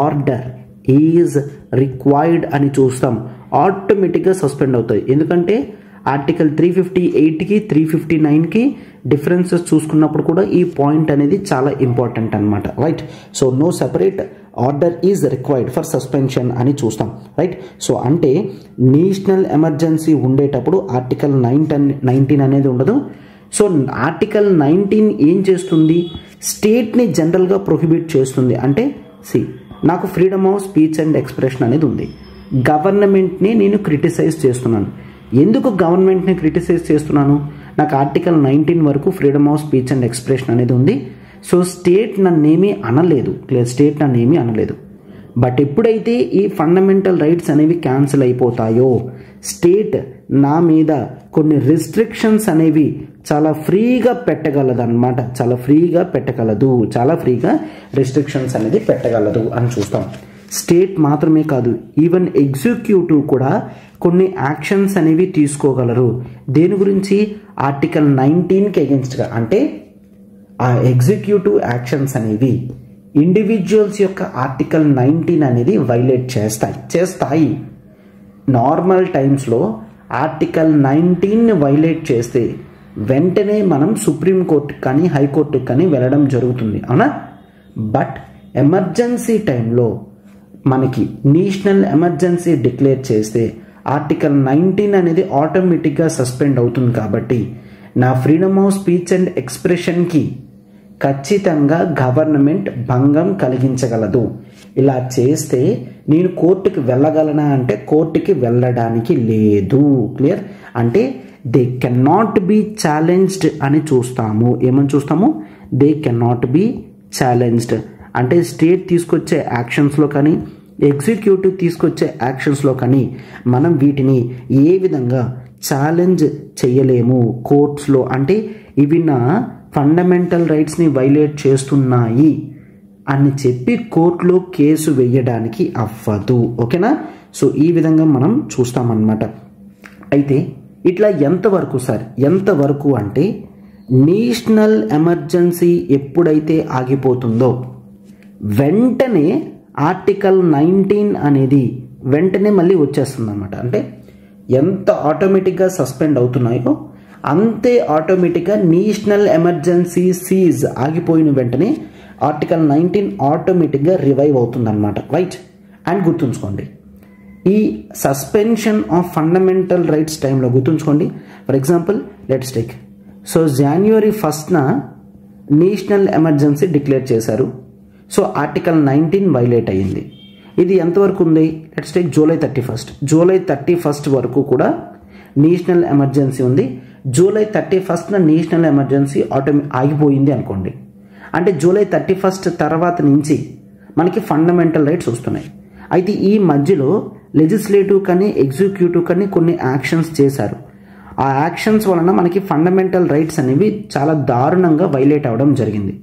S2: order is required అని చూస్తాం. ఆటోమేటిక్గా సస్పెండ్ అవుతాయి. ఎందుకంటే ఆర్టికల్ 358కి 359కి డిఫరెన్సెస్ చూసుకున్నప్పుడు కూడా ఈ పాయింట్ అనేది చాలా ఇంపార్టెంట్ అనమాట. Right. So no separate order is required for suspension అని చూస్తాం. రైట్. సో అంటే నేషనల్ ఎమర్జెన్సీ ఉండేటప్పుడు ఆర్టికల్ 19 అనేది ఉండదు. సో ఆర్టికల్ 19 ఏం చేస్తుంది? స్టేట్ని జనరల్గా ప్రొహిబిట్ చేస్తుంది. అంటే నాకు freedom of speech and expression అనేది ఉంది, గవర్నమెంట్ని నేను క్రిటిసైజ్ చేస్తున్నాను. ఎందుకు గవర్నమెంట్ని క్రిటిసైజ్ చేస్తున్నాను? నాకు ఆర్టికల్ 19 వరకు freedom of speech and expression అనేది ఉంది. సో స్టేట్ నన్నేమీ అనలేదు, స్టేట్ నన్నేమీ అనలేదు. బట్ ఎప్పుడైతే ఈ ఫండమెంటల్ రైట్స్ అనేవి క్యాన్సిల్ అయిపోతాయో స్టేట్ నా మీద కొన్ని రిస్ట్రిక్షన్స్ అనేవి చాలా ఫ్రీగా పెట్టగలదు అనమాట. చాలా ఫ్రీగా రిస్ట్రిక్షన్స్ అనేది పెట్టగలదు అని చూస్తాం. స్టేట్ మాత్రమే కాదు, ఈవెన్ ఎగ్జిక్యూటివ్ కూడా కొన్ని యాక్షన్స్ అనేవి తీసుకోగలరు. దేని గురించి? ఆర్టికల్ 19కి అగెన్స్ట్గా. అంటే ఆ ఎగ్జిక్యూటివ్ యాక్షన్స్ అనేవి ఇండివిజువల్స్ యొక్క ఆర్టికల్ 19 అనేది వైలేట్ చేస్తాయి. నార్మల్ టైమ్స్లో ఆర్టికల్ 19ని వైలేట్ చేస్తే వెంటనే మనం సుప్రీంకోర్టుకి కానీ హైకోర్టుకి కానీ వెళ్ళడం జరుగుతుంది, అవునా? బట్ ఎమర్జెన్సీ టైంలో మనకి నేషనల్ ఎమర్జెన్సీ డిక్లేర్ చేస్తే ఆర్టికల్ 19 అనేది ఆటోమేటిక్గా సస్పెండ్ అవుతుంది. కాబట్టి నా ఫ్రీడమ్ ఆఫ్ స్పీచ్ అండ్ ఎక్స్ప్రెషన్కి ఖచ్చితంగా గవర్నమెంట్ భంగం కలిగించగలదు. ఇలా చేస్తే నేను కోర్టుకి వెళ్ళగలనా అంటే కోర్టుకి వెళ్ళడానికి లేదు. క్లియర్? అంటే they can not be challenged అని చూస్తాము. ఏమని చూస్తాము? They can not be challenged అంటే స్టేట్ తీసుకొచ్చే యాక్షన్స్లో కానీ ఎగ్జిక్యూటివ్ తీసుకొచ్చే యాక్షన్స్లో కానీ మనం వీటిని ఏ విధంగా ఛాలెంజ్ చేయలేము కోర్ట్స్లో. అంటే ఇవి నా ఫండమెంటల్ రైట్స్ని వైలేట్ చేస్తున్నాయి అని చెప్పి కోర్టులో కేసు వేయడానికి అవ్వదు. ఓకేనా? సో ఈ విధంగా మనం చూస్తామన్నమాట. అయితే ఇట్లా ఎంతవరకు సార్? ఎంతవరకు అంటే నేషనల్ ఎమర్జెన్సీ ఎప్పుడైతే ఆగిపోతుందో వెంటనే ఆర్టికల్ 19 అనేది వెంటనే మళ్ళీ వచ్చేస్తుంది అన్నమాట. అంటే ఎంత ఆటోమేటిక్గా సస్పెండ్ అవుతున్నాయో అంతే ఆటోమేటిక్గా నేషనల్ ఎమర్జెన్సీ సీజ్ ఆగిపోయిన వెంటనే ఆర్టికల్ 19 ఆటోమేటిక్గా రివైవ్ అవుతుందన్నమాట. రైట్? అండ్ గుర్తుంచుకోండి, ఈ సస్పెన్షన్ ఆఫ్ ఫండమెంటల్ రైట్స్ టైంలో గుర్తుంచుకోండి. For example let's take, so January 1st national emergency declare చేశారు. సో ఆర్టికల్ 19 వైలేట్ అయ్యింది. ఇది ఎంతవరకు ఉంది? Let's take July 31st. July 31st వరకు కూడా నేషనల్ ఎమర్జెన్సీ ఉంది. July 31st నేషనల్ ఎమర్జెన్సీ ఆగిపోయింది అనుకోండి. అంటే July 31st తర్వాత నుంచి మనకి ఫండమెంటల్ రైట్స్ వస్తున్నాయి. అయితే ఈ మధ్యలో లెజిస్లేటివ్ కానీ ఎగ్జిక్యూటివ్ కానీ కొన్ని యాక్షన్స్ చేశారు. ఆ యాక్షన్స్ వలన మనకి ఫండమెంటల్ రైట్స్ అనేవి చాలా దారుణంగా వైలేట్ అవ్వడం జరిగింది.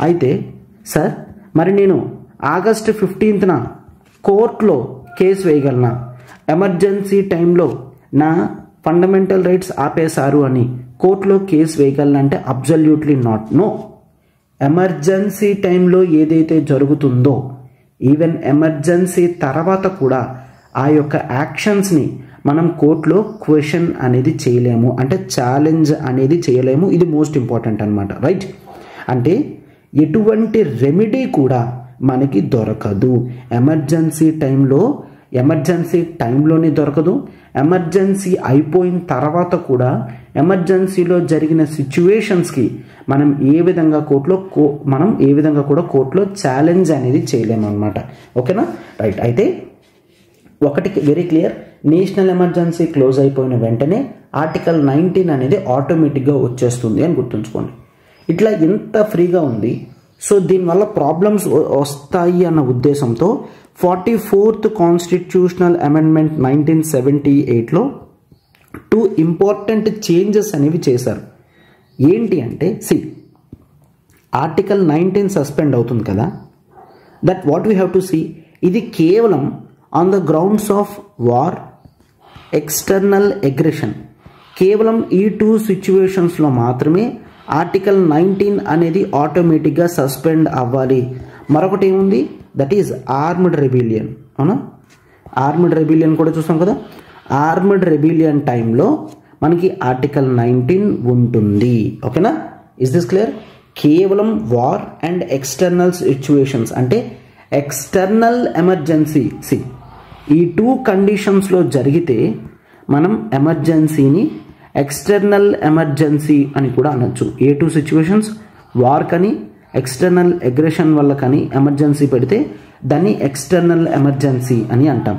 S2: అయితే సార్ మరి నేను August 15th కోర్టులో కేసు వేయగలనా? ఎమర్జెన్సీ టైంలో నా ఫండమెంటల్ రైట్స్ ఆపేశారు అని కోర్టులో కేసు వేయగలనా అంటే అబ్సల్యూట్లీ నాట్. నో. ఎమర్జెన్సీ టైంలో ఏదైతే జరుగుతుందో ఈవెన్ ఎమర్జెన్సీ తర్వాత కూడా ఆ యొక్క యాక్షన్స్ని మనం కోర్టులో క్వశ్చన్ అనేది చేయలేము, అంటే ఛాలెంజ్ అనేది చేయలేము. ఇది మోస్ట్ ఇంపార్టెంట్ అనమాట. రైట్? అంటే ఎటువంటి రెమెడీ కూడా మనకి దొరకదు ఎమర్జెన్సీ టైంలోనే దొరకదు. ఎమర్జెన్సీ అయిపోయిన తర్వాత కూడా ఎమర్జెన్సీలో జరిగిన సిచ్యువేషన్స్కి మనం ఏ విధంగా కూడా కోర్టులో ఛాలెంజ్ అనేది చేయలేము అనమాట. ఓకేనా? రైట్. అయితే ఒకటికి very clear, national emergency close అయిపోయిన వెంటనే ఆర్టికల్ 19 అనేది ఆటోమేటిక్గా వచ్చేస్తుంది అని గుర్తుంచుకోండి. ఇట్లా ఎంత ఫ్రీగా ఉంది. సో దీనివల్ల ప్రాబ్లమ్స్ వస్తాయి అన్న ఉద్దేశంతో 44th కాన్స్టిట్యూషనల్ అమెండ్మెంట్ 1978లో 2 ఇంపార్టెంట్ చేంజెస్ అనేవి చేశారు. ఏంటి అంటే, ఆర్టికల్ 19 సస్పెండ్ అవుతుంది కదా, that what we have to see, ఇది కేవలం on the grounds of war, external aggression, కేవలం ఈ 2 సిచ్యువేషన్స్లో మాత్రమే ఆర్టికల్ 19 అనేది ఆటోమేటిక్గా సస్పెండ్ అవ్వాలి. మరొకటి ఏముంది? That is armed rebellion. అవునా? ఆర్మ్డ్ రెబిలియన్ కూడా చూసాం కదా. ఆర్మ్డ్ రెబిలియన్ టైంలో మనకి ఆర్టికల్ 19 ఉంటుంది. ఓకేనా? Is this clear? కేవలం వార్ అండ్ ఎక్స్టర్నల్ సిచ్యువేషన్స్, అంటే ఎక్స్టర్నల్ ఎమర్జెన్సీ, ఈ 2 కండిషన్స్లో జరిగితే మనం ఎమర్జెన్సీని ఎక్స్టర్నల్ ఎమర్జెన్సీ అని కూడా అనొచ్చు. ఏ 2 సిచ్యువేషన్స్? వార్ కానీ ఎక్స్టర్నల్ అగ్రెషన్ వల్ల కానీ ఎమర్జెన్సీ పెడితే దాన్ని ఎక్స్టర్నల్ ఎమర్జెన్సీ అని అంటాం.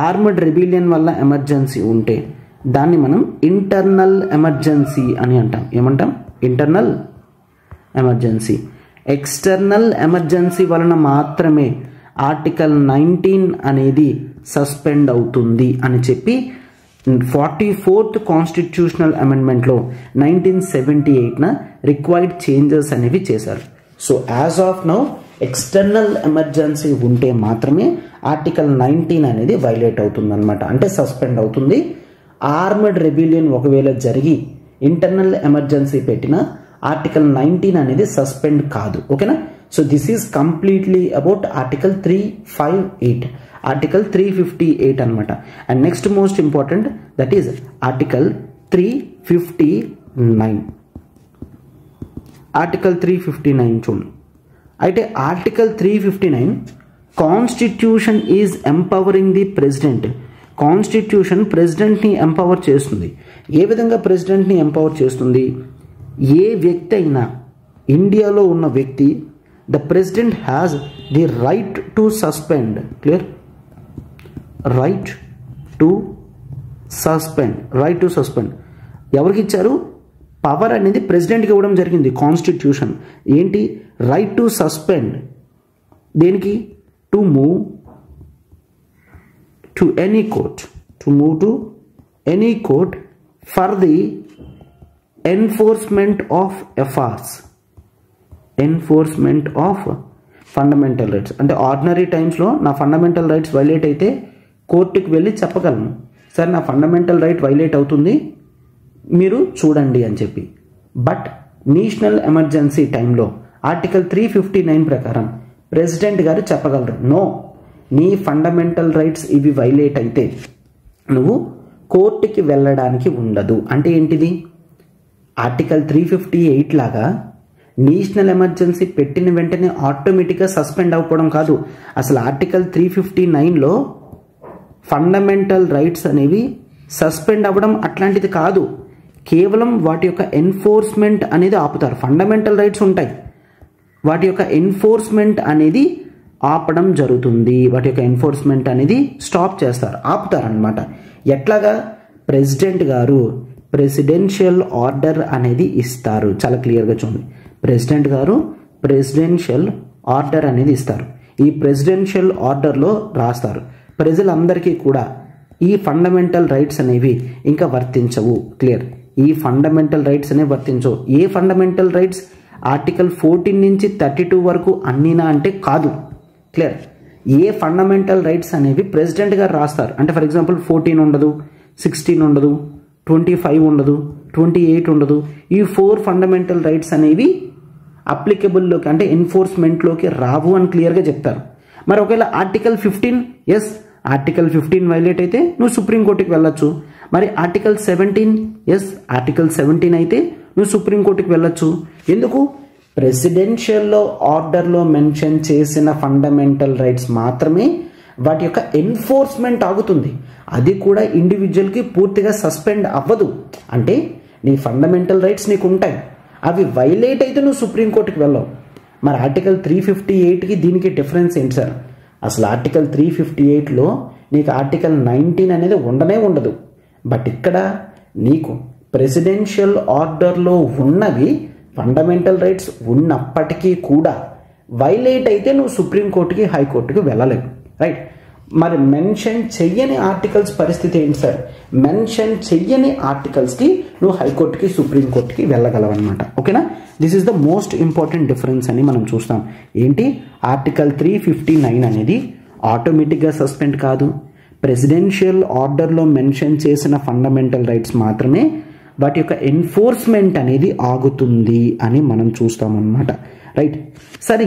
S2: ఆర్మ్డ్ రెబిలియన్ వల్ల ఎమర్జెన్సీ ఉంటే దాన్ని మనం ఇంటర్నల్ ఎమర్జెన్సీ అని అంటాం. ఏమంటాం? Internal emergency. ఎక్స్టర్నల్ ఎమర్జెన్సీ వలన మాత్రమే ఆర్టికల్ 19 అనేది సస్పెండ్ అవుతుంది అని చెప్పి 44th కాన్స్టిట్యూషనల్ అమెండ్మెంట్లో 1978 రిక్వైర్డ్ చేంజెస్ అనేవి చేశారు. So as of now external emergency ఉంటే మాత్రమే ఆర్టికల్ 19 అనేది వైలేట్ అవుతుంది అనమాట, అంటే సస్పెండ్ అవుతుంది. ఆర్మడ్ రెబిలియన్ ఒకవేళ జరిగి ఇంటర్నల్ ఎమర్జెన్సీ పెట్టిన ఆర్టికల్ 19 అనేది సస్పెండ్ కాదు. ఓకేనా? So this is completely about article 358, article 358 అనమాట. And next most important that is article 359. Article 359 చూడండి. అయితే article 359 constitution is empowering the president. Constitution ప్రెసిడెంట్ని ఎంపవర్ చేస్తుంది. ఏ విధంగా ప్రెసిడెంట్ని ఎంపవర్ చేస్తుంది? ఏ వ్యక్తి అయినా ఇండియాలో ఉన్న వ్యక్తి the president has the right to suspend. Clear? Right to suspend. Right to suspend ఎవరికి ఇచ్చారు? పవర్ అనేది ప్రెసిడెంట్కి ఇవ్వడం జరిగింది కాన్స్టిట్యూషన్. ఏంటి? Right to suspend. దేనికి? To move to any court, to move to any court for the enforcement of FRs, enforcement of fundamental rights. అంటే ordinary టైమ్స్లో నా ఫండమెంటల్ రైట్స్ వైలేట్ అయితే కోర్టుకి వెళ్ళి చెప్పగలను, సార్ నా ఫండమెంటల్ రైట్ వైలేట్ అవుతుంది మీరు చూడండి అని చెప్పి. బట్ నేషనల్ ఎమర్జెన్సీ టైంలో ఆర్టికల్ 359 ప్రకారం ప్రెసిడెంట్ గారు చెప్పగలరు, నో నీ ఫండమెంటల్ రైట్స్ ఇవి వైలేట్ అయితే నువ్వు కోర్టుకి వెళ్ళడానికి ఉండదు. అంటే ఏంటిది? ఆర్టికల్ 358 లాగా నేషనల్ ఎమర్జెన్సీ పెట్టిన వెంటనే ఆటోమేటిక్గా సస్పెండ్ అవ్వడం కాదు. అసలు ఆర్టికల్ 359లో ఫండమెంటల్ రైట్స్ అనేవి సస్పెండ్ అవ్వడం అట్లాంటిది కాదు. కేవలం వాటి యొక్క ఎన్ఫోర్స్మెంట్ అనేది ఆపుతారు. ఫండమెంటల్ రైట్స్ ఉంటాయి, వాటి యొక్క ఎన్ఫోర్స్మెంట్ అనేది ఆపడం జరుగుతుంది. వాటి యొక్క ఎన్ఫోర్స్మెంట్ అనేది స్టాప్ చేస్తారు, ఆపుతారు అనమాట. ఎట్లాగా? ప్రెసిడెంట్ గారు ప్రెసిడెన్షియల్ ఆర్డర్ అనేది ఇస్తారు. చాలా క్లియర్గా చూడండి. ప్రెసిడెంట్ గారు ప్రెసిడెన్షియల్ ఆర్డర్ అనేది ఇస్తారు. ఈ ప్రెసిడెన్షియల్ ఆర్డర్లో రాస్తారు ప్రజలందరికీ కూడా ఈ ఫండమెంటల్ రైట్స్ అనేవి ఇంకా వర్తించవు. క్లియర్? ఈ ఫండమెంటల్ రైట్స్ అనేవి వర్తించవు. A fundamental rights? ఆర్టికల్ 14 నుంచి 32 వరకు అన్నీనా అంటే కాదు. క్లియర్? ఏ ఫండమెంటల్ రైట్స్ అనేవి ప్రెసిడెంట్ గారు రాస్తారు. అంటే ఫర్ ఎగ్జాంపుల్ 14 ఉండదు, 16 ఉండదు, 25 ఉండదు, 28 ఉండదు. ఈ 4 ఫండమెంటల్ రైట్స్ అనేవి అప్లికబుల్లోకి అంటే ఎన్ఫోర్స్మెంట్లోకి రావు అని క్లియర్గా చెప్తారు. మరి ఒకవేళ ఆర్టికల్ 15, ఎస్ ఆర్టికల్ 15 వైలేట్ అయితే నువ్వు సుప్రీంకోర్టుకి వెళ్ళొచ్చు. మరి ఆర్టికల్ 17, ఎస్ ఆర్టికల్ 17 అయితే నువ్వు సుప్రీంకోర్టుకి వెళ్ళొచ్చు. ఎందుకు? ప్రెసిడెన్షియల్లో ఆర్డర్లో మెన్షన్ చేసిన ఫండమెంటల్ రైట్స్ మాత్రమే వాటి యొక్క ఎన్ఫోర్స్మెంట్ ఆగుతుంది. అది కూడా ఇండివిజువల్కి పూర్తిగా సస్పెండ్ అవ్వదు. అంటే నీ ఫండమెంటల్ రైట్స్ నీకు ఉంటాయి, అవి వైలేట్ అయితే నువ్వు సుప్రీంకోర్టుకి వెళ్ళవు. మరి ఆర్టికల్ 358కి దీనికి డిఫరెన్స్ ఏంటి సార్? అసలు ఆర్టికల్ 358లో నీకు ఆర్టికల్ 19 అనేది ఉండనే ఉండదు. బట్ ఇక్కడ నీకు ప్రెసిడెన్షియల్ ఆర్డర్లో ఉన్నవి ఫండమెంటల్ రైట్స్ ఉన్నప్పటికీ కూడా వైలేట్ అయితే నువ్వు సుప్రీంకోర్టుకి హైకోర్టుకి వెళ్ళలేవు. రైట్? మరి మెన్షన్ చెయ్యని ఆర్టికల్స్ పరిస్థితి ఏంటి సార్? మెన్షన్ చెయ్యని ఆర్టికల్స్కి నువ్వు హైకోర్టుకి సుప్రీంకోర్టుకి వెళ్ళగలవన్నమాట. ఓకేనా? This is the most important difference అని మనం చూస్తాం. ఏంటి? ఆర్టికల్ 359 అనేది ఆటోమేటిక్గా సస్పెండ్ కాదు. ప్రెసిడెన్షియల్ ఆర్డర్లో మెన్షన్ చేసిన ఫండమెంటల్ రైట్స్ మాత్రమే వాటి యొక్క ఎన్ఫోర్స్మెంట్ అనేది ఆగుతుంది అని మనం చూస్తామన్నమాట. రైట్? సరే,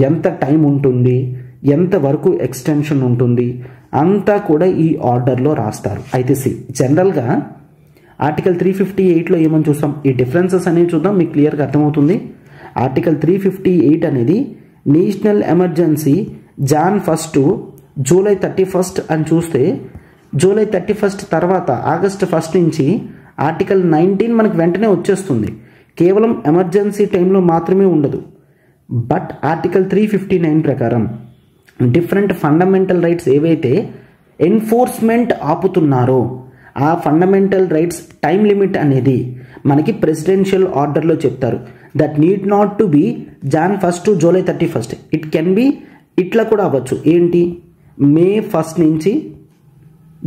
S2: ఎంత టైం ఉంటుంది, ఎంతవరకు ఎక్స్టెన్షన్ ఉంటుంది అంతా కూడా ఈ ఆర్డర్లో రాస్తారు. అయితే జనరల్గా ఆర్టికల్ 358లో ఏమని చూస్తాం? ఈ డిఫరెన్సెస్ అనేవి చూద్దాం, మీకు క్లియర్గా అర్థమవుతుంది. ఆర్టికల్ 358 అనేది national emergency Jan 1 to July 31 అని చూస్తే జూలై 31 తర్వాత ఆగస్ట్ 1 నుంచి ఆర్టికల్ 19 మనకు వెంటనే వచ్చేస్తుంది. కేవలం ఎమర్జెన్సీ టైంలో మాత్రమే ఉండదు. బట్ ఆర్టికల్ 359 ప్రకారం డిఫరెంట్ ఫండమెంటల్ రైట్స్ ఏవైతే ఎన్ఫోర్స్మెంట్ ఆపుతున్నారో ఆ ఫండమెంటల్ రైట్స్ టైం లిమిట్ అనేది మనకి ప్రెసిడెన్షియల్ ఆర్డర్లో చెప్తారు. That need not to be Jan 1 to July 31. It can be ఇట్లా కూడా అవ్వచ్చు. ఏంటి? May 1 నుంచి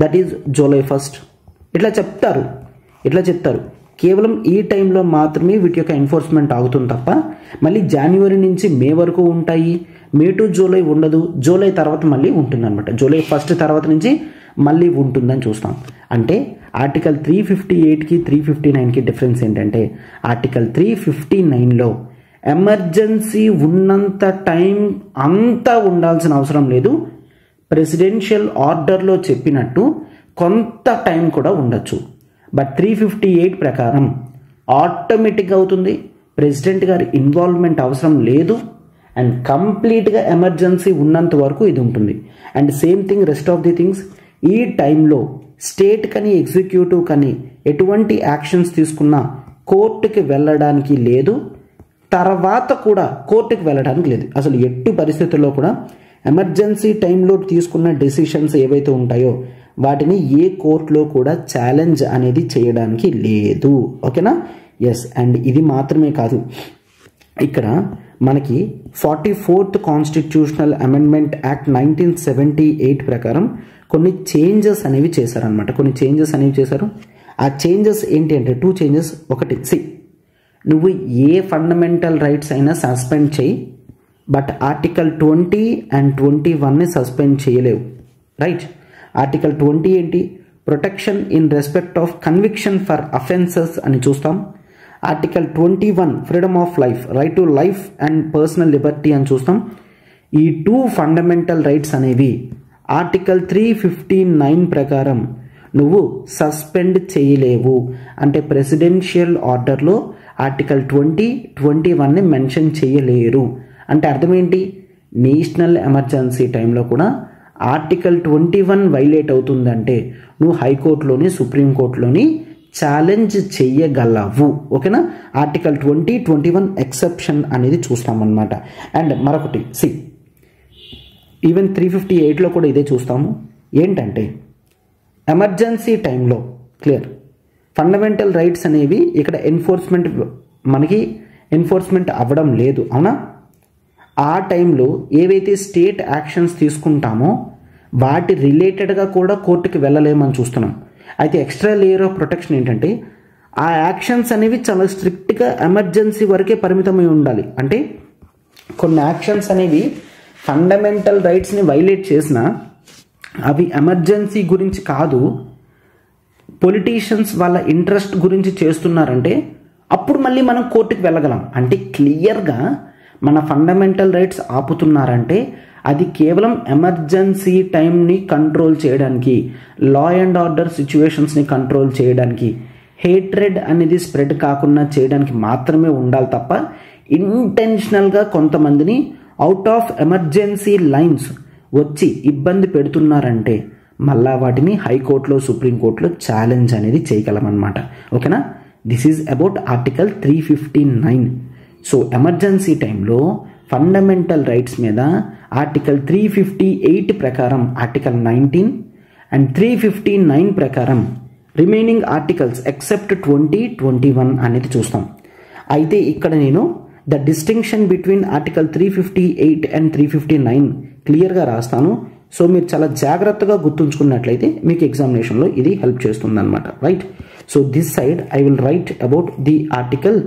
S2: దట్ ఈజ్ July 1 ఇట్లా చెప్తారు. కేవలం ఈ టైంలో మాత్రమే వీటి యొక్క ఎన్ఫోర్స్మెంట్ ఆగుతుంది తప్ప మళ్ళీ జనవరి నుంచి మే వరకు ఉంటాయి. మే టు జూలై ఉండదు, జూలై తర్వాత మళ్ళీ ఉంటుంది అనమాట. జూలై 1 తర్వాత నుంచి మళ్ళీ ఉంటుందని చూస్తాం. అంటే ఆర్టికల్ 358కి 359కి డిఫరెన్స్ ఏంటంటే ఆర్టికల్ 359లో ఎమర్జెన్సీ ఉన్నంత టైం అంతా ఉండాల్సిన అవసరం లేదు. ప్రెసిడెన్షియల్ ఆర్డర్లో చెప్పినట్టు కొంత టైం కూడా ఉండొచ్చు. బట్ 358 ప్రకారం ఆటోమేటిక్గా అవుతుంది, ప్రెసిడెంట్ గారి ఇన్వాల్వ్మెంట్ అవసరం లేదు, అండ్ కంప్లీట్గా ఎమర్జెన్సీ ఉన్నంత వరకు ఇది ఉంటుంది. And same thing rest of the things, ఈ టైంలో స్టేట్ కానీ ఎగ్జిక్యూటివ్ కానీ ఎటువంటి యాక్షన్స్ తీసుకున్నా కోర్టుకి వెళ్ళడానికి లేదు, తర్వాత కూడా కోర్టుకి వెళ్ళడానికి లేదు. అసలు ఎట్టి పరిస్థితుల్లో కూడా ఎమర్జెన్సీ టైంలో తీసుకున్న డెసిషన్స్ ఏవైతే ఉంటాయో వాటిని ఏ కోర్టులో కూడా ఛాలెంజ్ అనేది చేయడానికి లేదు. ఓకేనా? ఎస్. అండ్ ఇది మాత్రమే కాదు, ఇక్కడ మనకి 44th కాన్స్టిట్యూషనల్ అమెండ్మెంట్ యాక్ట్ 1978 ప్రకారం కొన్ని చేంజెస్ అనేవి చేశారనమాట. ఆ చేంజెస్ ఏంటి అంటే 2 చేంజెస్. ఒకటి, నువ్వు ఏ ఫండమెంటల్ రైట్స్ అయినా సస్పెండ్ చేయి, బట్ ఆర్టికల్ 20 and 21ని సస్పెండ్ చేయలేవు. రైట్? ఆర్టికల్ 20 ఏంటి? Protection in respect of conviction for offences అని చూస్తాం. Article 21 freedom of life, right to life and personal Liberty అని చూస్తాం. ఈ 2 ఫండమెంటల్ రైట్స్ అనేవి ఆర్టికల్ 359 ప్రకారం నువ్వు సస్పెండ్ చేయలేవు. అంటే ప్రెసిడెన్షియల్ ఆర్డర్లో ఆర్టికల్ 20, 21ని మెన్షన్ చేయలేరు. అంటే అర్థం ఏంటి? నేషనల్ ఎమర్జెన్సీ టైంలో కూడా ఆర్టికల్ 21 వైలేట్ అవుతుందంటే నువ్వు హైకోర్టులోని సుప్రీంకోర్టులోని ఛాలెంజ్ చెయ్యగలవు. ఓకేనా? ఆర్టికల్ 20, 21 ఎక్సెప్షన్ అనేది చూస్తామన్నమాట. అండ్ మరొకటి, ఈవెన్ 358లో కూడా ఇదే చూస్తాము. ఏంటంటే ఎమర్జెన్సీ టైంలో క్లియర్ ఫండమెంటల్ రైట్స్ అనేవి ఇక్కడ మనకి ఎన్ఫోర్స్మెంట్ అవ్వడం లేదు, అవునా? ఆ టైంలో ఏవైతే స్టేట్ యాక్షన్స్ తీసుకుంటామో వాటి రిలేటెడ్గా కూడా కోర్టుకి వెళ్ళలేమని చూస్తున్నాం. అయితే ఎక్స్ట్రా లేయర్ ఆఫ్ ప్రొటెక్షన్ ఏంటంటే ఆ యాక్షన్స్ అనేవి చాలా స్ట్రిక్ట్గా ఎమర్జెన్సీ వరకే పరిమితమై ఉండాలి. అంటే కొన్ని యాక్షన్స్ అనేవి ఫండమెంటల్ రైట్స్ని వైలేట్ చేసినా అవి ఎమర్జెన్సీ గురించి కాదు, పొలిటీషియన్స్ వాళ్ళ ఇంట్రెస్ట్ గురించి చేస్తున్నారంటే అప్పుడు మళ్ళీ మనం కోర్టుకి వెళ్ళగలం. అంటే క్లియర్గా మన ఫండమెంటల్ రైట్స్ ఆపుతున్నారంటే అది కేవలం ఎమర్జెన్సీ టైంని కంట్రోల్ చేయడానికి, లా అండ్ ఆర్డర్ సిచ్యువేషన్స్ని కంట్రోల్ చేయడానికి, హేట్రెడ్ అనేది స్ప్రెడ్ కాకుండా చేయడానికి మాత్రమే ఉండాలి తప్ప ఇంటెన్షనల్గా కొంతమందిని అవుట్ ఆఫ్ ఎమర్జెన్సీ లైన్స్ వచ్చి ఇబ్బంది పెడుతున్నారంటే మళ్ళా వాటిని హైకోర్టులో సుప్రీంకోర్టులో ఛాలెంజ్ అనేది చేయగలమన్నమాట. ఓకేనా? This is about article 359. So emergency టైంలో ఫండమెంటల్ రైట్స్ మీద ఆర్టికల్ 358 ప్రకారం ఆర్టికల్ 19 అండ్ 359 ప్రకారం రిమైనింగ్ ఆర్టికల్స్ ఎక్సెప్ట్ 20, 21 అనేది చూస్తాం. అయితే ఇక్కడ నేను the distinction between article 358 and 359 క్లియర్గా రాస్తాను. సో మీరు చాలా జాగ్రత్తగా గుర్తుంచుకున్నట్లయితే మీకు ఎగ్జామినేషన్లో ఇది హెల్ప్ చేస్తుంది అనమాట. Right? So this side I will write about the article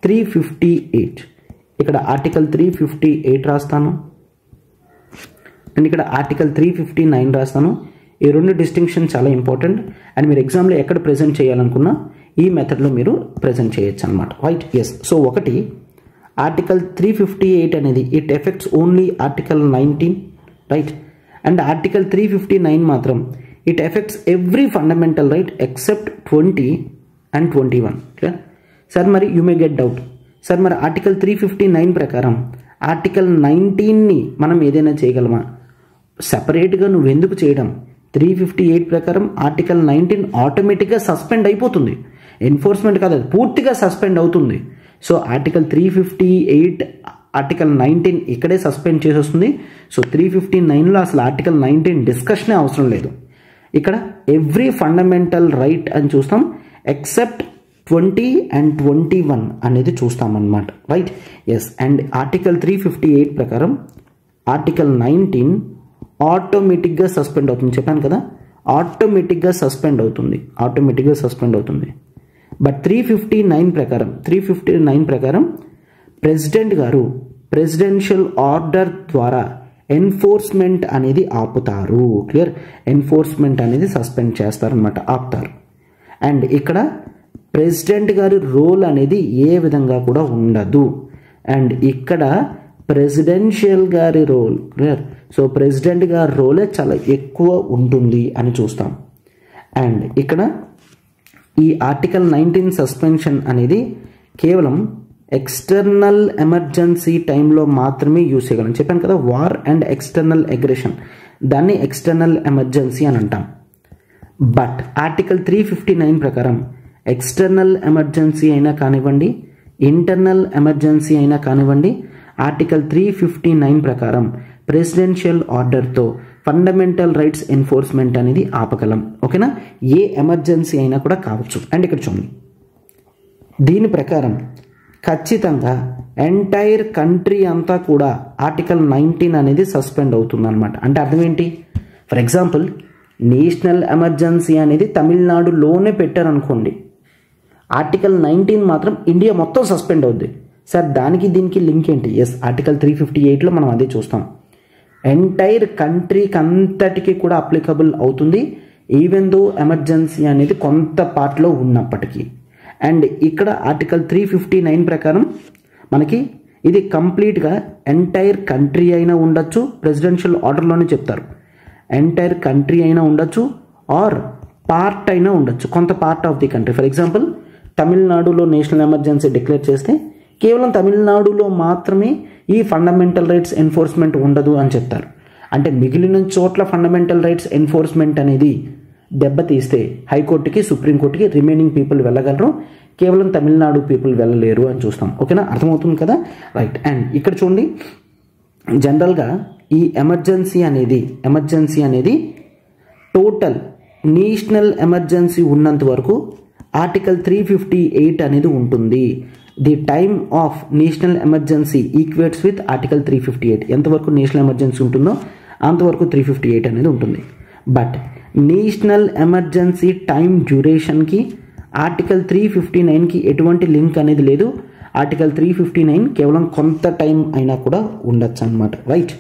S2: 358. ఇక్కడ ఆర్టికల్ 358 రాస్తాను అండ్ ఇక్కడ ఆర్టికల్ 359 రాస్తాను. ఈ 2 డిస్టింక్షన్ చాలా ఇంపార్టెంట్ అండ్ మీరు ఎగ్జామ్లో ఎక్కడ ప్రజెంట్ చేయాలనుకున్నా ఈ మెథడ్లో మీరు ప్రజెంట్ చేయొచ్చు అనమాట. రైట్? ఎస్. సో ఒకటి, ఆర్టికల్ 358 అనేది it effects only article 19, right? And article 359 మాత్రం it effects every fundamental right except 20 and 21. Clear? Sir మరి you may get doubt, sir మరి ఆర్టికల్ 359 ప్రకారం ఆర్టికల్ 19ని మనం ఏదైనా చేయగలమా? సపరేట్గా నువ్వు ఎందుకు చేయడం? 358 ప్రకారం ఆర్టికల్ 19 ఆటోమేటిక్గా సస్పెండ్ అయిపోతుంది, ఎన్ఫోర్స్మెంట్ కాదు, అది పూర్తిగా సస్పెండ్ అవుతుంది. సో ఆర్టికల్ 358 ఆర్టికల్ 19 ఇక్కడే సస్పెండ్ చేసేస్తుంది. సో 359లో అసలు ఆర్టికల్ 19 డిస్కషనే అవసరం లేదు. ఇక్కడ ఎవ్రీ ఫండమెంటల్ రైట్ అని చూస్తాం ఎక్సెప్ట్ 20 and 21 అనేది చూస్తామన్నమాట. రైట్? ఎస్. అండ్ ఆర్టికల్ 358 ప్రకారం ఆర్టికల్ 19 ఆటోమేటిక్గా సస్పెండ్ అవుతుంది. చెప్పాను కదా, ఆటోమేటిక్గా సస్పెండ్ అవుతుంది. బట్ 359 ప్రకారం ప్రెసిడెంట్ గారు ప్రెసిడెన్షియల్ ఆర్డర్ ద్వారా ఎన్ఫోర్స్మెంట్ అనేది ఆపుతారు. క్లియర్? ఎన్ఫోర్స్మెంట్ అనేది సస్పెండ్ చేస్తారనమాట, ఆపుతారు. అండ్ ఇక్కడ ప్రెసిడెంట్ గారి రోల్ అనేది ఏ విధంగా కూడా ఉండదు. అండ్ ఇక్కడ ప్రెసిడెన్షియల్ గారి రోల్, క్లియర్? సో ప్రెసిడెంట్ గారి రోలే చాలా ఎక్కువ ఉంటుంది అని చూస్తాం. అండ్ ఇక్కడ ఈ ఆర్టికల్ 19 సస్పెన్షన్ అనేది కేవలం ఎక్స్టర్నల్ ఎమర్జెన్సీ టైంలో మాత్రమే యూజ్ చేయగలం. చెప్పాను కదా, వార్ అండ్ ఎక్స్టర్నల్ అగ్రెషన్, దాన్ని ఎక్స్టర్నల్ ఎమర్జెన్సీ అని అంటాం. బట్ ఆర్టికల్ 359 ప్రకారం ఎక్స్టర్నల్ ఎమర్జెన్సీ అయినా కానివ్వండి, ఇంటర్నల్ ఎమర్జెన్సీ అయినా కానివ్వండి, ఆర్టికల్ 359 ప్రకారం ప్రెసిడెన్షియల్ ఆర్డర్తో ఫండమెంటల్ రైట్స్ ఎన్ఫోర్స్మెంట్ అనేది ఆపగలం. ఓకేనా? ఏ ఎమర్జెన్సీ అయినా కూడా కావచ్చు. అండ్ ఇక్కడ చూడండి, దీని ప్రకారం ఖచ్చితంగా ఎంటైర్ కంట్రీ అంతా కూడా ఆర్టికల్ 19 అనేది సస్పెండ్ అవుతుంది అనమాట. అంటే అర్థం ఏంటి? ఫర్ ఎగ్జాంపుల్, నేషనల్ ఎమర్జెన్సీ అనేది తమిళనాడులోనే పెట్టారనుకోండి, ఆర్టికల్ 19 మాత్రం ఇండియా మొత్తం సస్పెండ్ అవుద్ది. సార్ దానికి దీనికి లింక్ ఏంటి? ఎస్, ఆర్టికల్ 358లో మనం అదే చూస్తాం. ఎంటైర్ కంట్రీకి అంతటికి కూడా అప్లికబుల్ అవుతుంది, ఈవెన్ దో ఎమర్జెన్సీ అనేది కొంత పార్ట్లో ఉన్నప్పటికీ. అండ్ ఇక్కడ ఆర్టికల్ 359 ప్రకారం మనకి ఇది కంప్లీట్గా ఎంటైర్ కంట్రీ అయినా ఉండొచ్చు, ప్రెసిడెన్షియల్ ఆర్డర్లోనే చెప్తారు. ఎంటైర్ కంట్రీ అయినా ఉండొచ్చు ఆర్ పార్ట్ అయినా ఉండొచ్చు, కొంత part of the country. For example, తమిళనాడులో నేషనల్ ఎమర్జెన్సీ డిక్లేర్ చేస్తే కేవలం తమిళనాడులో మాత్రమే ఈ ఫండమెంటల్ రైట్స్ ఎన్ఫోర్స్మెంట్ ఉండదు అని చెప్తారు. అంటే మిగిలిన చోట్ల ఫండమెంటల్ రైట్స్ ఎన్ఫోర్స్మెంట్ అనేది దెబ్బతీస్తే హైకోర్టుకి, సుప్రీంకోర్టుకి రిమైనింగ్ పీపుల్ వెళ్ళగలరు, కేవలం తమిళనాడు పీపుల్ వెళ్ళలేరు అని చూస్తాం. ఓకేనా? అర్థమవుతుంది కదా? రైట్. అండ్ ఇక్కడ చూడండి, జనరల్గా ఈ ఎమర్జెన్సీ అనేది టోటల్ నేషనల్ ఎమర్జెన్సీ ఉన్నంత వరకు ఆర్టికల్ 358 అనేది ఉంటుంది. The time of national emergency equates with article 358. ఎంతవరకు నేషనల్ ఎమర్జెన్సీ ఉంటుందో అంతవరకు 358 అనేది ఉంటుంది. బట్ నేషనల్ ఎమర్జెన్సీ టైం డ్యూరేషన్కి ఆర్టికల్ 359కి ఎటువంటి లింక్ అనేది లేదు. ఆర్టికల్ 359 కేవలం కొంత టైం అయినా కూడా ఉండొచ్చు అనమాట. రైట్.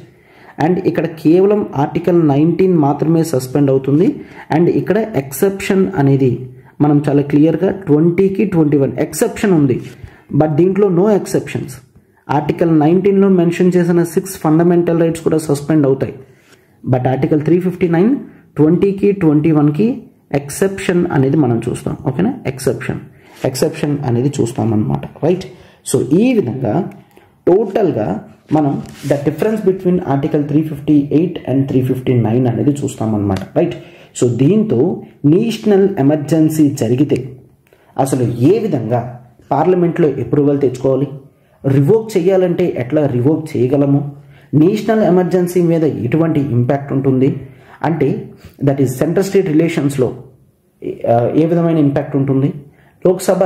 S2: అండ్ ఇక్కడ కేవలం ఆర్టికల్ 19 మాత్రమే సస్పెండ్ అవుతుంది. అండ్ ఇక్కడ ఎక్సెప్షన్ అనేది మనం చాలా క్లియర్గా 20కి 21 ఎక్సెప్షన్ ఉంది. బట్ దీంట్లో నో ఎక్సెప్షన్స్. ఆర్టికల్ 19లో మెన్షన్ చేసిన 6 ఫండమెంటల్ రైట్స్ కూడా సస్పెండ్ అవుతాయి. బట్ ఆర్టికల్ 359 20కి 21కి ఎక్సెప్షన్ అనేది మనం చూస్తాం. ఓకేనా? ఎక్సెప్షన్ అనేది చూస్తాం అన్నమాట. రైట్. సో ఈ విధంగా టోటల్గా మనం the difference between article 358 and 359 అనేది చూస్తామన్నమాట. రైట్. సో దీంతో నేషనల్ ఎమర్జెన్సీ జరిగితే అసలు ఏ విధంగా పార్లమెంట్లో అప్రూవల్ తెచ్చుకోవాలి, రివోక్ చేయాలంటే ఎట్లా రివోక్ చేయగలము, నేషనల్ ఎమర్జెన్సీ మీద ఎటువంటి ఇంపాక్ట్ ఉంటుంది, అంటే దట్ ఈస్ సెంట్రల్ స్టేట్ రిలేషన్స్లో ఏ విధమైన ఇంపాక్ట్ ఉంటుంది, లోక్సభ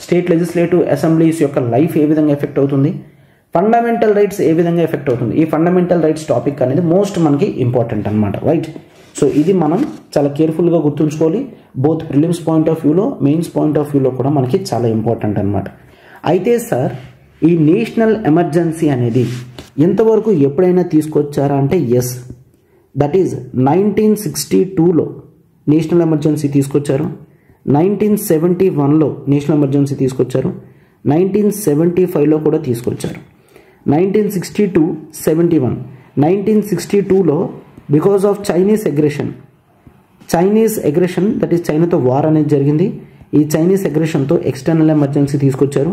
S2: స్టేట్ లెజిస్లేటివ్ అసెంబ్లీస్ యొక్క లైఫ్ ఏ విధంగా ఎఫెక్ట్ అవుతుంది, ఫండమెంటల్ రైట్స్ ఏ విధంగా ఎఫెక్ట్ అవుతుంది. ఈ ఫండమెంటల్ రైట్స్ టాపిక్ అనేది మోస్ట్ మనకి ఇంపార్టెంట్ అనమాట. రైట్. సో ఇది మనం చాలా కేర్ఫుల్గా గుర్తుంచుకోవాలి. బోత్ ప్రిలిమ్స్ పాయింట్ ఆఫ్ వ్యూలో, మెయిన్స్ పాయింట్ ఆఫ్ వ్యూలో కూడా మనకి చాలా ఇంపార్టెంట్ అనమాట. అయితే సార్, ఈ నేషనల్ ఎమర్జెన్సీ అనేది ఎంతవరకు ఎప్పుడైనా తీసుకొచ్చారా అంటే ఎస్, దట్ ఈజ్ 1962లో నేషనల్ ఎమర్జెన్సీ తీసుకొచ్చారు, 1971లో నేషనల్ ఎమర్జెన్సీ తీసుకొచ్చారు, 1975లో కూడా తీసుకొచ్చారు. 1962, 71, 1962లో because of Chinese aggression that is చైనాతో వార్ అనేది జరిగింది. ఈ చైనీస్ అగ్రెషన్తో ఎక్స్టర్నల్ ఎమర్జెన్సీ తీసుకొచ్చారు.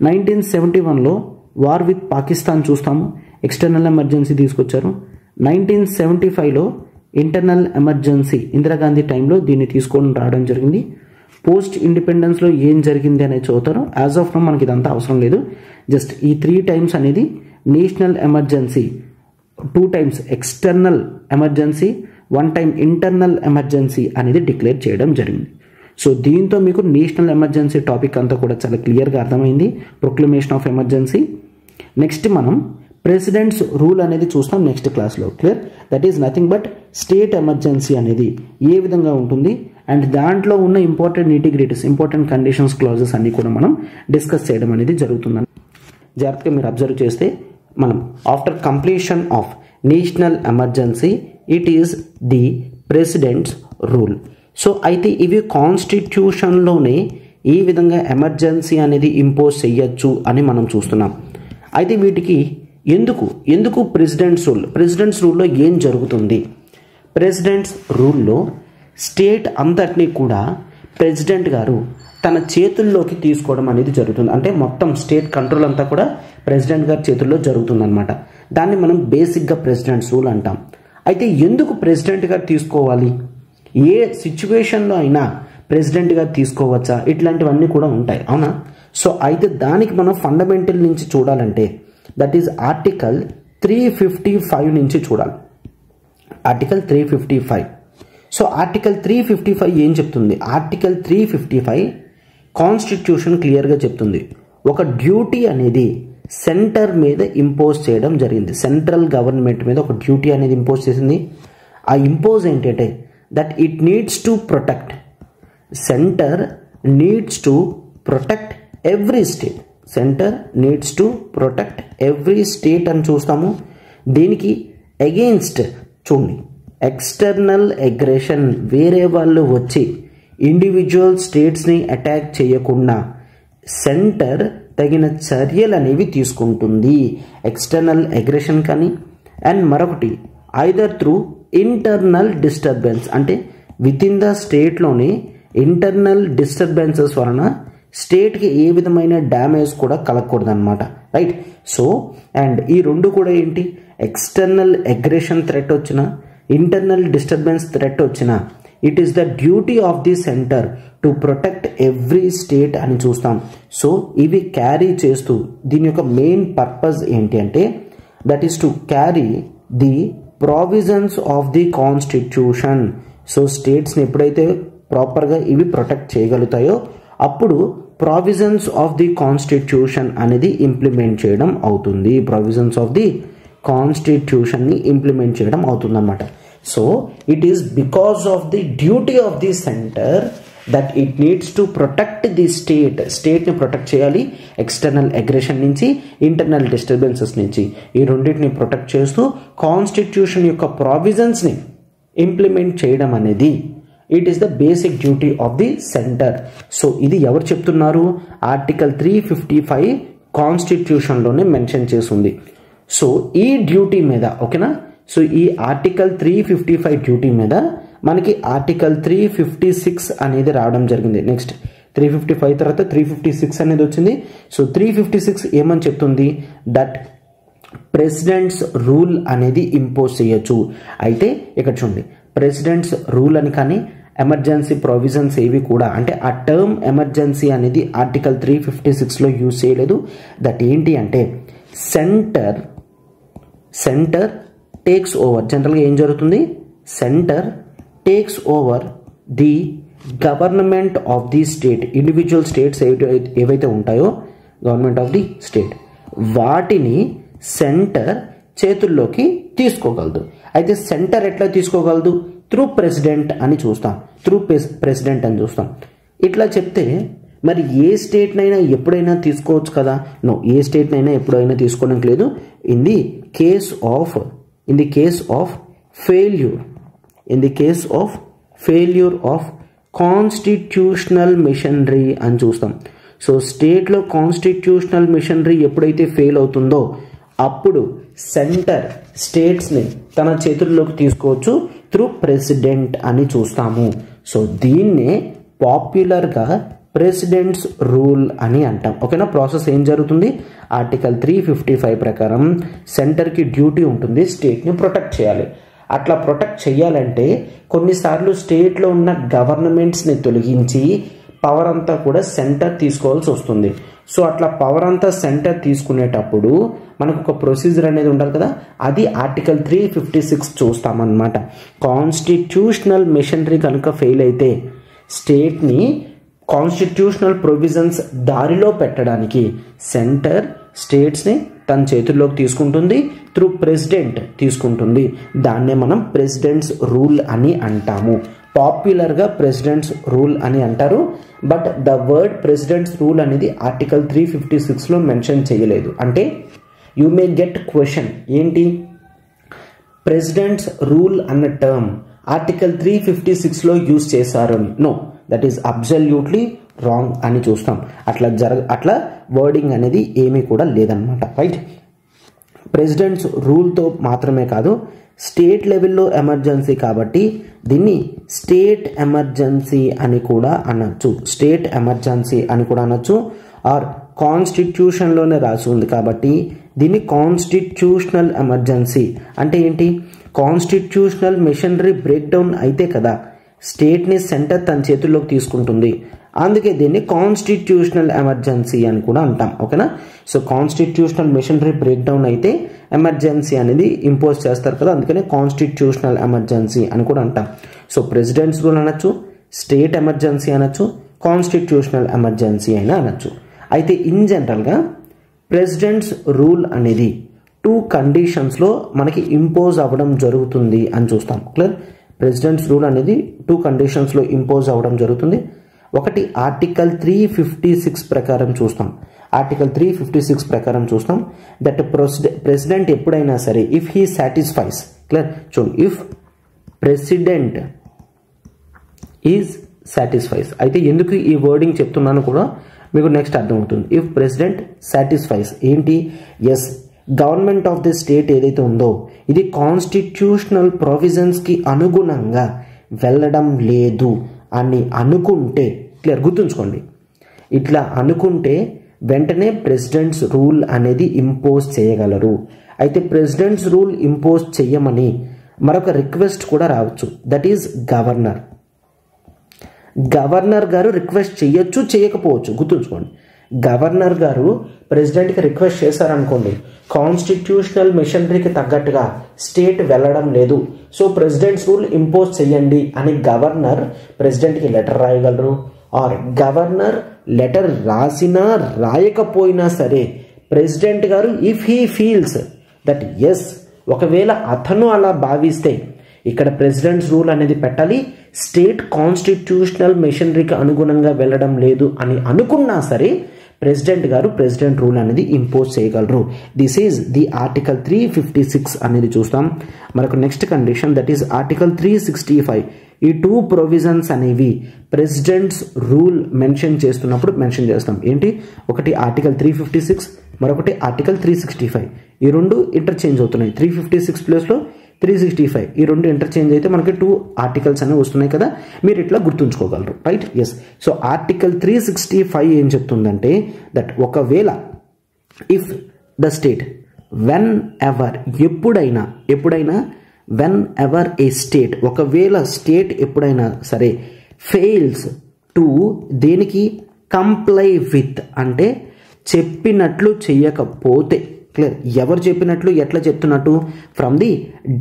S2: 1971లో వార్ విత్ పాకిస్తాన్ చూస్తాము, ఎక్స్టర్నల్ ఎమర్జెన్సీ తీసుకొచ్చారు. 1975లో ఇంటర్నల్ ఎమర్జెన్సీ ఇందిరాగాంధీ టైంలో దీన్ని తీసుకొని రావడం జరిగింది. పోస్ట్ ఇండిపెండెన్స్లో ఏం జరిగింది అనేది చదువుతారు. యాజ్ ఆఫ్ నో మనకి ఇదంతా అవసరం లేదు. జస్ట్ ఈ 3 టైమ్స్ అనేది national emergency, 2 times external emergency, 1 time internal emergency అనేది డిక్లేర్ చేయడం జరిగింది. సో దీంతో మీకు నేషనల్ ఎమర్జెన్సీ టాపిక్ అంతా కూడా చాలా క్లియర్గా అర్థమైంది, ప్రొక్లమేషన్ ఆఫ్ ఎమర్జెన్సీ. నెక్స్ట్ మనం ప్రెసిడెంట్స్ రూల్ అనేది చూస్తాం నెక్స్ట్ క్లాస్లో. Clear? That is nothing but state emergency అనేది ఏ విధంగా ఉంటుంది అండ్ దాంట్లో ఉన్న ఇంపార్టెంట్ నీటిగ్రిటీస్, ఇంపార్టెంట్ కండిషన్స్, క్లాజెస్ అన్నీ కూడా మనం డిస్కస్ చేయడం అనేది జరుగుతుంది. జాగ్రత్తగా మీరు అబ్జర్వ్ చేస్తే మనం after completion of national emergency it is the president's rule. So అయితే ఇవి కాన్స్టిట్యూషన్లోనే ఈ విధంగా ఎమర్జెన్సీ అనేది ఇంపోజ్ చేయొచ్చు అని మనం చూస్తున్నాం. అయితే వీటికి ఎందుకు ప్రెసిడెంట్స్ రూల్లో ఏం జరుగుతుంది? ప్రెసిడెంట్స్ రూల్లో స్టేట్ అంతటినీ కూడా ప్రెసిడెంట్ గారు తన చేతుల్లోకి తీసుకోవడం అనేది జరుగుతుంది. అంటే మొత్తం స్టేట్ కంట్రోల్ అంతా కూడా ప్రెసిడెంట్ గారి చేతుల్లో జరుగుతుంది అనమాట. దాన్ని మనం బేసిక్గా ప్రెసిడెంట్స్ రూల్ అంటాం. అయితే ఎందుకు ప్రెసిడెంట్ గారు తీసుకోవాలి? ఏ సిచ్యువేషన్లో అయినా ప్రెసిడెంట్ గారు తీసుకోవచ్చా? ఇట్లాంటివన్నీ కూడా ఉంటాయి, అవునా? సో అయితే దానికి మనం ఫండమెంటల్ నుంచి చూడాలంటే దట్ ఈజ్ ఆర్టికల్ 355 నుంచి చూడాలి. ఆర్టికల్ 355. సో ఆర్టికల్ 355 ఏం చెప్తుంది? ఆర్టికల్ 355 కాన్స్టిట్యూషన్ క్లియర్గా చెప్తుంది, ఒక డ్యూటీ అనేది సెంటర్ మీద ఇంపోజ్ చేయడం జరిగింది. సెంట్రల్ గవర్నమెంట్ మీద ఒక డ్యూటీ అనేది ఇంపోజ్ చేసింది. ఆ ఇంపోజ్ ఏంటంటే that it needs to protect, centre needs to protect every state. Centre needs to protect every state అని చూస్తాము. దీనికి అగెయిన్స్ట్ చూడండి, ఎక్స్టర్నల్ అగ్రెషన్, వేరే వాళ్ళు వచ్చి ఇండివిజువల్ స్టేట్స్ని అటాక్ చేయకుండా సెంటర్ తగిన చర్యలు అనేవి తీసుకుంటుంది. ఎక్స్టర్నల్ అగ్రెషన్ కానీ, అండ్ మరొకటి ఐదర్ త్రూ ఇంటర్నల్ డిస్టర్బెన్స్, అంటే విత్ ఇన్ ద స్టేట్లోని ఇంటర్నల్ డిస్టర్బెన్సెస్ వలన స్టేట్కి ఏ విధమైన డ్యామేజ్ కూడా కలగకూడదు అనమాట, రైట్? సో అండ్ ఈ రెండు కూడా ఏంటి, ఎక్స్టర్నల్ అగ్రెషన్ థ్రెట్ వచ్చినా, ఇంటర్నల్ డిస్టర్బెన్స్ థ్రెట్ వచ్చినా, it is the duty of the centre to protect every state అని చూస్తాం. సో ఇవి క్యారీ చేస్తూ దీని యొక్క మెయిన్ పర్పస్ ఏంటి అంటే that is to carry the provisions of the constitution. So స్టేట్స్ని ఎప్పుడైతే ప్రాపర్గా ఇవి ప్రొటెక్ట్ చేయగలుగుతాయో అప్పుడు ప్రావిజన్స్ ఆఫ్ ది కాన్స్టిట్యూషన్ అనేది ఇంప్లిమెంట్ చేయడం అవుతుంది. ప్రావిజన్స్ ఆఫ్ ది కాన్స్టిట్యూషన్ని ఇంప్లిమెంట్ చేయడం అవుతుంది అన్నమాట. So it is because of the duty of the centre that it needs to protect the స్టేట్ని ప్రొటెక్ట్ చేయాలి ఎక్స్టర్నల్ అగ్రెషన్ నుంచి, ఇంటర్నల్ డిస్టర్బెన్సెస్ నుంచి. ఈ రెండింటిని ప్రొటెక్ట్ చేస్తూ కాన్స్టిట్యూషన్ యొక్క ప్రావిజన్స్ని ఇంప్లిమెంట్ చేయడం అనేది it is the basic duty of the centre. So ఇది ఎవరు చెప్తున్నారు? ఆర్టికల్ 355 కాన్స్టిట్యూషన్లోనే మెన్షన్ చేసింది. సో ఈ డ్యూటీ మీద, ఓకేనా, సో ఈ ఆర్టికల్ 355 డ్యూటీ మీద మనకి ఆర్టికల్ 356 అనేది రావడం జరిగింది. నెక్స్ట్ 355 తర్వాత 356 అనేది వచ్చింది. సో 356 ఏమని చెప్తుంది? దట్ ప్రెసిడెంట్స్ రూల్ అనేది ఇంపోజ్ చేయొచ్చు. అయితే ఇక్కడ చూడండి, ప్రెసిడెంట్స్ రూల్ అని కానీ ఎమర్జెన్సీ ప్రొవిజన్స్ ఏవి కూడా, అంటే ఆ టర్మ్ ఎమర్జెన్సీ అనేది ఆర్టికల్ 356లో యూజ్ చేయలేదు. దట్ ఏంటి అంటే సెంటర్ టేక్స్ ఓవర్. జనరల్గా ఏం జరుగుతుంది? Centre takes over the government of the state. Individual states ఏవైతే ఉంటాయో గవర్నమెంట్ ఆఫ్ ది స్టేట్, వాటిని సెంటర్ చేతుల్లోకి తీసుకోగలదు. అయితే సెంటర్ ఎట్లా తీసుకోగలదు? త్రూ ప్రెసిడెంట్ అని చూస్తాం, ప్రెసిడెంట్ అని చూస్తాం. ఇట్లా చెప్తే మరి ఏ స్టేట్నైనా ఎప్పుడైనా తీసుకోవచ్చు కదా? నో, ఏ స్టేట్నైనా ఎప్పుడైనా తీసుకోవడానికి లేదు. In the case of failure of constitutional machinery అని చూస్తాం. సో స్టేట్లో కాన్స్టిట్యూషనల్ మిషనరీ ఎప్పుడైతే ఫెయిల్ అవుతుందో అప్పుడు సెంటర్ స్టేట్స్ని తన చేతుల్లోకి తీసుకోవచ్చు త్రూ ప్రెసిడెంట్ అని చూస్తాము. సో దీన్నే పాపులర్గా ప్రెసిడెంట్స్ రూల్ అని అంటాం, ఓకేనా? ప్రాసెస్ ఏం జరుగుతుంది? ఆర్టికల్ 355 ప్రకారం సెంటర్కి డ్యూటీ ఉంటుంది స్టేట్ని ప్రొటెక్ట్ చేయాలి. అట్లా ప్రొటెక్ట్ చేయాలంటే కొన్నిసార్లు స్టేట్లో ఉన్న గవర్నమెంట్స్ని తొలగించి పవర్ అంతా కూడా సెంటర్ తీసుకోవాల్సి వస్తుంది. సో అట్లా పవర్ అంతా సెంటర్ తీసుకునేటప్పుడు మనకు ఒక ప్రొసీజర్ అనేది ఉండాలి కదా, అది ఆర్టికల్ 356 చూస్తామన్నమాట. కాన్స్టిట్యూషనల్ మిషనరీ కనుక ఫెయిల్ అయితే స్టేట్ని కాన్స్టిట్యూషనల్ ప్రొవిజన్స్ దారిలో పెట్టడానికి సెంటర్ స్టేట్స్ని తన చేతుల్లోకి తీసుకుంటుంది, త్రూ ప్రెసిడెంట్ తీసుకుంటుంది. దాన్నే మనం ప్రెసిడెంట్స్ రూల్ అని అంటాము. పాపులర్గా ప్రెసిడెంట్స్ రూల్ అని అంటారు. But the word president's rule అనేది ఆర్టికల్ 356లో మెన్షన్ చేయలేదు. అంటే యూ మే గెట్ క్వశ్చన్, ఏంటి ప్రెసిడెంట్స్ రూల్ అన్న టర్మ్ ఆర్టికల్ 356లో యూజ్ చేశారు అని. No, that is absolutely wrong అని చూస్తాం. అట్లా వర్డింగ్ అనేది ఏమీ కూడా లేదనమాట. రైట్, ప్రెసిడెంట్స్ రూల్తో మాత్రమే కాదు, స్టేట్ లెవెల్లో ఎమర్జెన్సీ కాబట్టి దీన్ని స్టేట్ ఎమర్జెన్సీ అని కూడా అనొచ్చు. స్టేట్ ఎమర్జెన్సీ అని కూడా అనొచ్చు. ఆర్ కాన్స్టిట్యూషన్లోనే రాసి ఉంది కాబట్టి దీన్ని కాన్స్టిట్యూషనల్ ఎమర్జెన్సీ. అంటే ఏంటి, కాన్స్టిట్యూషనల్ మెషినరీ బ్రేక్ డౌన్ అయితే కదా స్టేట్ని సెంటర్ తన చేతుల్లోకి తీసుకుంటుంది. అందుకే దీన్ని కాన్స్టిట్యూషనల్ ఎమర్జెన్సీ అని కూడా అంటాం. ఓకేనా? So constitutional machinery break down అయితే ఎమర్జెన్సీ అనేది ఇంపోజ్ చేస్తారు కదా, అందుకనే కాన్స్టిట్యూషనల్ ఎమర్జెన్సీ అని కూడా అంటాం. సో ప్రెసిడెంట్స్ రూల్ అనొచ్చు, స్టేట్ ఎమర్జెన్సీ అనొచ్చు, కాన్స్టిట్యూషనల్ ఎమర్జెన్సీ అయినా అనొచ్చు. అయితే ఇన్ జనరల్గా ప్రెసిడెంట్స్ రూల్ అనేది 2 కండిషన్స్లో మనకి ఇంపోజ్ అవ్వడం జరుగుతుంది అని చూస్తాం. క్లియర్? ప్రెసిడెంట్స్ రూల్ అనేది 2 కండిషన్స్లో ఇంపోజ్ అవ్వడం జరుగుతుంది. ఒకటి ఆర్టికల్ 356 ప్రకారం చూస్తాం. ఆర్టికల్ 356 ప్రకారం చూస్తాం దట్ ప్రెసిడెంట్ ఎప్పుడైనా సరే ఇఫ్ హీ సాటిస్ఫైస్, క్లియర్ చూడండి, ఇఫ్ ప్రెసిడెంట్ ఈజ్ సాటిస్ఫైస్. అయితే ఎందుకు ఈ వర్డింగ్ చెప్తున్నాను కూడా మీకు నెక్స్ట్ అర్థమవుతుంది. ఇఫ్ ప్రెసిడెంట్ సాటిస్ఫైస్ ఏంటి, as government of the state ఏదైతే ఉందో ఇది కాన్స్టిట్యూషనల్ ప్రొవిజన్స్కి అనుగుణంగా వెళ్ళడం లేదు అని అనుకుంటే, క్లియర్ గుర్తుంచుకోండి, ఇట్లా అనుకుంటే వెంటనే ప్రెసిడెంట్స్ రూల్ అనేది ఇంపోజ్ చేయగలరు. అయితే ప్రెసిడెంట్స్ రూల్ ఇంపోజ్ చెయ్యమని మరొక రిక్వెస్ట్ కూడా రావచ్చు. That is governor. గవర్నర్ గారు రిక్వెస్ట్ చేయొచ్చు, చేయకపోవచ్చు. గుర్తుంచుకోండి, గవర్నర్ గారు ప్రెసిడెంట్కి రిక్వెస్ట్ చేశారనుకోండి, కాన్స్టిట్యూషనల్ మెషినరీకి తగ్గట్టుగా స్టేట్ వెళ్ళడం లేదు, సో ప్రెసిడెంట్స్ రూల్ ఇంపోజ్ చేయండి అని గవర్నర్ ప్రెసిడెంట్కి లెటర్ రాయగలరు. ఆర్ గవర్నర్ లెటర్ రాసినా రాయకపోయినా సరే ప్రెసిడెంట్ గారు if he feels that yes, ఒకవేళ అతను అలా భావిస్తే ఇక్కడ ప్రెసిడెంట్స్ రూల్ అనేది పెట్టాలి, స్టేట్ కాన్స్టిట్యూషనల్ మెషినరీకి అనుగుణంగా వెళ్ళడం లేదు అని అనుకున్నా సరే ప్రెసిడెంట్ గారు ప్రెసిడెంట్ రూల్ అనేది ఇంపోజ్ చేయగలరు. దిస్ ఈజ్ ది ఆర్టికల్ 356 అనేది చూస్తాం. మనకు next condition that is article 365. ఈ 2 ప్రొవిజన్స్ అనేవి ప్రెసిడెంట్స్ రూల్ మెన్షన్ చేస్తున్నప్పుడు మెన్షన్ చేస్తాం. ఏంటి, ఒకటి ఆర్టికల్ 356, మరొకటి ఆర్టికల్ 365. ఈ 2 ఇంటర్చేంజ్ అవుతున్నాయి. 356 ప్లేస్లో 365, ఈ 2 ఇంటర్చేంజ్ అయితే మనకి 2 ఆర్టికల్స్ అనేవి వస్తున్నాయి కదా, మీరు ఇట్లా గుర్తుంచుకోగలరు. Right, yes. సో ఆర్టికల్ 365 ఏం చెప్తుందంటే దట్ ఒకవేళ if the state whenever, ఎప్పుడైనా వెన్ ఎవర్ ఏ స్టేట్, ఒకవేళ స్టేట్ ఎప్పుడైనా సరే ఫెయిల్స్ టు దేనికి కంప్లై విత్, అంటే చెప్పినట్లు చెయ్యకపోతే, క్లియర్, ఎవరు చెప్పినట్లు, ఎట్లా చెప్తున్నట్టు, from the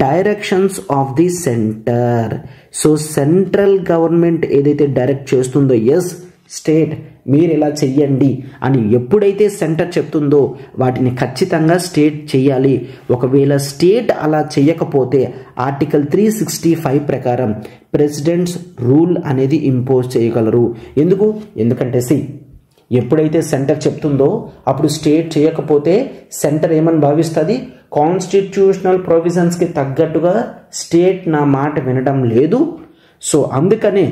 S2: directions of the centre. So central government ఏదైతే డైరెక్ట్ చేస్తుందో, ఎస్ స్టేట్ మీరు ఇలా చెయ్యండి అని ఎప్పుడైతే సెంటర్ చెప్తుందో వాటిని ఖచ్చితంగా స్టేట్ చెయ్యాలి. ఒకవేళ స్టేట్ అలా చెయ్యకపోతే ఆర్టికల్ 365 ప్రకారం ప్రెసిడెంట్స్ రూల్ అనేది ఇంపోజ్ చేయగలరు. ఎందుకంటే ఎప్పుడైతే సెంటర్ చెప్తుందో అప్పుడు స్టేట్ చేయకపోతే సెంటర్ ఏమని భావిస్తుంది, కాన్స్టిట్యూషనల్ ప్రొవిజన్స్కి తగ్గట్టుగా స్టేట్ నా మాట వినడం లేదు, సో అందుకనే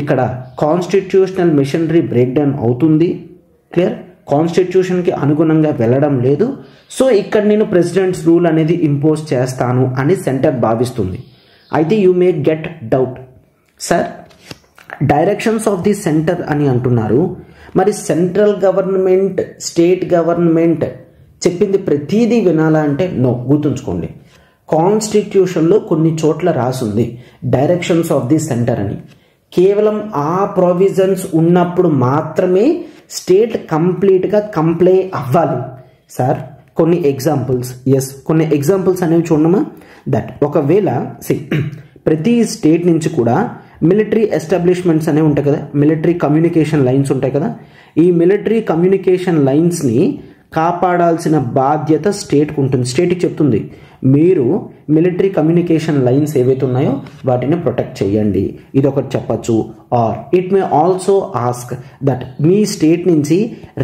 S2: ఇక్కడ కాన్స్టిట్యూషనల్ మెషినరీ బ్రేక్ డౌన్ అవుతుంది, క్లియర్, కాన్స్టిట్యూషన్కి అనుగుణంగా వెళ్ళడం లేదు, సో ఇక్కడ నేను ప్రెసిడెంట్స్ రూల్ అనేది ఇంపోజ్ చేస్తాను అని సెంటర్ భావిస్తుంది. అయితే you may get doubt, sir directions of the centre అని అంటున్నారు, మరి సెంట్రల్ గవర్నమెంట్ స్టేట్ గవర్నమెంట్ చెప్పింది ప్రతిదీ వినాలా అంటే నో. గుర్తుంచుకోండి, కాన్స్టిట్యూషన్లో కొన్ని చోట్ల రాసుంది డైరెక్షన్స్ ఆఫ్ ది సెంటర్ అని. కేవలం ఆ ప్రొవిజన్స్ ఉన్నప్పుడు మాత్రమే స్టేట్ కంప్లీట్గా కంప్లై అవ్వాలి. సార్ కొన్ని ఎగ్జాంపుల్స్, ఎస్ కొన్ని ఎగ్జాంపుల్స్ అనేవి చూడమా. దట్ ఒకవేళ ప్రతి స్టేట్ నుంచి కూడా మిలిటరీ ఎస్టాబ్లిష్మెంట్స్ అనేవి ఉంటాయి కదా, మిలిటరీ కమ్యూనికేషన్ లైన్స్ ఉంటాయి కదా, ఈ మిలిటరీ కమ్యూనికేషన్ లైన్స్ని కాపాడాల్సిన బాధ్యత స్టేట్కి ఉంటుంది. స్టేట్కి చెప్తుంది మీరు మిలిటరీ కమ్యూనికేషన్ లైన్స్ ఏవైతే ఉన్నాయో వాటిని ప్రొటెక్ట్ చేయండి, ఇది ఒకటి చెప్పచ్చు. Or it may also ask that మీ స్టేట్ నుంచి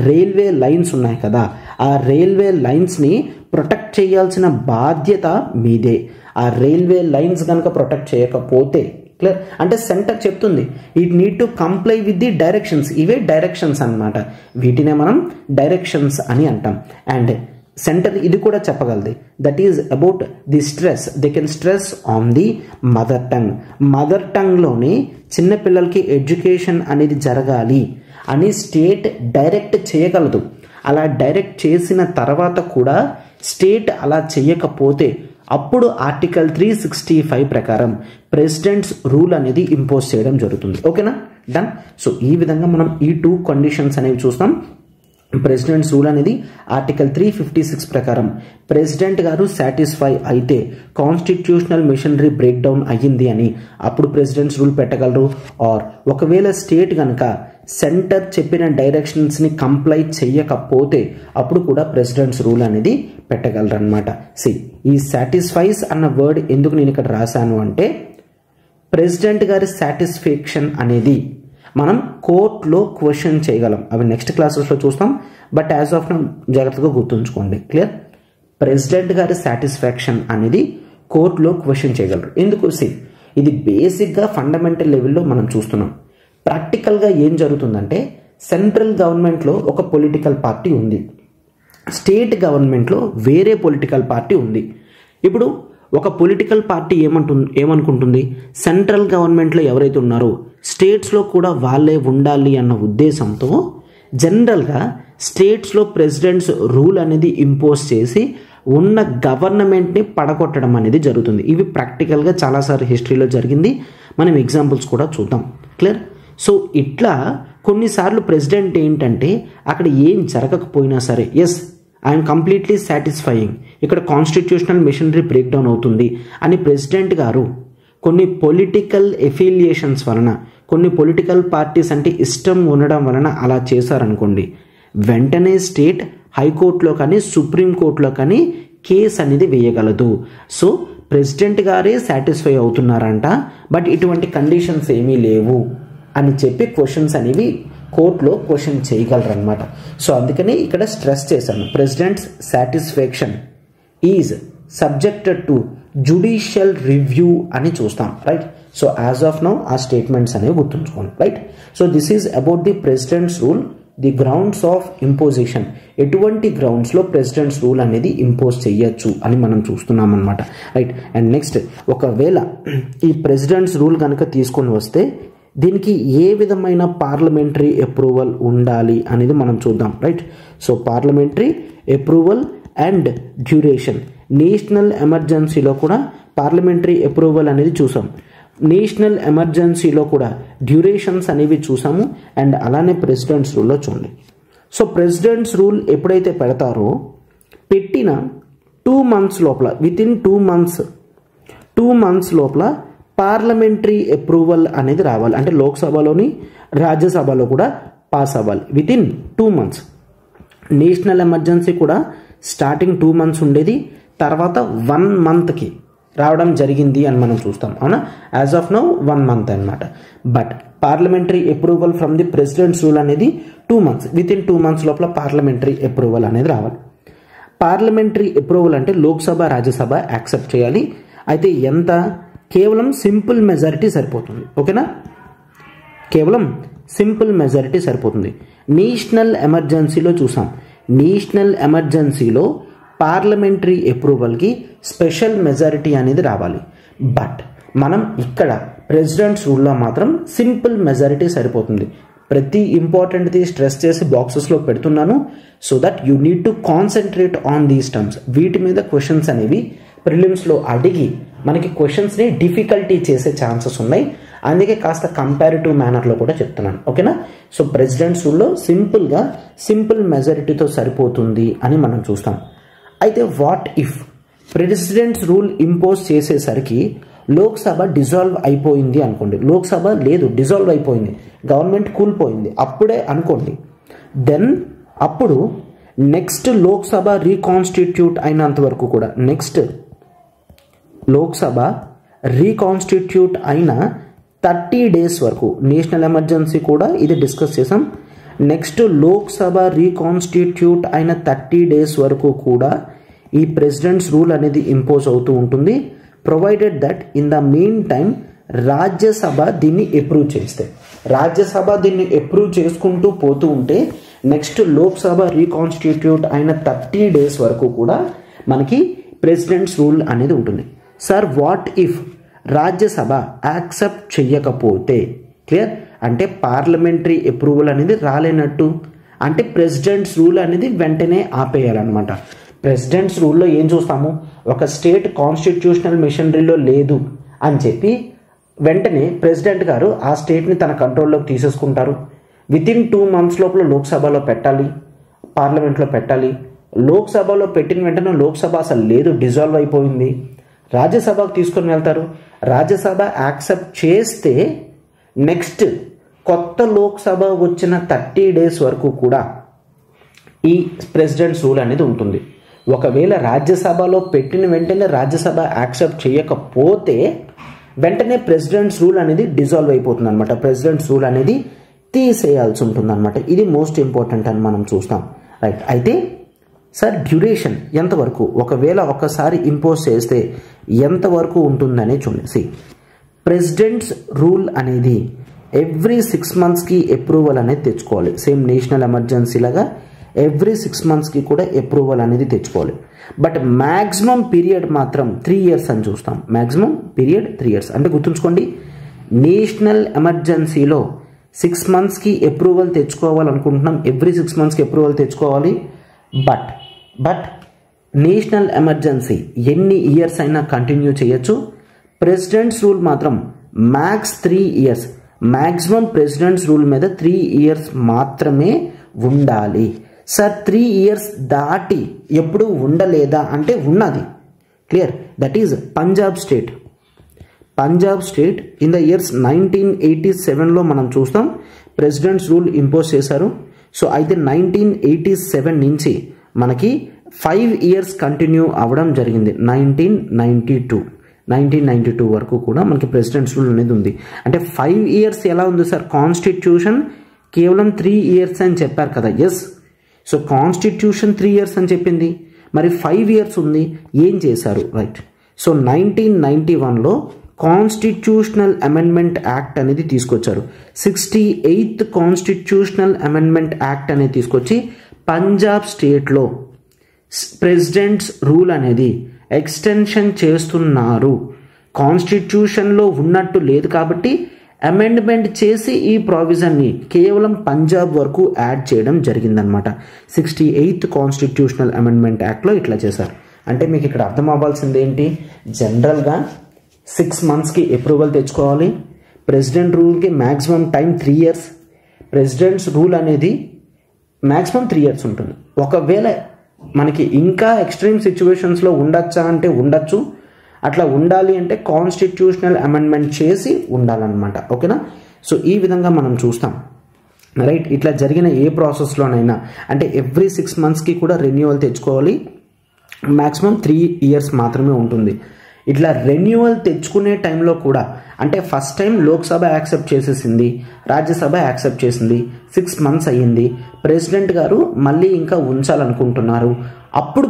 S2: రైల్వే లైన్స్ ఉన్నాయి కదా, ఆ రైల్వే లైన్స్ని ప్రొటెక్ట్ చేయాల్సిన బాధ్యత మీదే. ఆ రైల్వే లైన్స్ కనుక ప్రొటెక్ట్ చేయకపోతే క్లియర్ అంటే సెంటర్ చెప్తుంది it need to comply with the directions. ఇవే డైరెక్షన్స్ అన్నమాట, వీటినే మనం డైరెక్షన్స్ అని అంటాం. అండ్ సెంటర్ ఇది కూడా చెప్పగలది, that is about the stress, they can stress on the mother tongue. Mother టంగ్లోని చిన్నపిల్లలకి ఎడ్యుకేషన్ అనేది జరగాలి అని స్టేట్ డైరెక్ట్ చేయగలదు. అలా డైరెక్ట్ చేసిన తర్వాత కూడా స్టేట్ అలా చేయకపోతే అప్పుడు ఆర్టికల్ 365 ప్రకారం ప్రెసిడెంట్స్ రూల్ అనేది ఇంపోజ్ చేయడం జరుగుతుంది. ఓకేనా, డన్. సో ఈ విధంగా మనం ఈ 2 కండిషన్స్ అనేవి చూస్తాం. ప్రెసిడెంట్స్ రూల్ అనేది ఆర్టికల్ 356 ప్రకారం ప్రెసిడెంట్ గారు సాటిస్ఫై అయితే కాన్స్టిట్యూషనల్ మిషనరీ బ్రేక్ డౌన్ అయ్యింది అని అప్పుడు ప్రెసిడెంట్స్ రూల్ పెట్టగలరు. ఆర్ ఒకవేళ స్టేట్ కనుక సెంటర్ చెప్పిన డైరెక్షన్స్ని కంప్లై చేయకపోతే అప్పుడు కూడా ప్రెసిడెంట్స్ రూల్ అనేది పెట్టగలరు అనమాట. ఈ సాటిస్ఫైస్ అన్న వర్డ్ ఎందుకు నేను ఇక్కడ రాశాను అంటే ప్రెసిడెంట్ గారి సాటిస్ఫాక్షన్ అనేది మనం కోర్టులో క్వశ్చన్ చేయగలం, అవి నెక్స్ట్ క్లాసెస్లో చూస్తాం. బట్ యాజ్ ఆఫ్ నౌ జాగ్రత్తగా గుర్తుంచుకోండి, క్లియర్. ప్రెసిడెంట్ గారి సాటిస్ఫాక్షన్ అనేది కోర్టులో క్వశ్చన్ చేయగలరు. ఎందుకు? ఇది బేసిక్గా ఫండమెంటల్ లెవెల్లో మనం చూస్తున్నాం. ప్రాక్టికల్గా ఏం జరుగుతుందంటే సెంట్రల్ గవర్నమెంట్లో ఒక పొలిటికల్ పార్టీ ఉంది, స్టేట్ గవర్నమెంట్లో వేరే పొలిటికల్ పార్టీ ఉంది. ఇప్పుడు ఒక పొలిటికల్ పార్టీ ఏమనుకుంటుంది, సెంట్రల్ గవర్నమెంట్లో ఎవరైతే ఉన్నారో స్టేట్స్లో కూడా వాళ్ళే ఉండాలి అన్న ఉద్దేశంతో జనరల్గా స్టేట్స్లో ప్రెసిడెంట్స్ రూల్ అనేది ఇంపోజ్ చేసి ఉన్న గవర్నమెంట్ని పడగొట్టడం అనేది జరుగుతుంది. ఇవి ప్రాక్టికల్గా చాలాసార్లు హిస్టరీలో జరిగింది, మనం ఎగ్జాంపుల్స్ కూడా చూద్దాం, క్లియర్. సో ఇట్లా కొన్నిసార్లు ప్రెసిడెంట్ ఏంటంటే అక్కడ ఏం జరగకపోయినా సరే ఎస్ ఐఎమ్ కంప్లీట్లీ సాటిస్ఫైయింగ్, ఇక్కడ కాన్స్టిట్యూషనల్ మిషనరీ బ్రేక్ డౌన్ అవుతుంది అని ప్రెసిడెంట్ గారు కొన్ని పొలిటికల్ ఎఫిలియేషన్స్ వలన, కొన్ని పొలిటికల్ పార్టీస్ అంటే ఇష్టం ఉండడం వలన అలా చేశారనుకోండి, వెంటనే స్టేట్ హైకోర్టులో కానీ సుప్రీంకోర్టులో కానీ కేసు అనేది వేయగలదు. సో ప్రెసిడెంట్ గారే సాటిస్ఫై అవుతున్నారంట, బట్ ఇటువంటి కండిషన్స్ ఏమీ లేవు అని చెప్పి క్వశ్చన్స్ అనేవి కోర్టులో క్వశ్చన్ చేయగలరు అనమాట. సో అందుకని ఇక్కడ స్ట్రెస్ చేశాను, president's satisfaction is subjected to judicial review అని చూస్తాం, right. So as of now ఆ స్టేట్మెంట్స్ అనేవి గుర్తుంచుకోండి, right. So this is about the president's rule, the grounds of imposition, ఎటువంటి గ్రౌండ్స్లో ప్రెసిడెంట్స్ రూల్ అనేది ఇంపోజ్ చేయొచ్చు అని మనం చూస్తున్నాం అనమాట, రైట్. అండ్ నెక్స్ట్ ఒకవేళ ఈ ప్రెసిడెంట్స్ రూల్ కనుక తీసుకొని వస్తే దీనికి ఏ విధమైన పార్లమెంటరీ అప్రూవల్ ఉండాలి అనేది మనం చూద్దాం, right. So parliamentary approval and duration, national ఎమర్జెన్సీలో కూడా పార్లమెంటరీ అప్రూవల్ అనేది చూసాం, నేషనల్ ఎమర్జెన్సీలో కూడా డ్యూరేషన్స్ అనేవి చూసాము. అండ్ అలానే ప్రెసిడెంట్స్ రూల్లో చూడండి. సో ప్రెసిడెంట్స్ రూల్ ఎప్పుడైతే పెడతారో పెట్టిన 2 months లోపల, వితిన్ 2 months లోపల పార్లమెంటరీ అప్రూవల్ అనేది రావాలి. అంటే లోక్సభలోని రాజ్యసభలో కూడా పాస్ అవ్వాలి వితిన్ 2 months. నేషనల్ ఎమర్జెన్సీ కూడా స్టార్టింగ్ 2 months ఉండేది, తర్వాత 1 monthకి రావడం జరిగింది అని మనం చూస్తాం, అవునా. యాజ్ ఆఫ్ నౌ 1 month అనమాట. But parliamentary approval from the president's rule అనేది 2 months, వితిన్ 2 months లోపల పార్లమెంటరీ అప్రూవల్ అనేది రావాలి. పార్లమెంటరీ అప్రూవల్ అంటే లోక్సభ రాజ్యసభ యాక్సెప్ట్ చేయాలి. అయితే ఎంత? కేవలం సింపుల్ మెజారిటీ సరిపోతుంది, ఓకేనా. కేవలం సింపుల్ మెజారిటీ సరిపోతుంది. నేషనల్ ఎమర్జెన్సీలో చూసాం, నేషనల్ ఎమర్జెన్సీలో పార్లమెంటరీ అప్రూవల్కి స్పెషల్ మెజారిటీ అనేది రావాలి. బట్ మనం ఇక్కడ ప్రెసిడెంట్స్ రూల్లో మాత్రం సింపుల్ మెజారిటీ సరిపోతుంది. ప్రతి ఇంపార్టెంట్ది స్ట్రెస్ చేసి బాక్సెస్లో పెడుతున్నాను, so that you need to concentrate on these terms. వీటి మీద క్వశ్చన్స్ అనేవి ప్రిలిమ్స్లో అడిగి మనకి క్వశ్చన్స్ని డిఫికల్టీ చేసే ఛాన్సెస్ ఉన్నాయి, అందుకే కాస్త కంపారిటివ్ మేనర్లో కూడా చెప్తున్నాను, ఓకేనా. సో ప్రెసిడెంట్స్ రూల్లో సింపుల్గా సింపుల్ మెజారిటీతో సరిపోతుంది అని మనం చూస్తాం. అయితే what if presidents rule impose చేసేసరికి లోక్సభ డిజాల్వ్ అయిపోయింది అనుకోండి, లోక్సభ లేదు డిజాల్వ్ అయిపోయింది, గవర్నమెంట్ కూలిపోయింది అప్పుడే అనుకోండి, దెన్ అప్పుడు నెక్స్ట్ లోక్సభ రీకాన్స్టిట్యూట్ అయినంత వరకు కూడా, నెక్స్ట్ లోక్సభ రీకాన్స్టిట్యూట్ అయిన 30 days వరకు నేషనల్ ఎమర్జెన్సీ కూడా ఇది డిస్కస్ చేసాం. నెక్స్ట్ లోక్సభ రీకాన్స్టిట్యూట్ అయిన 30 days వరకు కూడా ఈ ప్రెసిడెంట్స్ రూల్ అనేది ఇంపోజ్ అవుతూ ఉంటుంది, provided that in the mean time Rajya Sabha దీన్ని అప్రూవ్ చేస్తే. రాజ్యసభ దీన్ని అప్రూవ్ చేసుకుంటూ పోతూ ఉంటే నెక్స్ట్ లోక్సభ రీకాన్స్టిట్యూట్ అయిన 30 days వరకు కూడా మనకి ప్రెసిడెంట్స్ రూల్ అనేది ఉంటుంది. Sir what if Rajya Sabha accept చెయ్యకపోతే? క్లియర్, అంటే పార్లమెంటరీ అప్రూవల్ అనేది రాలేనట్టు, అంటే ప్రెసిడెంట్స్ రూల్ అనేది వెంటనే ఆపేయాలన్నమాట. ప్రెసిడెంట్స్ రూల్లో ఏం చూస్తాము, ఒక స్టేట్ కాన్స్టిట్యూషనల్ మిషనరీలో లేదు అని చెప్పి వెంటనే ప్రెసిడెంట్ గారు ఆ స్టేట్ని తన కంట్రోల్లోకి తీసేసుకుంటారు. వితిన్ 2 months లోపల లోక్సభలో పెట్టాలి, పార్లమెంట్లో పెట్టాలి. లోక్సభలో పెట్టిన వెంటనే లోక్సభ అసలు లేదు, డిజాల్వ్ అయిపోయింది, రాజ్యసభకు తీసుకొని వెళ్తారు. రాజ్యసభ యాక్సెప్ట్ చేస్తే నెక్స్ట్ కొత్త లోక్సభ వచ్చిన 30 days వరకు కూడా ఈ ప్రెసిడెంట్స్ రూల్ అనేది ఉంటుంది. ఒకవేళ రాజ్యసభలో పెట్టిన వెంటనే రాజ్యసభ యాక్సెప్ట్ చేయకపోతే వెంటనే ప్రెసిడెంట్స్ రూల్ అనేది డిజాల్వ్ అయిపోతుంది అనమాట. ప్రెసిడెంట్స్ రూల్ అనేది తీసేయాల్సి ఉంటుంది అనమాట. ఇది మోస్ట్ ఇంపార్టెంట్ అని మనం చూస్తాం, రైట్. అయితే సార్ డ్యూరేషన్ ఎంతవరకు, ఒకవేళ ఒక్కసారి ఇంపోజ్ చేస్తే ఎంతవరకు ఉంటుందనే చూడండి. ప్రెసిడెంట్స్ రూల్ అనేది ఎవ్రీ 6 monthsకి అప్రూవల్ అనేది తెచ్చుకోవాలి. సేమ్ నేషనల్ ఎమర్జెన్సీ లాగా ఎవ్రీ 6 monthsకి కూడా అప్రూవల్ అనేది తెచ్చుకోవాలి. బట్ మ్యాక్సిమం పీరియడ్ మాత్రం 3 years అని చూస్తాం. Maximum period 3 years. అంటే గుర్తుంచుకోండి, నేషనల్ ఎమర్జెన్సీలో 6 monthsకి అప్రూవల్ తెచ్చుకోవాలనుకుంటున్నాం, ఎవ్రీ 6 monthsకి అప్రూవల్ తెచ్చుకోవాలి. బట్ నేషనల్ ఎమర్జెన్సీ ఎన్ని ఇయర్స్ అయినా కంటిన్యూ చేయొచ్చు. ప్రెసిడెంట్స్ రూల్ మాత్రం max 3 years, maximum presidents rule మీద 3 years మాత్రమే ఉండాలి. సార్ 3 years దాటి ఎప్పుడు ఉండలేదా అంటే ఉన్నది. Clear, that is Punjab state. Punjab state in the years 1987లో మనం చూస్తాం ప్రెసిడెంట్స్ రూల్ ఇంపోజ్ చేశారు. సో అయితే 1987 నుంచి మనకి 5 years కంటిన్యూ అవ్వడం జరిగింది. 1992 వరకు కూడా మనకి ప్రెసిడెంట్స్ రూల్ అనేది ఉంది. అంటే 5 years ఎలా ఉంది సార్, కాన్స్టిట్యూషన్ కేవలం 3 years అని చెప్పారు కదా. ఎస్, సో కాన్స్టిట్యూషన్ 3 years అని చెప్పింది, మరి 5 years ఉంది, ఏం చేశారు, రైట్. సో 1991లో కాన్స్టిట్యూషనల్ అమెండ్మెంట్ యాక్ట్ అనేది తీసుకొచ్చారు. 68th కాన్స్టిట్యూషనల్ అమెండ్మెంట్ యాక్ట్ అనేది తీసుకొచ్చి పంజాబ్ స్టేట్లో ప్రెసిడెంట్స్ రూల్ అనేది ఎక్స్టెన్షన్ చేస్తున్నారు. కాన్స్టిట్యూషన్లో ఉన్నట్టు లేదు కాబట్టి అమెండ్మెంట్ చేసి ఈ ప్రావిజన్ని కేవలం పంజాబ్ వరకు యాడ్ చేయడం జరిగిందనమాట. 68th కాన్స్టిట్యూషనల్ అమెండ్మెంట్ యాక్ట్లో ఇట్లా చేశారు. అంటే మీకు ఇక్కడ అర్థం అవ్వాల్సింది ఏంటి, జనరల్గా 6 monthsకి అప్రూవల్ తెచ్చుకోవాలి. ప్రెసిడెంట్ రూల్కి maximum time 3 years. President's rule అనేది మ్యాక్సిమం 3 years ఉంటుంది. ఒకవేళ మనకి ఇంకా ఎక్స్ట్రీమ్ సిచ్యువేషన్స్లో ఉండొచ్చా అంటే ఉండొచ్చు. అట్లా ఉండాలి అంటే కాన్స్టిట్యూషనల్ అమెండ్మెంట్ చేసి ఉండాలన్నమాట. ఓకేనా, సో ఈ విధంగా మనం చూస్తాం, రైట్. ఇట్లా జరిగిన ఏ ప్రాసెస్లోనైనా అంటే ఎవ్రీ 6 monthsకి కూడా రెన్యువల్ తెచ్చుకోవాలి. మ్యాక్సిమం 3 years మాత్రమే ఉంటుంది. ఇట్లా రెన్యువల్ తెచ్చుకునే టైంలో కూడా అంటే ఫస్ట్ టైం లోక్సభ యాక్సెప్ట్ చేసేసింది, రాజ్యసభ యాక్సెప్ట్ చేసింది, 6 months అయ్యింది, ప్రెసిడెంట్ గారు మళ్ళీ ఇంకా ఉంచాలనుకుంటున్నారు, అప్పుడు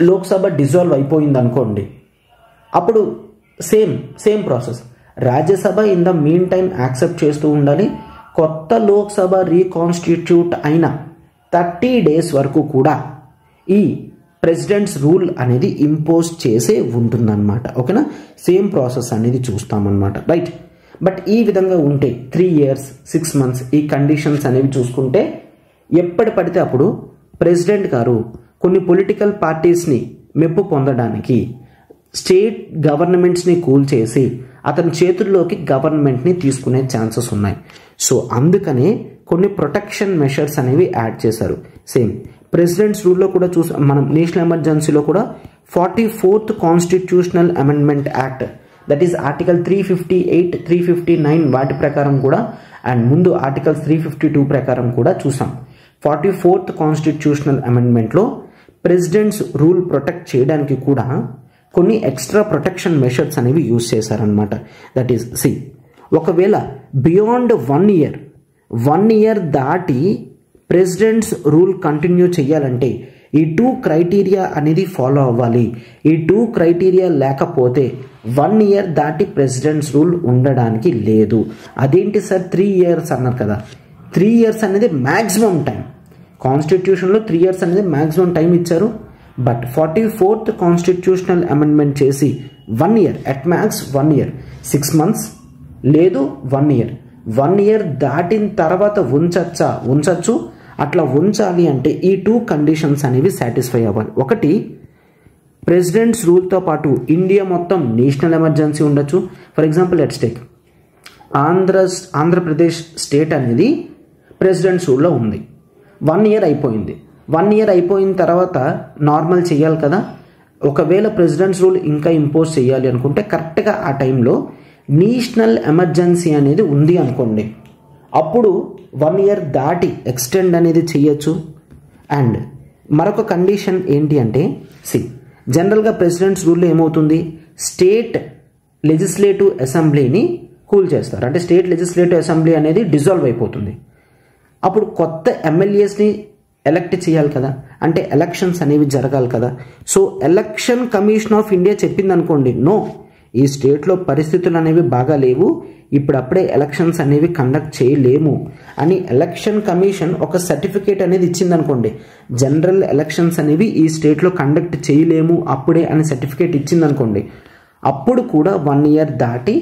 S2: లోక్సభ డిజాల్వ్ అయిపోయింది అనుకోండి, అప్పుడు same process. Rajya Sabha in the mean time accept చేస్తూ ఉండాలి. కొత్త లోక్సభ రీకాన్స్టిట్యూట్ అయిన 30 days వరకు కూడా ఈ ప్రెసిడెంట్స్ రూల్ అనేది ఇంపోజ్ చేసే ఉంటుందన్నమాట. ఓకేనా, సేమ్ ప్రాసెస్ అనేది చూస్తామన్నమాట, రైట్. బట్ ఈ విధంగా ఉంటే 3 years 6 months ఈ కండిషన్స్ అనేవి చూసుకుంటే ఎప్పటి పడితే అప్పుడు ప్రెసిడెంట్ గారు కొన్ని పొలిటికల్ పార్టీస్ని మెప్పు పొందడానికి స్టేట్ గవర్నమెంట్స్ని కూల్చేసి అతని చేతుల్లోకి గవర్నమెంట్ని తీసుకునే ఛాన్సెస్ ఉన్నాయి. సో అందుకనే కొన్ని ప్రొటెక్షన్ మెషర్స్ అనేవి యాడ్ చేశారు. సేమ్ ప్రెసిడెంట్స్ రూల్లో కూడా మనం నేషనల్ ఎమర్జెన్సీలో కూడా 44th constitutional amendment act, that is article 358, 359 వాటి ప్రకారం కూడా, అండ్ ముందు ఆర్టికల్ 352 ప్రకారం కూడా చూసాం. 44th కాన్స్టిట్యూషనల్ అమెండ్మెంట్లో ప్రెసిడెంట్స్ రూల్ ప్రొటెక్ట్ చేయడానికి కూడా కొన్ని ఎక్స్ట్రా ప్రొటెక్షన్ మెషర్స్ అనేవి యూజ్ చేశారనమాట. దట్ ఈస్ సి, ఒకవేళ బియాండ్ 1 ఇయర్ దాటి ప్రెసిడెంట్స్ రూల్ కంటిన్యూ చేయాలంటే ఈ 2 క్రైటీరియా అనేది ఫాలో అవ్వాలి. ఈ 2 క్రైటీరియా లేకపోతే 1 ఇయర్ దాటి ప్రెసిడెంట్స్ రూల్ ఉండడానికి లేదు. అదేంటి సార్ 3 ఇయర్స్ అన్నారు కదా, 3 ఇయర్స్ అనేది మ్యాక్సిమం టైం. కాన్స్టిట్యూషన్లో 3 ఇయర్స్ అనేది మ్యాక్సిమం టైం ఇచ్చారు. బట్ 44th కాన్స్టిట్యూషనల్ అమెండ్మెంట్ చేసి 1 year, at max 1 year, 6 months లేదు 1 ఇయర్, 1 ఇయర్ దాటిన తర్వాత ఉంచచ్చు. అట్లా ఉంచాలి అంటే ఈ 2 కండిషన్స్ అనేవి సాటిస్ఫై అవ్వాలి. ఒకటి, ప్రెసిడెంట్స్ రూల్తో పాటు ఇండియా మొత్తం నేషనల్ ఎమర్జెన్సీ ఉండొచ్చు. For example let's take Andhra Pradesh state అనేది ప్రెసిడెంట్స్ రూల్లో ఉంది. 1 ఇయర్ అయిపోయింది. 1 ఇయర్ అయిపోయిన తర్వాత నార్మల్ చేయాలి కదా. ఒకవేళ ప్రెసిడెంట్స్ రూల్ ఇంకా ఇంపోజ్ చేయాలి అనుకుంటే కరెక్ట్గా ఆ టైంలో నేషనల్ ఎమర్జెన్సీ అనేది ఉంది అనుకోండి, అప్పుడు 1 ఇయర్ దాటి ఎక్స్టెండ్ అనేది చేయొచ్చు. అండ్ మరొక కండిషన్ ఏంటి అంటే జనరల్గా ప్రెసిడెంట్స్ రూల్లో ఏమవుతుంది, స్టేట్ లెజిస్లేటివ్ అసెంబ్లీని కూల్ చేస్తారు. అంటే స్టేట్ లెజిస్లేటివ్ అసెంబ్లీ అనేది డిజాల్వ్ అయిపోతుంది. అప్పుడు కొత్త ఎమ్మెల్యేస్ని ఎలక్ట్ చేయాలి కదా, అంటే ఎలక్షన్స్ అనేవి జరగాలి కదా. So election commission of India చెప్పింది అనుకోండి, నో, ఈ స్టేట్లో పరిస్థితులు అనేవి బాగా లేవు, ఇప్పుడప్పుడే ఎలక్షన్స్ అనేవి కండక్ట్ చేయలేము అని ఎలక్షన్ కమిషన్ ఒక సర్టిఫికేట్ అనేది ఇచ్చింది అనుకోండి, జనరల్ ఎలక్షన్స్ అనేవి ఈ స్టేట్లో కండక్ట్ చేయలేము అప్పుడే అని సర్టిఫికేట్ ఇచ్చింది అనుకోండి, అప్పుడు కూడా 1 ఇయర్ దాటి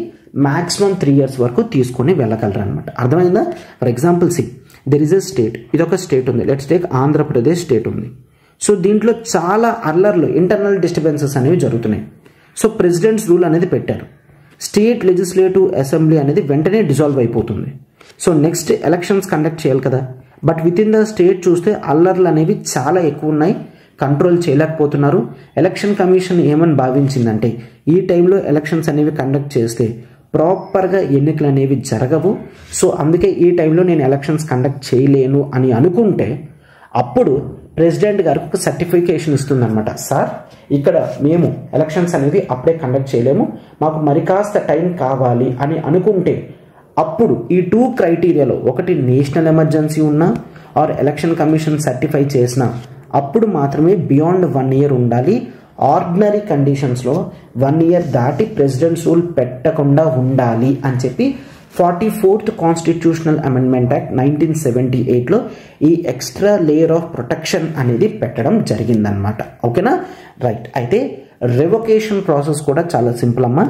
S2: మ్యాక్సిమం 3 ఇయర్స్ వరకు తీసుకొని వెళ్ళగలరు అనమాట. అర్థమైందా? For example there is a state, ఇదొక స్టేట్ ఉంది, లెట్స్ టేక్ ఆంధ్రప్రదేశ్ స్టేట్ ఉంది. సో దీంట్లో చాలా అల్లర్లు, ఇంటర్నల్ డిస్టర్బెన్సెస్ అనేవి జరుగుతున్నాయి. సో ప్రెసిడెంట్స్ రూల్ అనేది పెట్టారు, స్టేట్ లెజిస్లేటివ్ అసెంబ్లీ అనేది వెంటనే డిజాల్వ్ అయిపోతుంది. సో నెక్స్ట్ ఎలక్షన్స్ కండక్ట్ చేయాలి కదా, but with in the state చూస్తే అల్లర్లు అనేవి చాలా ఎక్కువ ఉన్నాయి, కంట్రోల్ చేయలేకపోతున్నారు. ఎలక్షన్ కమిషన్ ఏమని భావించిందంటే ఈ టైంలో ఎలక్షన్స్ అనేవి కండక్ట్ చేస్తే ప్రాపర్గా ఎన్నికలు అనేవి జరగవు, సో అందుకే ఈ టైంలో నేను ఎలక్షన్స్ కండక్ట్ చేయలేను అని అనుకుంటే అప్పుడు ప్రెసిడెంట్ గారికి ఒక సర్టిఫికేషన్ ఇస్తుందన్నమాట. సార్, ఇక్కడ మేము ఎలక్షన్స్ అనేవి అప్పుడే కండక్ట్ చేయలేము, మాకు మరి కాస్త టైం కావాలి అని అనుకుంటే అప్పుడు ఈ 2 క్రైటీరియాలో ఒకటి నేషనల్ ఎమర్జెన్సీ ఉన్నా ఆర్ ఎలక్షన్ కమిషన్ సర్టిఫై చేసినా అప్పుడు మాత్రమే బియాండ్ 1 ఇయర్ ఉండాలి. ఆర్డినరీ కండిషన్స్లో 1 ఇయర్ దాటి ప్రెసిడెంట్స్ రూల్ పెట్టకుండా ఉండాలి అని చెప్పి 44th కాన్స్టిట్యూషనల్ అమెండ్మెంట్ యాక్ట్ 1978లో ఈ ఎక్స్ట్రా లేయర్ ఆఫ్ ప్రొటెక్షన్ అనేది పెట్టడం జరిగిందనమాట. ఓకేనా? రైట్. అయితే రివొకేషన్ ప్రాసెస్ కూడా చాలా సింపుల్ అమ్మా,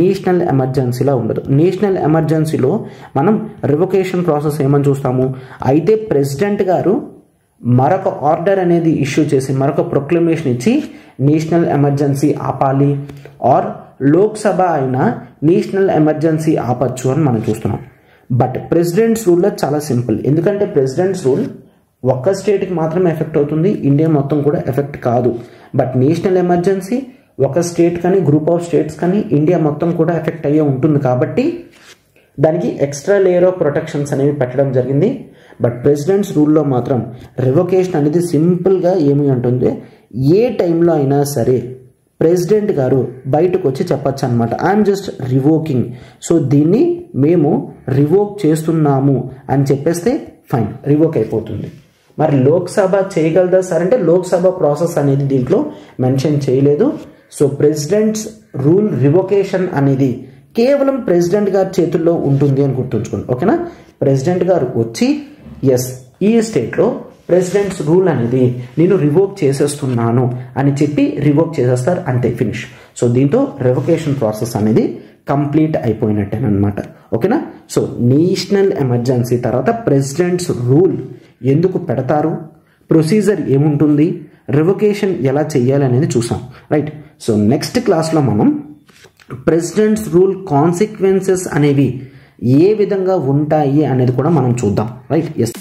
S2: నేషనల్ ఎమర్జెన్సీలో ఉండదు. నేషనల్ ఎమర్జెన్సీలో మనం రివొకేషన్ ప్రాసెస్ ఏమని చూస్తాము, అయితే ప్రెసిడెంట్ గారు మరొక ఆర్డర్ అనేది ఇష్యూ చేసి మరొక ప్రొక్లమేషన్ ఇచ్చి నేషనల్ ఎమర్జెన్సీ ఆపాలి, ఆర్ లోక్సభ అయినా నేషనల్ ఎమర్జెన్సీ ఆపచ్చు అని మనం చూస్తున్నాం. బట్ ప్రెసిడెంట్స్ రూల్లో చాలా సింపుల్, ఎందుకంటే ప్రెసిడెంట్స్ రూల్ ఒక్క స్టేట్కి మాత్రమే ఎఫెక్ట్ అవుతుంది, ఇండియా మొత్తం కూడా ఎఫెక్ట్ కాదు. బట్ నేషనల్ ఎమర్జెన్సీ ఒక స్టేట్ కానీ గ్రూప్ ఆఫ్ స్టేట్స్ కానీ ఇండియా మొత్తం కూడా ఎఫెక్ట్ అయ్యే ఉంటుంది కాబట్టి దానికి ఎక్స్ట్రా లేయర్ ఆఫ్ ప్రొటెక్షన్స్ అనేవి పెట్టడం జరిగింది. బట్ ప్రెసిడెంట్స్ రూల్లో మాత్రం రివొకేషన్ అనేది సింపుల్గా ఏమి ఉంటుంది, ఏ టైంలో అయినా సరే ప్రెసిడెంట్ గారు బయటకు వచ్చి చెప్పచ్చు అనమాట, ఐఎమ్ జస్ట్ రివోకింగ్, సో దీన్ని మేము రివోక్ చేస్తున్నాము అని చెప్పేస్తే ఫైన్, రివోక్ అయిపోతుంది. మరి లోక్సభ చేయగలదా సార్ అంటే లోక్సభ ప్రాసెస్ అనేది దీంట్లో మెన్షన్ చేయలేదు. సో ప్రెసిడెంట్స్ రూల్ రివొకేషన్ అనేది కేవలం ప్రెసిడెంట్ గారి చేతుల్లో ఉంటుంది అని గుర్తుంచుకోండి. ఓకేనా? ప్రెసిడెంట్ గారు వచ్చి ఎస్ ఈ స్టేట్లో ప్రెసిడెంట్స్ రూల్ అనేది నేను రివోక్ చేసేస్తున్నాను అని చెప్పి రివోక్ చేసేస్తారు, అంతే, ఫినిష్. సో దీంతో రివొకేషన్ ప్రాసెస్ అనేది కంప్లీట్ అయిపోయినట్టేనమాట. ఓకేనా? సో నేషనల్ ఎమర్జెన్సీ తర్వాత ప్రెసిడెంట్స్ రూల్ ఎందుకు పెడతారు, ప్రొసీజర్ ఏముంటుంది, రివొకేషన్ ఎలా చేయాలి అనేది చూసాం. రైట్. సో నెక్స్ట్ క్లాస్లో మనం ప్రెసిడెంట్స్ రూల్ కాన్సిక్వెన్సెస్ అనేవి ఏ విధంగా ఉంటాయి అనేది కూడా మనం చూద్దాం. రైట్. ఎస్.